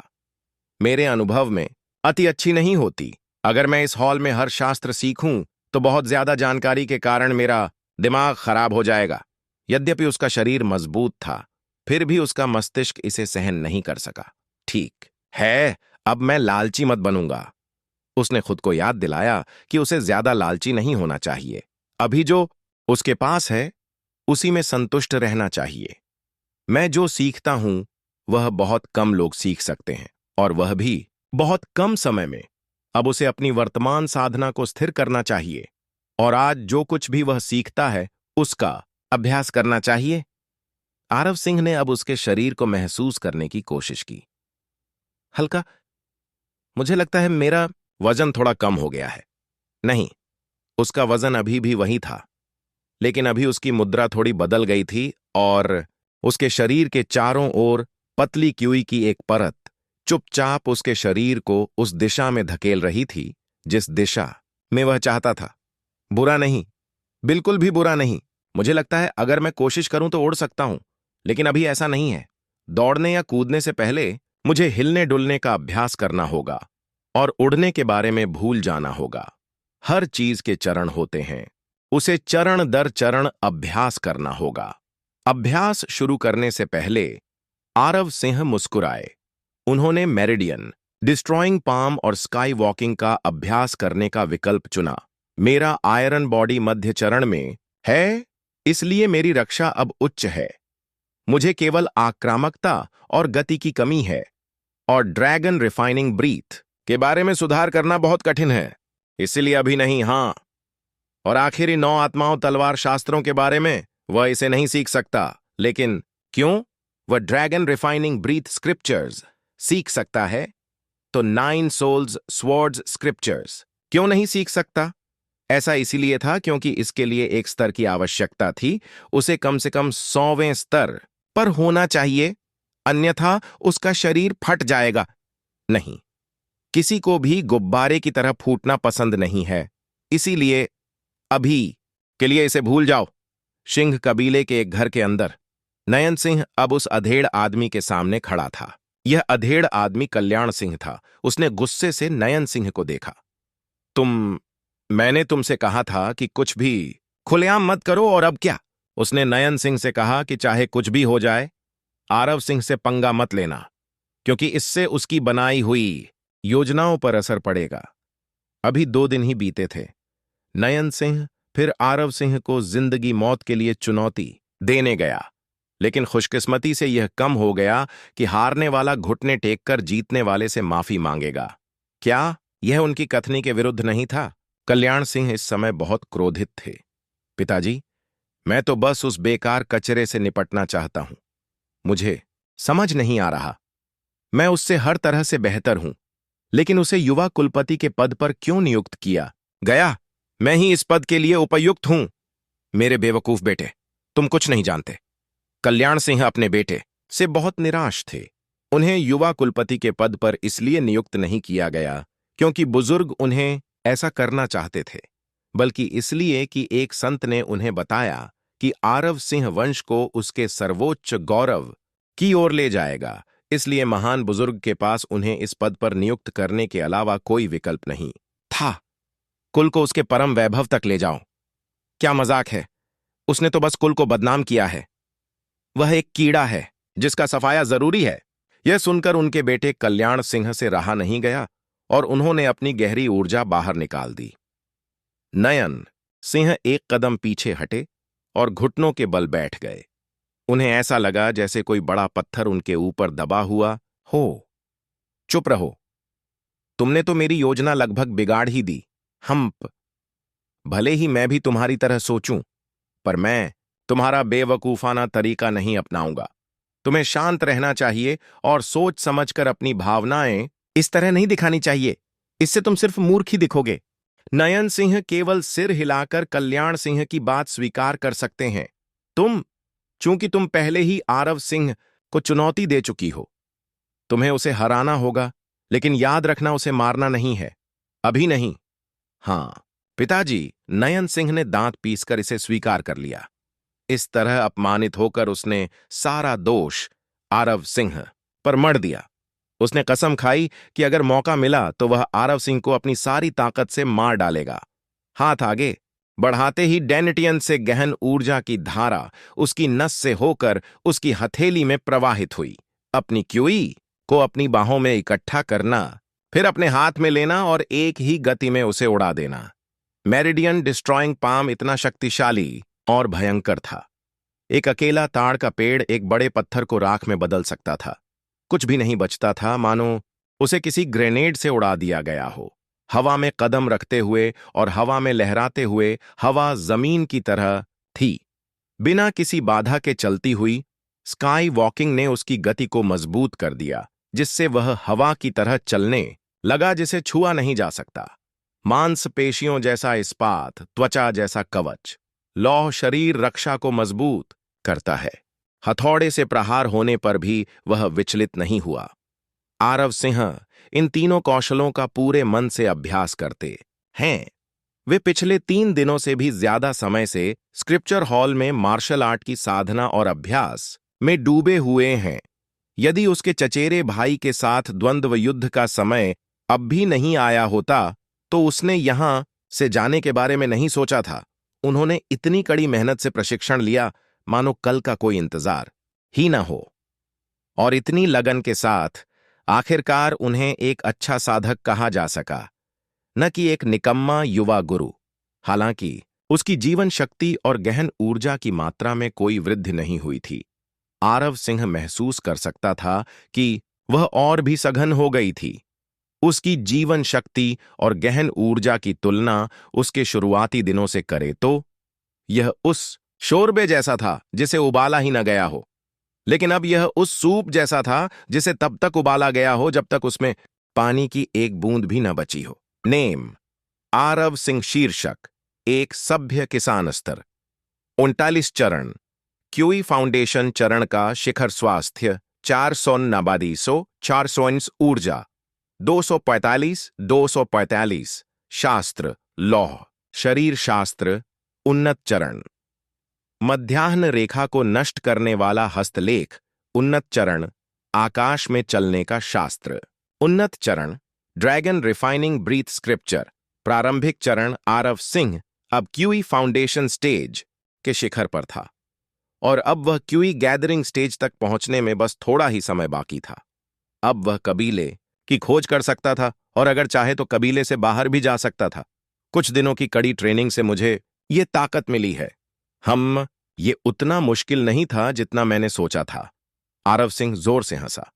मेरे अनुभव में अति अच्छी नहीं होती। अगर मैं इस हॉल में हर शास्त्र सीखूं तो बहुत ज्यादा जानकारी के कारण मेरा दिमाग खराब हो जाएगा। यद्यपि उसका शरीर मजबूत था, फिर भी उसका मस्तिष्क इसे सहन नहीं कर सका। ठीक है, अब मैं लालची मत बनूंगा। उसने खुद को याद दिलाया कि उसे ज्यादा लालची नहीं होना चाहिए। अभी जो उसके पास है उसी में संतुष्ट रहना चाहिए। मैं जो सीखता हूं वह बहुत कम लोग सीख सकते हैं, और वह भी बहुत कम समय में। अब उसे अपनी वर्तमान साधना को स्थिर करना चाहिए और आज जो कुछ भी वह सीखता है उसका अभ्यास करना चाहिए। आरव सिंह ने अब उसके शरीर को महसूस करने की कोशिश की। हल्का, मुझे लगता है मेरा वजन थोड़ा कम हो गया है। नहीं, उसका वजन अभी भी वही था, लेकिन अभी उसकी मुद्रा थोड़ी बदल गई थी और उसके शरीर के चारों ओर पतली क्यूई की एक परत चुपचाप उसके शरीर को उस दिशा में धकेल रही थी जिस दिशा में वह चाहता था। बुरा नहीं, बिल्कुल भी बुरा नहीं। मुझे लगता है अगर मैं कोशिश करूं तो उड़ सकता हूं, लेकिन अभी ऐसा नहीं है। दौड़ने या कूदने से पहले मुझे हिलने डुलने का अभ्यास करना होगा और उड़ने के बारे में भूल जाना होगा। हर चीज के चरण होते हैं, उसे चरण दर चरण अभ्यास करना होगा। अभ्यास शुरू करने से पहले आरव सिंह मुस्कुराए। उन्होंने मेरिडियन डिस्ट्रॉइंग पाम और स्काई वॉकिंग का अभ्यास करने का विकल्प चुना। मेरा आयरन बॉडी मध्य चरण में है, इसलिए मेरी रक्षा अब उच्च है। मुझे केवल आक्रामकता और गति की कमी है, और ड्रैगन रिफाइनिंग ब्रीथ के बारे में सुधार करना बहुत कठिन है, इसलिए अभी नहीं। हां, और आखिरी 9 आत्माओं तलवार शास्त्रों के बारे में वह इसे नहीं सीख सकता, लेकिन क्यों? वह ड्रैगन रिफाइनिंग ब्रीथ स्क्रिप्चर्स सीख सकता है। तो 9 सोल्स स्वॉर्ड्स स्क्रिप्चर्स क्यों नहीं सीख सकता? ऐसा इसीलिए था क्योंकि इसके लिए एक स्तर की आवश्यकता थी। उसे कम से कम 100वें स्तर पर होना चाहिए, अन्यथा उसका शरीर फट जाएगा। नहीं, किसी को भी गुब्बारे की तरह फूटना पसंद नहीं है, इसीलिए अभी के लिए इसे भूल जाओ। सिंह कबीले के एक घर के अंदर नयन सिंह अब उस अधेड़ आदमी के सामने खड़ा था। यह अधेड़ आदमी कल्याण सिंह था। उसने गुस्से से नयन सिंह को देखा। मैंने तुमसे कहा था कि कुछ भी खुलेआम मत करो, और अब क्या? उसने नयन सिंह से कहा कि चाहे कुछ भी हो जाए, आरव सिंह से पंगा मत लेना, क्योंकि इससे उसकी बनाई हुई योजनाओं पर असर पड़ेगा। अभी 2 दिन ही बीते थे। नयन सिंह फिर आरव सिंह को जिंदगी मौत के लिए चुनौती देने गया, लेकिन खुशकिस्मती से यह कम हो गया कि हारने वाला घुटने टेककर जीतने वाले से माफी मांगेगा। क्या यह उनकी कथनी के विरुद्ध नहीं था? कल्याण सिंह इस समय बहुत क्रोधित थे। पिताजी, मैं तो बस उस बेकार कचरे से निपटना चाहता हूं। मुझे समझ नहीं आ रहा, मैं उससे हर तरह से बेहतर हूं, लेकिन उसे युवा कुलपति के पद पर क्यों नियुक्त किया गया? मैं ही इस पद के लिए उपयुक्त हूं। मेरे बेवकूफ बेटे, तुम कुछ नहीं जानते। कल्याण सिंह अपने बेटे से बहुत निराश थे। उन्हें युवा कुलपति के पद पर इसलिए नियुक्त नहीं किया गया क्योंकि बुजुर्ग उन्हें ऐसा करना चाहते थे, बल्कि इसलिए कि एक संत ने उन्हें बताया कि आरव सिंह वंश को उसके सर्वोच्च गौरव की ओर ले जाएगा। इसलिए महान बुजुर्ग के पास उन्हें इस पद पर नियुक्त करने के अलावा कोई विकल्प नहीं था। कुल को उसके परम वैभव तक ले जाओ। क्या मजाक है? उसने तो बस कुल को बदनाम किया है। वह एक कीड़ा है जिसका सफाया जरूरी है। यह सुनकर उनके बेटे कल्याण सिंह से रहा नहीं गया और उन्होंने अपनी गहरी ऊर्जा बाहर निकाल दी। नयन सिंह एक कदम पीछे हटे और घुटनों के बल बैठ गए। उन्हें ऐसा लगा जैसे कोई बड़ा पत्थर उनके ऊपर दबा हुआ हो। चुप रहो, तुमने तो मेरी योजना लगभग बिगाड़ ही दी। भले ही मैं भी तुम्हारी तरह सोचूं, पर मैं तुम्हारा बेवकूफाना तरीका नहीं अपनाऊंगा। तुम्हें शांत रहना चाहिए और सोच समझकर अपनी भावनाएं इस तरह नहीं दिखानी चाहिए। इससे तुम सिर्फ मूर्ख ही दिखोगे। नयन सिंह केवल सिर हिलाकर कल्याण सिंह की बात स्वीकार कर सकते हैं। चूंकि तुम पहले ही आरव सिंह को चुनौती दे चुकी हो, तुम्हें उसे हराना होगा, लेकिन याद रखना, उसे मारना नहीं है, अभी नहीं। हां पिताजी, नयन सिंह ने दांत पीसकर इसे स्वीकार कर लिया। इस तरह अपमानित होकर उसने सारा दोष आरव सिंह पर मढ़ दिया। उसने कसम खाई कि अगर मौका मिला तो वह आरव सिंह को अपनी सारी ताकत से मार डालेगा। हाथ आगे बढ़ाते ही डेनेटियन से गहन ऊर्जा की धारा उसकी नस से होकर उसकी हथेली में प्रवाहित हुई। अपनी क्यूई को अपनी बाहों में इकट्ठा करना, फिर अपने हाथ में लेना और एक ही गति में उसे उड़ा देना। मेरिडियन डिस्ट्रॉइंग पाम इतना शक्तिशाली और भयंकर था। एक अकेला ताड़ का पेड़ एक बड़े पत्थर को राख में बदल सकता था। कुछ भी नहीं बचता था, मानो उसे किसी ग्रेनेड से उड़ा दिया गया हो। हवा में कदम रखते हुए और हवा में लहराते हुए हवा जमीन की तरह थी। बिना किसी बाधा के चलती हुई स्काई वॉकिंग ने उसकी गति को मजबूत कर दिया, जिससे वह हवा की तरह चलने लगा जिसे छुआ नहीं जा सकता। मांसपेशियों जैसा इस्पात, त्वचा जैसा कवच, लौह शरीर रक्षा को मजबूत करता है। हथौड़े से प्रहार होने पर भी वह विचलित नहीं हुआ। आरव सिंह इन तीनों कौशलों का पूरे मन से अभ्यास करते हैं। वे पिछले 3 दिनों से भी ज्यादा समय से स्क्रिप्चर हॉल में मार्शल आर्ट की साधना और अभ्यास में डूबे हुए हैं। यदि उसके चचेरे भाई के साथ द्वंद्व युद्ध का समय अब भी नहीं आया होता तो उसने यहां से जाने के बारे में नहीं सोचा था। उन्होंने इतनी कड़ी मेहनत से प्रशिक्षण लिया मानो कल का कोई इंतजार ही ना हो, और इतनी लगन के साथ आखिरकार उन्हें एक अच्छा साधक कहा जा सका, न कि एक निकम्मा युवा गुरु। हालांकि उसकी जीवन शक्ति और गहन ऊर्जा की मात्रा में कोई वृद्धि नहीं हुई थी। आरव सिंह महसूस कर सकता था कि वह और भी सघन हो गई थी। उसकी जीवन शक्ति और गहन ऊर्जा की तुलना उसके शुरुआती दिनों से करे तो यह उस शोरबे जैसा था जिसे उबाला ही न गया हो, लेकिन अब यह उस सूप जैसा था जिसे तब तक उबाला गया हो जब तक उसमें पानी की एक बूंद भी न बची हो। नेम आरव सिंह। शीर्षक एक सभ्य किसान स्तर। 39 चरण। क्यूई फाउंडेशन चरण का शिखर स्वास्थ्य 400 नाबादी 400 ऊर्जा 245 शास्त्र लौह शरीर शास्त्र उन्नत चरण। मध्याह्न रेखा को नष्ट करने वाला हस्तलेख उन्नत चरण। आकाश में चलने का शास्त्र उन्नत चरण। Dragon refining breath scripture. प्रारंभिक चरण। आरव सिंह अब क्यूई फाउंडेशन स्टेज के शिखर पर था और अब वह क्यूई गैदरिंग स्टेज तक पहुंचने में बस थोड़ा ही समय बाकी था। अब वह कबीले की खोज कर सकता था और अगर चाहे तो कबीले से बाहर भी जा सकता था। कुछ दिनों की कड़ी ट्रेनिंग से मुझे ये ताकत मिली है। ये उतना मुश्किल नहीं था जितना मैंने सोचा था। आरव सिंह जोर से हंसा।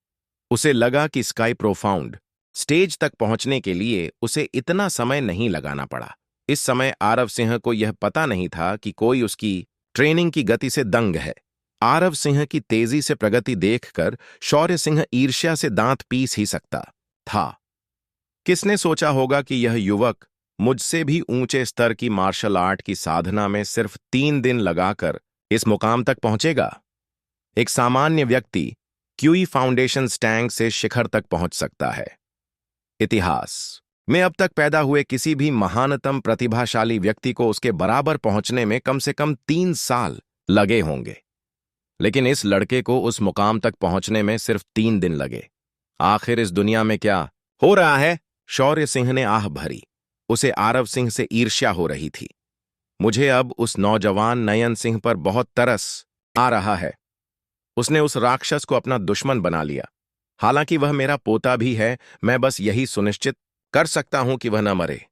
उसे लगा कि स्काई प्रोफाउंड स्टेज तक पहुंचने के लिए उसे इतना समय नहीं लगाना पड़ा। इस समय आरव सिंह को यह पता नहीं था कि कोई उसकी ट्रेनिंग की गति से दंग है। आरव सिंह की तेजी से प्रगति देखकर शौर्य सिंह ईर्ष्या से दांत पीस ही सकता था। किसने सोचा होगा कि यह युवक मुझसे भी ऊंचे स्तर की मार्शल आर्ट की साधना में सिर्फ 3 दिन लगाकर इस मुकाम तक पहुंचेगा। एक सामान्य व्यक्ति क्यूई फाउंडेशन स्टैंग से शिखर तक पहुंच सकता है। इतिहास में अब तक पैदा हुए किसी भी महानतम प्रतिभाशाली व्यक्ति को उसके बराबर पहुंचने में कम से कम 3 साल लगे होंगे, लेकिन इस लड़के को उस मुकाम तक पहुंचने में सिर्फ 3 दिन लगे। आखिर इस दुनिया में क्या हो रहा है? शौर्य सिंह ने आह भरी। उसे आरव सिंह से ईर्ष्या हो रही थी। मुझे अब उस नौजवान नयन सिंह पर बहुत तरस आ रहा है। उसने उस राक्षस को अपना दुश्मन बना लिया। हालांकि वह मेरा पोता भी है, मैं बस यही सुनिश्चित कर सकता हूं कि वह न मरे।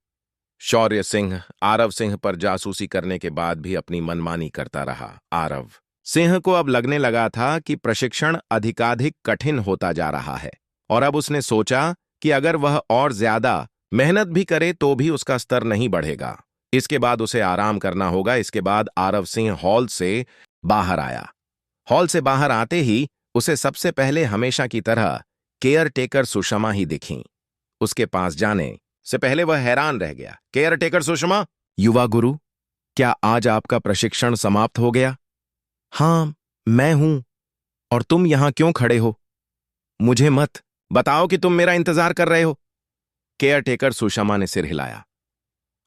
शौर्य सिंह आरव सिंह पर जासूसी करने के बाद भी अपनी मनमानी करता रहा। आरव सिंह को अब लगने लगा था कि प्रशिक्षण अधिकाधिक कठिन होता जा रहा है और अब उसने सोचा कि अगर वह और ज्यादा मेहनत भी करे तो भी उसका स्तर नहीं बढ़ेगा। इसके बाद उसे आराम करना होगा। इसके बाद आरव सिंह हॉल से बाहर आया। हॉल से बाहर आते ही उसे सबसे पहले हमेशा की तरह केयर टेकर सुषमा ही दिखीं। उसके पास जाने से पहले वह हैरान रह गया। Care taker Sushma? युवा गुरु, क्या आज आपका प्रशिक्षण समाप्त हो गया? हाँ, मैं हूं। और तुम यहां क्यों खड़े हो? मुझे मत बताओ कि तुम मेरा इंतजार कर रहे हो। केयर टेकर सुषमा ने सिर हिलाया।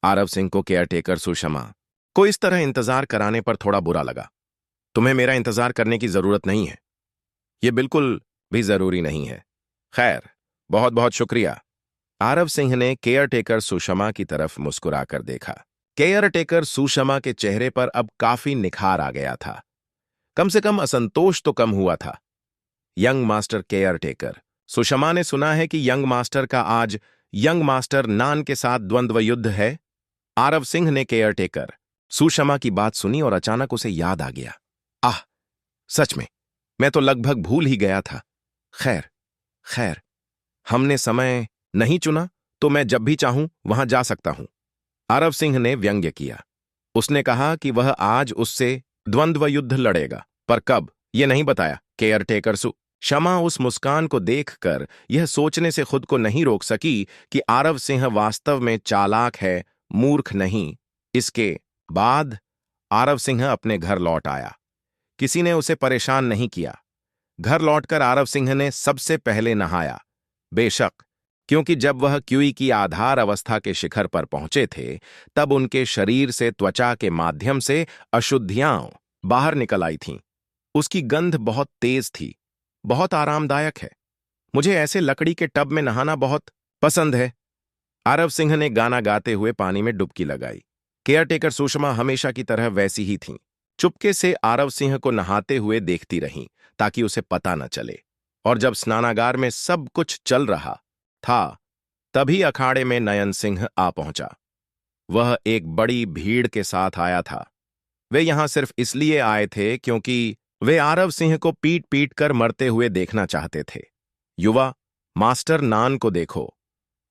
आरव सिंह को केयर टेकर सुषमा को इस तरह इंतजार कराने पर थोड़ा बुरा लगा। तुम्हें मेरा इंतजार करने की जरूरत नहीं है। यह बिल्कुल भी जरूरी नहीं है। खैर, बहुत बहुत शुक्रिया। आरव सिंह ने केयर टेकर सुषमा की तरफ मुस्कुराकर देखा। केयर टेकर सुषमा के चेहरे पर अब काफी निखार आ गया था। कम से कम असंतोष तो कम हुआ था। Young master care taker, Sushma ने सुना है कि यंग मास्टर का आज यंग मास्टर नान के साथ द्वंद्व युद्ध है। आरव सिंह ने केयर टेकर सुषमा की बात सुनी और अचानक उसे याद आ गया। आह, सच में, मैं तो लगभग भूल ही गया था। खैर खैर, हमने समय नहीं चुना तो मैं जब भी चाहूं वहां जा सकता हूं। आरव सिंह ने व्यंग्य किया। उसने कहा कि वह आज उससे द्वंद्व युद्ध लड़ेगा, पर कब यह नहीं बताया। केयर टेकर सुषमा उस मुस्कान को देखकर यह सोचने से खुद को नहीं रोक सकी कि आरव सिंह वास्तव में चालाक है, मूर्ख नहीं। इसके बाद आरव सिंह अपने घर लौट आया। किसी ने उसे परेशान नहीं किया। घर लौटकर आरव सिंह ने सबसे पहले नहाया। बेशक, क्योंकि जब वह क्यूई की आधार अवस्था के शिखर पर पहुंचे थे तब उनके शरीर से त्वचा के माध्यम से अशुद्धियां बाहर निकल आई थीं। उसकी गंध बहुत तेज थी, बहुत आरामदायक है। मुझे ऐसे लकड़ी के टब में नहाना बहुत पसंद है। आरव सिंह ने गाना गाते हुए पानी में डुबकी लगाई। केयरटेकर सुषमा हमेशा की तरह वैसी ही थीं। चुपके से आरव सिंह को नहाते हुए देखती रहीं ताकि उसे पता न चले। और जब स्नानागार में सब कुछ चल रहा था तभी अखाड़े में नयन सिंह आ पहुंचा। वह एक बड़ी भीड़ के साथ आया था। वे यहां सिर्फ इसलिए आए थे क्योंकि वे आरव सिंह को पीट पीट कर मरते हुए देखना चाहते थे। युवा, मास्टर नान को देखो,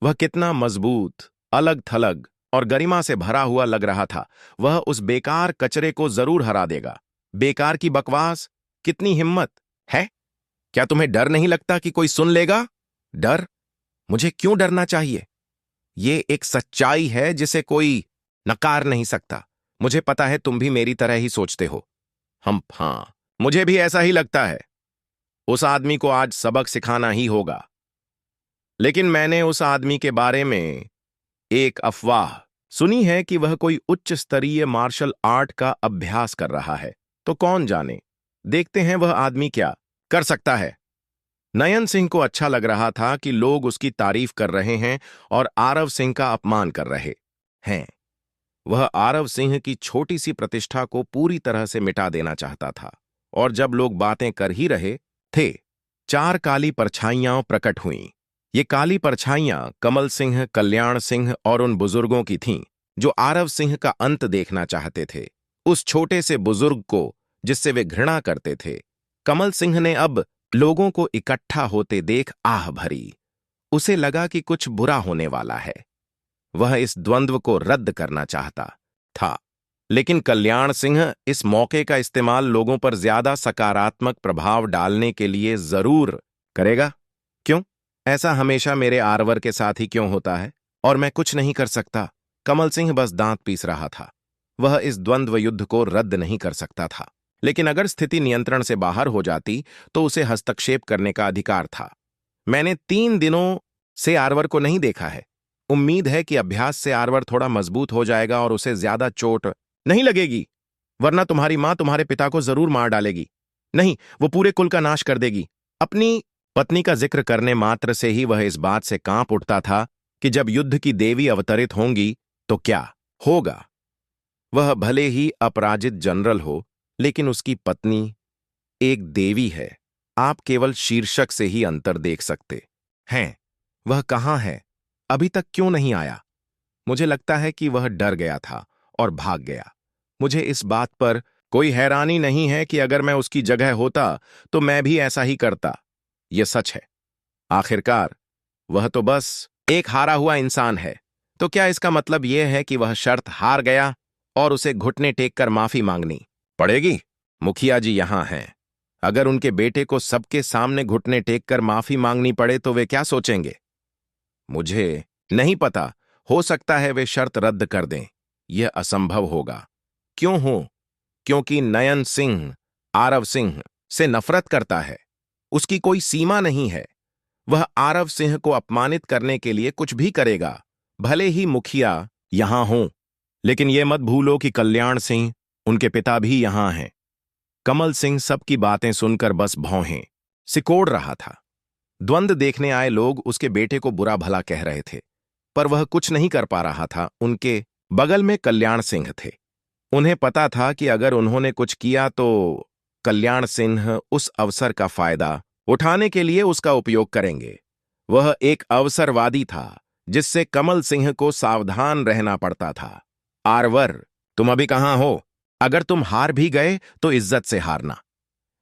वह कितना मजबूत, अलग थलग और गरिमा से भरा हुआ लग रहा था। वह उस बेकार कचरे को जरूर हरा देगा। बेकार की बकवास, कितनी हिम्मत है। क्या तुम्हें डर नहीं लगता कि कोई सुन लेगा? डर? मुझे क्यों डरना चाहिए? ये एक सच्चाई है जिसे कोई नकार नहीं सकता। मुझे पता है तुम भी मेरी तरह ही सोचते हो। हाँ, मुझे भी ऐसा ही लगता है। उस आदमी को आज सबक सिखाना ही होगा। लेकिन मैंने उस आदमी के बारे में एक अफवाह सुनी है कि वह कोई उच्च स्तरीय मार्शल आर्ट का अभ्यास कर रहा है। तो कौन जाने, देखते हैं वह आदमी क्या कर सकता है। नयन सिंह को अच्छा लग रहा था कि लोग उसकी तारीफ कर रहे हैं और आरव सिंह का अपमान कर रहे हैं। वह आरव सिंह की छोटी सी प्रतिष्ठा को पूरी तरह से मिटा देना चाहता था। और जब लोग बातें कर ही रहे थे, 4 काली परछाइयां प्रकट हुईं। ये काली परछाइयां कमल सिंह, कल्याण सिंह और उन बुजुर्गों की थीं जो आरव सिंह का अंत देखना चाहते थे। उस छोटे से बुजुर्ग को जिससे वे घृणा करते थे, कमल सिंह ने अब लोगों को इकट्ठा होते देख आह भरी। उसे लगा कि कुछ बुरा होने वाला है। वह इस द्वंद्व को रद्द करना चाहता था, लेकिन कल्याण सिंह इस मौके का इस्तेमाल लोगों पर ज्यादा सकारात्मक प्रभाव डालने के लिए जरूर करेगा। क्यों? ऐसा हमेशा मेरे आरवर के साथ ही क्यों होता है और मैं कुछ नहीं कर सकता? कमल सिंह बस दांत पीस रहा था। वह इस द्वंद्व युद्ध को रद्द नहीं कर सकता था, लेकिन अगर स्थिति नियंत्रण से बाहर हो जाती तो उसे हस्तक्षेप करने का अधिकार था। मैंने 3 दिनों से आरवर को नहीं देखा है। उम्मीद है कि अभ्यास से आरवर थोड़ा मजबूत हो जाएगा और उसे ज्यादा चोट नहीं लगेगी, वरना तुम्हारी मां तुम्हारे पिता को जरूर मार डालेगी। नहीं, वो पूरे कुल का नाश कर देगी। अपनी पत्नी का जिक्र करने मात्र से ही वह इस बात से कांप उठता था कि जब युद्ध की देवी अवतरित होंगी तो क्या होगा। वह भले ही अपराजित जनरल हो, लेकिन उसकी पत्नी एक देवी है। आप केवल शीर्षक से ही अंतर देख सकते हैं। वह कहाँ है? अभी तक क्यों नहीं आया? मुझे लगता है कि वह डर गया था और भाग गया। मुझे इस बात पर कोई हैरानी नहीं है कि अगर मैं उसकी जगह होता तो मैं भी ऐसा ही करता। यह सच है। आखिरकार वह तो बस एक हारा हुआ इंसान है। तो क्या इसका मतलब यह है कि वह शर्त हार गया और उसे घुटने टेक कर माफी मांगनी पड़ेगी? मुखिया जी यहां हैं। अगर उनके बेटे को सबके सामने घुटने टेक कर माफी मांगनी पड़े तो वे क्या सोचेंगे? मुझे नहीं पता। हो सकता है वे शर्त रद्द कर दें। यह असंभव होगा। क्यों हो? क्योंकि नयन सिंह आरव सिंह से नफरत करता है। उसकी कोई सीमा नहीं है। वह आरव सिंह को अपमानित करने के लिए कुछ भी करेगा, भले ही मुखिया यहां हों। लेकिन यह मत भूलो कि कल्याण सिंह, उनके पिता भी यहां हैं। कमल सिंह सबकी बातें सुनकर बस भौहें सिकोड़ रहा था। द्वंद्व देखने आए लोग उसके बेटे को बुरा भला कह रहे थे, पर वह कुछ नहीं कर पा रहा था। उनके बगल में कल्याण सिंह थे। उन्हें पता था कि अगर उन्होंने कुछ किया तो कल्याण सिंह उस अवसर का फायदा उठाने के लिए उसका उपयोग करेंगे। वह एक अवसरवादी था जिससे कमल सिंह को सावधान रहना पड़ता था। आरवर, तुम अभी कहां हो? अगर तुम हार भी गए तो इज्जत से हारना।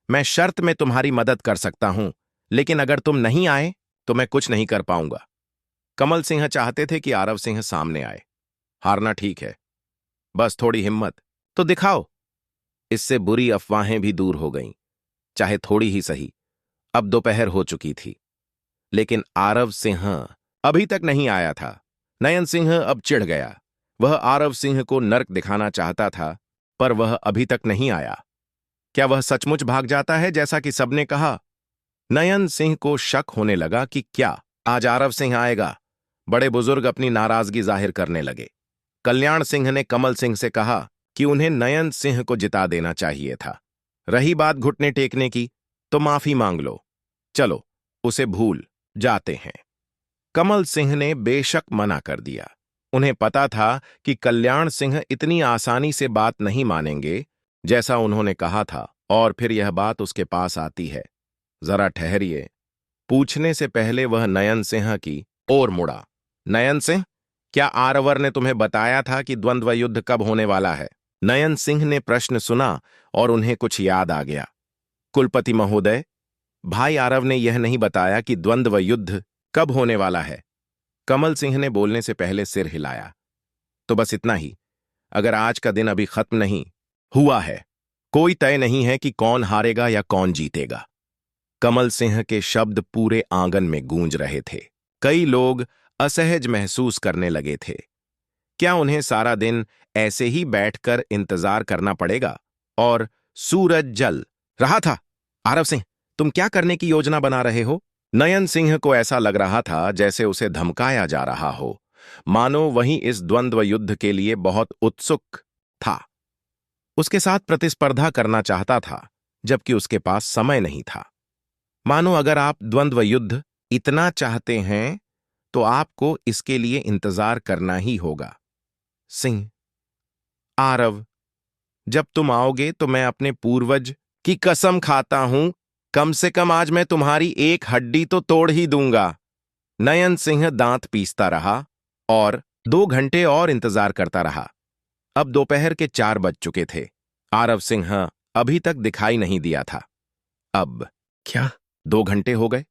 मैं शर्त में तुम्हारी मदद कर सकता हूं, लेकिन अगर तुम नहीं आए तो मैं कुछ नहीं कर पाऊंगा। कमल सिंह चाहते थे कि आरव सिंह सामने आए। हारना ठीक है, बस थोड़ी हिम्मत तो दिखाओ। इससे बुरी अफवाहें भी दूर हो गईं, चाहे थोड़ी ही सही। अब दोपहर हो चुकी थी, लेकिन आरव सिंह अभी तक नहीं आया था। नयन सिंह अब चिढ़ गया। वह आरव सिंह को नर्क दिखाना चाहता था, पर वह अभी तक नहीं आया। क्या वह सचमुच भाग जाता है जैसा कि सबने कहा? नयन सिंह को शक होने लगा कि क्या आज आरव सिंह आएगा। बड़े बुजुर्ग अपनी नाराजगी जाहिर करने लगे। कल्याण सिंह ने कमल सिंह से कहा कि उन्हें नयन सिंह को जिता देना चाहिए था। रही बात घुटने टेकने की, तो माफी मांग लो। चलो, उसे भूल जाते हैं। कमल सिंह ने बेशक मना कर दिया। उन्हें पता था कि कल्याण सिंह इतनी आसानी से बात नहीं मानेंगे जैसा उन्होंने कहा था, और फिर यह बात उसके पास आती है। जरा ठहरिए। पूछने से पहले वह नयन सिंह की ओर मुड़ा। नयन सिंह, क्या आरवर ने तुम्हें बताया था कि द्वंद्व युद्ध कब होने वाला है? नयन सिंह ने प्रश्न सुना और उन्हें कुछ याद आ गया। कुलपति महोदय, भाई आरव ने यह नहीं बताया कि द्वंद्व युद्ध कब होने वाला है। कमल सिंह ने बोलने से पहले सिर हिलाया। तो बस इतना ही। अगर आज का दिन अभी खत्म नहीं हुआ है, कोई तय नहीं है कि कौन हारेगा या कौन जीतेगा। कमल सिंह के शब्द पूरे आंगन में गूंज रहे थे। कई लोग असहज महसूस करने लगे थे। क्या उन्हें सारा दिन ऐसे ही बैठकर इंतजार करना पड़ेगा? और सूरज जल रहा था। आरव सिंह, तुम क्या करने की योजना बना रहे हो? नयन सिंह को ऐसा लग रहा था जैसे उसे धमकाया जा रहा हो, मानो वही इस द्वंद्व युद्ध के लिए बहुत उत्सुक था। उसके साथ प्रतिस्पर्धा करना चाहता था, जबकि उसके पास समय नहीं था। मानो अगर आप द्वंद्व युद्ध इतना चाहते हैं तो आपको इसके लिए इंतजार करना ही होगा। सिंह, आरव, जब तुम आओगे तो मैं अपने पूर्वज की कसम खाता हूं, कम से कम आज मैं तुम्हारी एक हड्डी तो तोड़ ही दूंगा। नयन सिंह दांत पीसता रहा और 2 घंटे और इंतजार करता रहा। अब दोपहर के 4 बज चुके थे। आरव सिंह अभी तक दिखाई नहीं दिया था। अब क्या 2 घंटे हो गए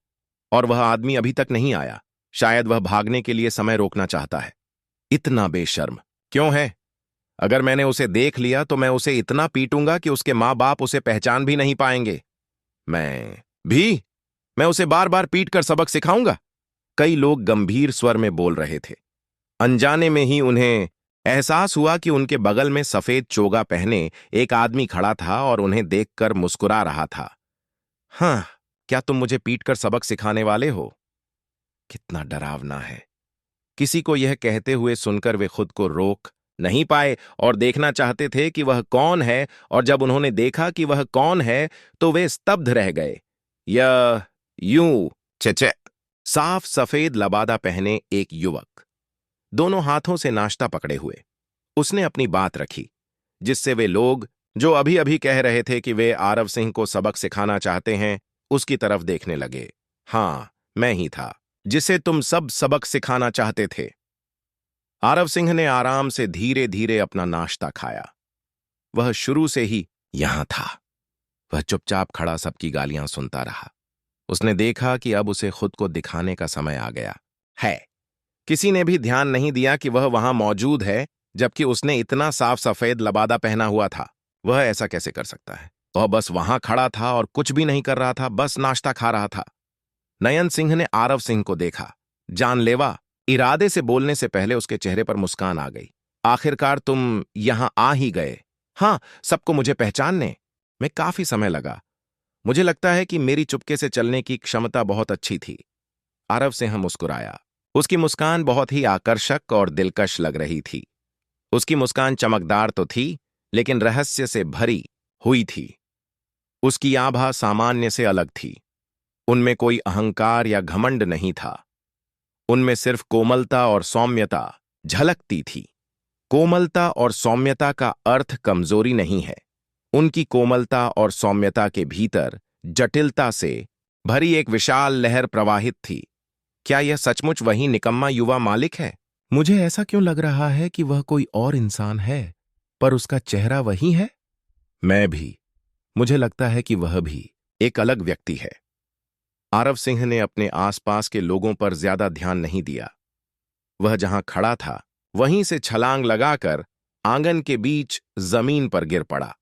और वह आदमी अभी तक नहीं आया? शायद वह भागने के लिए समय रोकना चाहता है। इतना बेशर्म क्यों है? अगर मैंने उसे देख लिया तो मैं उसे इतना पीटूंगा कि उसके माँ बाप उसे पहचान भी नहीं पाएंगे। मैं उसे बार बार पीट कर सबक सिखाऊंगा। कई लोग गंभीर स्वर में बोल रहे थे। अनजाने में ही उन्हें एहसास हुआ कि उनके बगल में सफेद चोगा पहने एक आदमी खड़ा था और उन्हें देखकर मुस्कुरा रहा था। हाँ, क्या तुम मुझे पीटकर सबक सिखाने वाले हो? कितना डरावना है। किसी को यह कहते हुए सुनकर वे खुद को रोक नहीं पाए और देखना चाहते थे कि वह कौन है, और जब उन्होंने देखा कि वह कौन है तो वे स्तब्ध रह गए। यह यूं चचे साफ सफेद लबादा पहने एक युवक, दोनों हाथों से नाश्ता पकड़े हुए, उसने अपनी बात रखी, जिससे वे लोग जो अभी अभी कह रहे थे कि वे आरव सिंह को सबक सिखाना चाहते हैं, उसकी तरफ देखने लगे। हाँ, मैं ही था जिसे तुम सब सबक सिखाना चाहते थे। आरव सिंह ने आराम से धीरे धीरे अपना नाश्ता खाया। वह शुरू से ही यहां था। वह चुपचाप खड़ा सबकी गालियां सुनता रहा। उसने देखा कि अब उसे खुद को दिखाने का समय आ गया है। किसी ने भी ध्यान नहीं दिया कि वह वहां मौजूद है, जबकि उसने इतना साफ सफेद लबादा पहना हुआ था। वह ऐसा कैसे कर सकता है? वह बस वहां खड़ा था और कुछ भी नहीं कर रहा था, बस नाश्ता खा रहा था। नयन सिंह ने आरव सिंह को देखा। जानलेवा इरादे से बोलने से पहले उसके चेहरे पर मुस्कान आ गई। आखिरकार तुम यहां आ ही गए। हाँ, सबको मुझे पहचानने में काफी समय लगा। मुझे लगता है कि मेरी चुपके से चलने की क्षमता बहुत अच्छी थी। आरव सिंह मुस्कुराया। उसकी मुस्कान बहुत ही आकर्षक और दिलकश लग रही थी। उसकी मुस्कान चमकदार तो थी, लेकिन रहस्य से भरी हुई थी। उसकी आभा सामान्य से अलग थी। उनमें कोई अहंकार या घमंड नहीं था। उनमें सिर्फ कोमलता और सौम्यता झलकती थी। कोमलता और सौम्यता का अर्थ कमजोरी नहीं है। उनकी कोमलता और सौम्यता के भीतर जटिलता से भरी एक विशाल लहर प्रवाहित थी। क्या यह सचमुच वही निकम्मा युवा मालिक है? मुझे ऐसा क्यों लग रहा है कि वह कोई और इंसान है, पर उसका चेहरा वही है? मैं भी। मुझे लगता है कि वह भी एक अलग व्यक्ति है। आरव सिंह ने अपने आसपास के लोगों पर ज्यादा ध्यान नहीं दिया। वह जहां खड़ा था वहीं से छलांग लगाकर आंगन के बीच जमीन पर गिर पड़ा।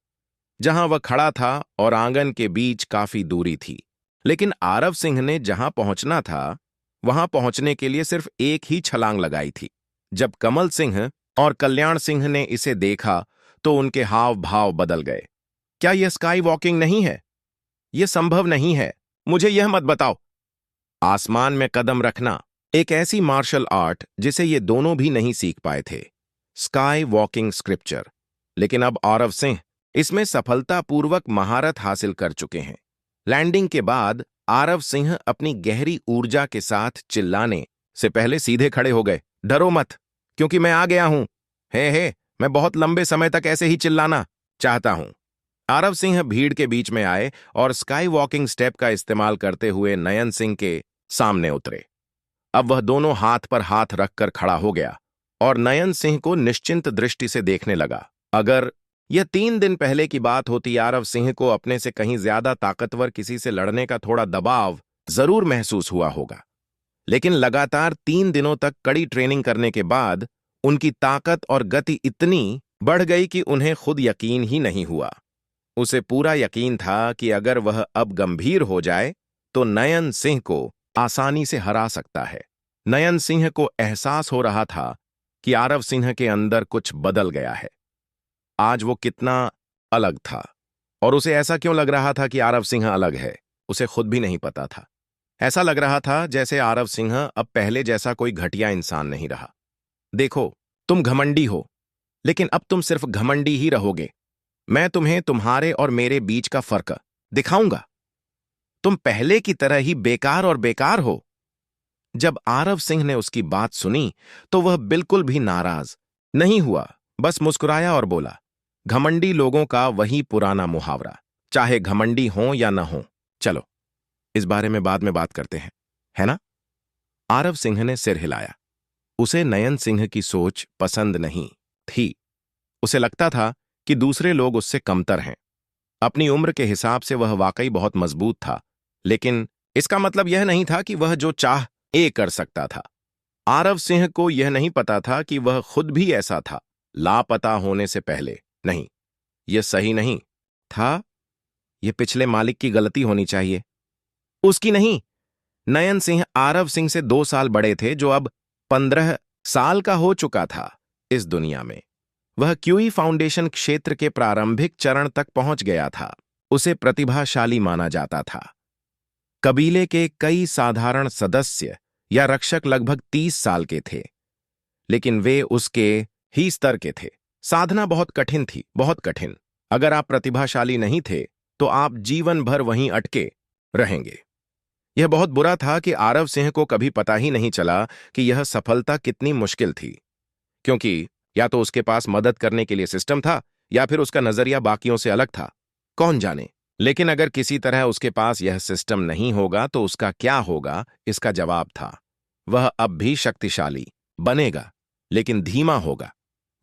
जहां वह खड़ा था और आंगन के बीच काफी दूरी थी, लेकिन आरव सिंह ने जहां पहुंचना था वहां पहुंचने के लिए सिर्फ एक ही छलांग लगाई थी। जब कमल सिंह और कल्याण सिंह ने इसे देखा तो उनके हाव भाव बदल गए। क्या यह स्काई वॉकिंग नहीं है? यह संभव नहीं है। मुझे यह मत बताओ। आसमान में कदम रखना एक ऐसी मार्शल आर्ट जिसे ये दोनों भी नहीं सीख पाए थे। Sky walking scripture. लेकिन अब आरव सिंह इसमें सफलतापूर्वक महारत हासिल कर चुके हैं। लैंडिंग के बाद आरव सिंह अपनी गहरी ऊर्जा के साथ चिल्लाने से पहले सीधे खड़े हो गए। डरो मत, क्योंकि मैं आ गया हूं। हे, मैं बहुत लंबे समय तक ऐसे ही चिल्लाना चाहता हूं। आरव सिंह भीड़ के बीच में आए और स्काई वॉकिंग स्टेप का इस्तेमाल करते हुए नयन सिंह के सामने उतरे। अब वह दोनों हाथ पर हाथ रखकर खड़ा हो गया और नयन सिंह को निश्चिंत दृष्टि से देखने लगा। अगर यह 3 दिन पहले की बात होती, आरव सिंह को अपने से कहीं ज्यादा ताकतवर किसी से लड़ने का थोड़ा दबाव जरूर महसूस हुआ होगा। लेकिन लगातार 3 दिनों तक कड़ी ट्रेनिंग करने के बाद उनकी ताकत और गति इतनी बढ़ गई कि उन्हें खुद यकीन ही नहीं हुआ। उसे पूरा यकीन था कि अगर वह अब गंभीर हो जाए तो नयन सिंह को आसानी से हरा सकता है। नयन सिंह को एहसास हो रहा था कि आरव सिंह के अंदर कुछ बदल गया है। आज वो कितना अलग था, और उसे ऐसा क्यों लग रहा था कि आरव सिंह अलग है, उसे खुद भी नहीं पता था। ऐसा लग रहा था जैसे आरव सिंह अब पहले जैसा कोई घटिया इंसान नहीं रहा। देखो, तुम घमंडी हो, लेकिन अब तुम सिर्फ घमंडी ही रहोगे। मैं तुम्हें तुम्हारे और मेरे बीच का फर्क दिखाऊंगा। तुम पहले की तरह ही बेकार और बेकार हो। जब आरव सिंह ने उसकी बात सुनी तो वह बिल्कुल भी नाराज नहीं हुआ, बस मुस्कुराया और बोला, घमंडी लोगों का वही पुराना मुहावरा, चाहे घमंडी हो या न हो। चलो, इस बारे में बाद में बात करते हैं, है ना? आरव सिंह ने सिर हिलाया। उसे नयन सिंह की सोच पसंद नहीं थी। उसे लगता था कि दूसरे लोग उससे कमतर हैं। अपनी उम्र के हिसाब से वह वाकई बहुत मजबूत था, लेकिन इसका मतलब यह नहीं था कि वह जो चाह कर सकता था। आरव सिंह को यह नहीं पता था कि वह खुद भी ऐसा था, लापता होने से पहले। नहीं, यह सही नहीं था। यह पिछले मालिक की गलती होनी चाहिए, उसकी नहीं। नयन सिंह आरव सिंह से 2 साल बड़े थे, जो अब 15 साल का हो चुका था। इस दुनिया में वह क्यूई फाउंडेशन क्षेत्र के प्रारंभिक चरण तक पहुंच गया था। उसे प्रतिभाशाली माना जाता था। कबीले के कई साधारण सदस्य या रक्षक लगभग 30 साल के थे, लेकिन वे उसके ही स्तर के थे। साधना बहुत कठिन थी, बहुत कठिन। अगर आप प्रतिभाशाली नहीं थे तो आप जीवन भर वहीं अटके रहेंगे। यह बहुत बुरा था कि आरव सिंह को कभी पता ही नहीं चला कि यह सफलता कितनी मुश्किल थी, क्योंकि या तो उसके पास मदद करने के लिए सिस्टम था या फिर उसका नजरिया बाकियों से अलग था, कौन जाने। लेकिन अगर किसी तरह उसके पास यह सिस्टम नहीं होगा तो उसका क्या होगा, इसका जवाब था। वह अब भी शक्तिशाली बनेगा, लेकिन धीमा होगा।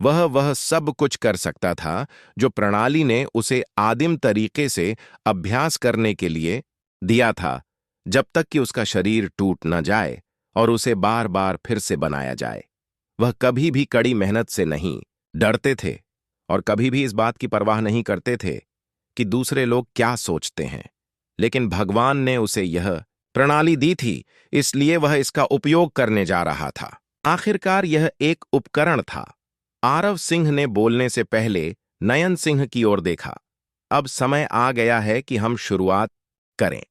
वह सब कुछ कर सकता था जो प्रणाली ने उसे आदिम तरीके से अभ्यास करने के लिए दिया था, जब तक कि उसका शरीर टूट न जाए और उसे बार बार फिर से बनाया जाए। वह कभी भी कड़ी मेहनत से नहीं डरते थे और कभी भी इस बात की परवाह नहीं करते थे कि दूसरे लोग क्या सोचते हैं। लेकिन भगवान ने उसे यह प्रणाली दी थी, इसलिए वह इसका उपयोग करने जा रहा था। आखिरकार यह एक उपकरण था। आरव सिंह ने बोलने से पहले नयन सिंह की ओर देखा। अब समय आ गया है कि हम शुरुआत करें।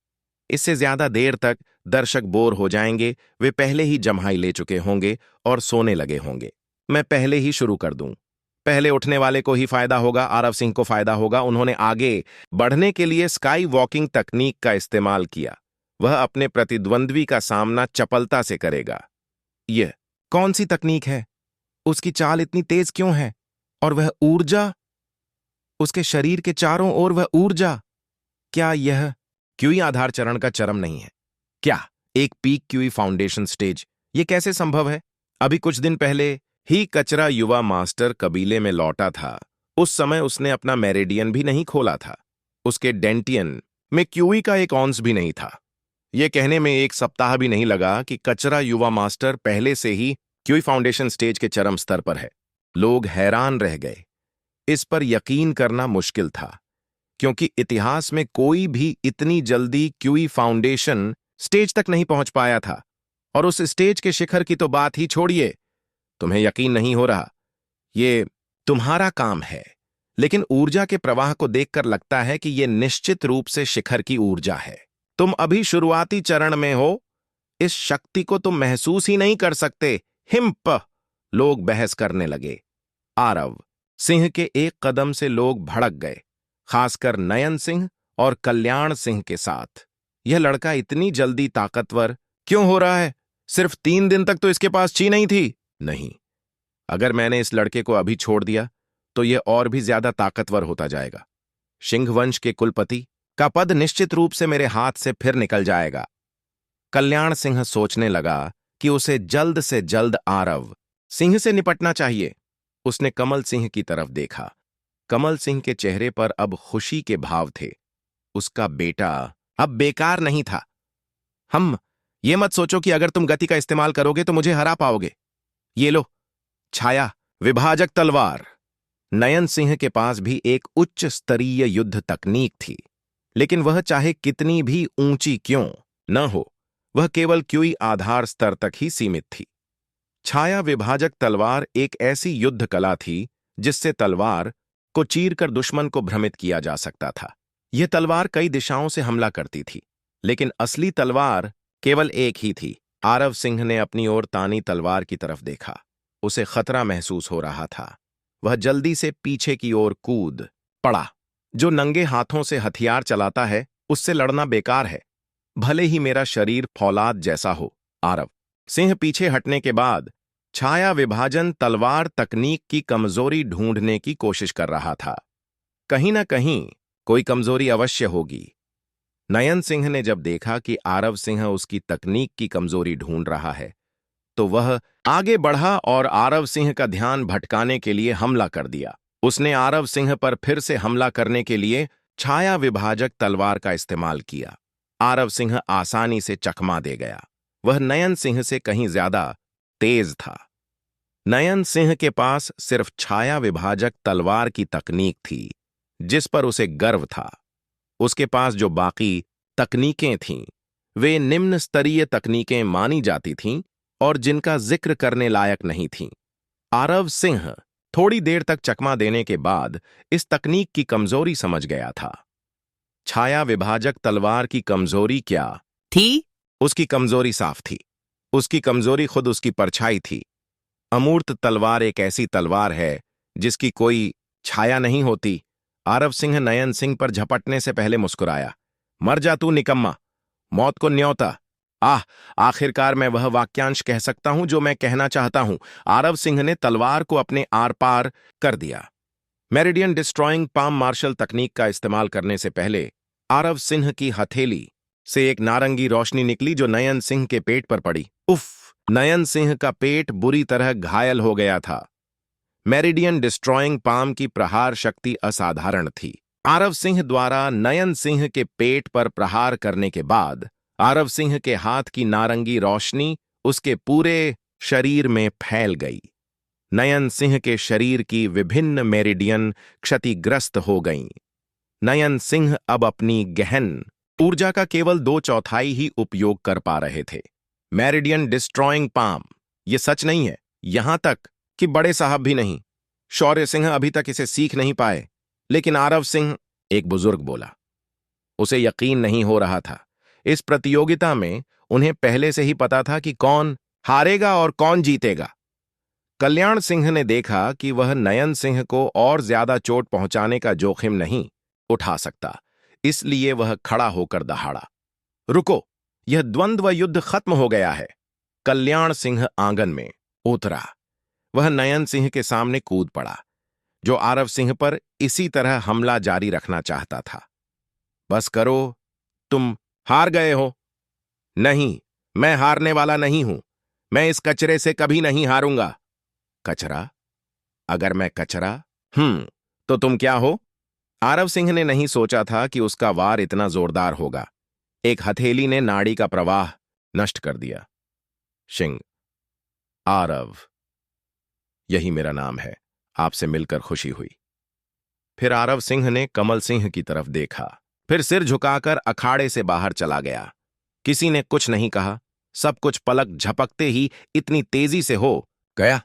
इससे ज्यादा देर तक दर्शक बोर हो जाएंगे। वे पहले ही जम्हाई ले चुके होंगे और सोने लगे होंगे। मैं पहले ही शुरू कर दूं। पहले उठने वाले को ही फायदा होगा, आरव सिंह को फायदा होगा। उन्होंने आगे बढ़ने के लिए स्काई वॉकिंग तकनीक का इस्तेमाल किया। वह अपने प्रतिद्वंद्वी का सामना चपलता से करेगा। यह कौन सी तकनीक है? उसकी चाल इतनी तेज क्यों है? और वह ऊर्जा, उसके शरीर के चारों ओर वह ऊर्जा, क्या यह क्यूई आधार चरण का चरम नहीं है? क्या एक पीक क्यूई फाउंडेशन स्टेज? यह कैसे संभव है? अभी कुछ दिन पहले ही कचरा युवा मास्टर कबीले में लौटा था। उस समय उसने अपना मेरिडियन भी नहीं खोला था। उसके डेंटियन में क्यूई का एक ऑंस भी नहीं था। यह कहने में 1 सप्ताह भी नहीं लगा कि कचरा युवा मास्टर पहले से ही क्यूई फाउंडेशन स्टेज के चरम स्तर पर है। लोग हैरान रह गए। इस पर यकीन करना मुश्किल था, क्योंकि इतिहास में कोई भी इतनी जल्दी क्यूई फाउंडेशन स्टेज तक नहीं पहुंच पाया था। और उस स्टेज के शिखर की तो बात ही छोड़िए। तुम्हें यकीन नहीं हो रहा? ये तुम्हारा काम है, लेकिन ऊर्जा के प्रवाह को देखकर लगता है कि यह निश्चित रूप से शिखर की ऊर्जा है। तुम अभी शुरुआती चरण में हो। इस शक्ति को तुम महसूस ही नहीं कर सकते। हिम्प! लोग बहस करने लगे। आरव सिंह के एक कदम से लोग भड़क गए, खासकर नयन सिंह और कल्याण सिंह के साथ। यह लड़का इतनी जल्दी ताकतवर क्यों हो रहा है? सिर्फ 3 दिन तक तो इसके पास ची नहीं थी। नहीं, अगर मैंने इस लड़के को अभी छोड़ दिया तो यह और भी ज्यादा ताकतवर होता जाएगा। सिंह वंश के कुलपति का पद निश्चित रूप से मेरे हाथ से फिर निकल जाएगा। कल्याण सिंह सोचने लगा कि उसे जल्द से जल्द आरव सिंह से निपटना चाहिए। उसने कमल सिंह की तरफ देखा। कमल सिंह के चेहरे पर अब खुशी के भाव थे। उसका बेटा अब बेकार नहीं था। ये मत सोचो कि अगर तुम गति का इस्तेमाल करोगे तो मुझे हरा पाओगे। ये लो, छाया विभाजक तलवार। नयन सिंह के पास भी एक उच्च स्तरीय युद्ध तकनीक थी, लेकिन वह चाहे कितनी भी ऊंची क्यों न हो, वह केवल क्यूई आधार स्तर तक ही सीमित थी। छाया विभाजक तलवार एक ऐसी युद्ध कला थी जिससे तलवार को चीरकर दुश्मन को भ्रमित किया जा सकता था। यह तलवार कई दिशाओं से हमला करती थी, लेकिन असली तलवार केवल एक ही थी। आरव सिंह ने अपनी ओर तानी तलवार की तरफ देखा। उसे खतरा महसूस हो रहा था। वह जल्दी से पीछे की ओर कूद पड़ा। जो नंगे हाथों से हथियार चलाता है उससे लड़ना बेकार है, भले ही मेरा शरीर फौलाद जैसा हो। आरव सिंह पीछे हटने के बाद छाया विभाजन तलवार तकनीक की कमजोरी ढूंढने की कोशिश कर रहा था। कहीं ना कहीं कोई कमजोरी अवश्य होगी। नयन सिंह ने जब देखा कि आरव सिंह उसकी तकनीक की कमजोरी ढूंढ रहा है, तो वह आगे बढ़ा और आरव सिंह का ध्यान भटकाने के लिए हमला कर दिया। उसने आरव सिंह पर फिर से हमला करने के लिए छाया विभाजक तलवार का इस्तेमाल किया। आरव सिंह आसानी से चकमा दे गया। वह नयन सिंह से कहीं ज्यादा तेज था। नयन सिंह के पास सिर्फ छाया विभाजक तलवार की तकनीक थी, जिस पर उसे गर्व था। उसके पास जो बाकी तकनीकें थीं, वे निम्न स्तरीय तकनीकें मानी जाती थीं और जिनका जिक्र करने लायक नहीं थीं। आरव सिंह थोड़ी देर तक चकमा देने के बाद इस तकनीक की कमजोरी समझ गया था। छाया विभाजक तलवार की कमजोरी क्या थी? उसकी कमजोरी साफ थी। उसकी कमजोरी खुद उसकी परछाई थी। अमूर्त तलवार एक ऐसी तलवार है जिसकी कोई छाया नहीं होती। आरव सिंह नयन सिंह पर झपटने से पहले मुस्कुराया। मर जा तू निकम्मा, मौत को न्योता। आखिरकार मैं वह वाक्यांश कह सकता हूं जो मैं कहना चाहता हूं। आरव सिंह ने तलवार को अपने आर पार कर दिया। मेरिडियन डिस्ट्रॉइंग पाम मार्शल तकनीक का इस्तेमाल करने से पहले आरव सिंह की हथेली से एक नारंगी रोशनी निकली जो नयन सिंह के पेट पर पड़ी। उफ! नयन सिंह का पेट बुरी तरह घायल हो गया था। मेरिडियन डिस्ट्रॉइंग पाम की प्रहार शक्ति असाधारण थी। आरव सिंह द्वारा नयन सिंह के पेट पर प्रहार करने के बाद आरव सिंह के हाथ की नारंगी रोशनी उसके पूरे शरीर में फैल गई। नयन सिंह के शरीर की विभिन्न मेरिडियन क्षतिग्रस्त हो गईं। नयन सिंह अब अपनी गहन ऊर्जा का केवल 2/4 ही उपयोग कर पा रहे थे। मेरिडियन डिस्ट्रॉइंग पाम, यह सच नहीं है, यहां तक कि बड़े साहब भी नहीं। शौर्य सिंह अभी तक इसे सीख नहीं पाए। लेकिन आरव सिंह, एक बुजुर्ग बोला। उसे यकीन नहीं हो रहा था। इस प्रतियोगिता में उन्हें पहले से ही पता था कि कौन हारेगा और कौन जीतेगा। कल्याण सिंह ने देखा कि वह नयन सिंह को और ज्यादा चोट पहुंचाने का जोखिम नहीं उठा सकता, इसलिए वह खड़ा होकर दहाड़ा। रुको, यह द्वंद्व युद्ध खत्म हो गया है। कल्याण सिंह आंगन में उतरा। वह नयन सिंह के सामने कूद पड़ा, जो आरव सिंह पर इसी तरह हमला जारी रखना चाहता था। बस करो, तुम हार गए हो। नहीं, मैं हारने वाला नहीं हूं। मैं इस कचरे से कभी नहीं हारूंगा। कचरा? अगर मैं कचरा तो तुम क्या हो? आरव सिंह ने नहीं सोचा था कि उसका वार इतना जोरदार होगा। एक हथेली ने नाड़ी का प्रवाह नष्ट कर दिया। सिंह, आरव, यही मेरा नाम है। आपसे मिलकर खुशी हुई। फिर आरव सिंह ने कमल सिंह की तरफ देखा, फिर सिर झुकाकर अखाड़े से बाहर चला गया। किसी ने कुछ नहीं कहा। सब कुछ पलक झपकते ही इतनी तेजी से हो गया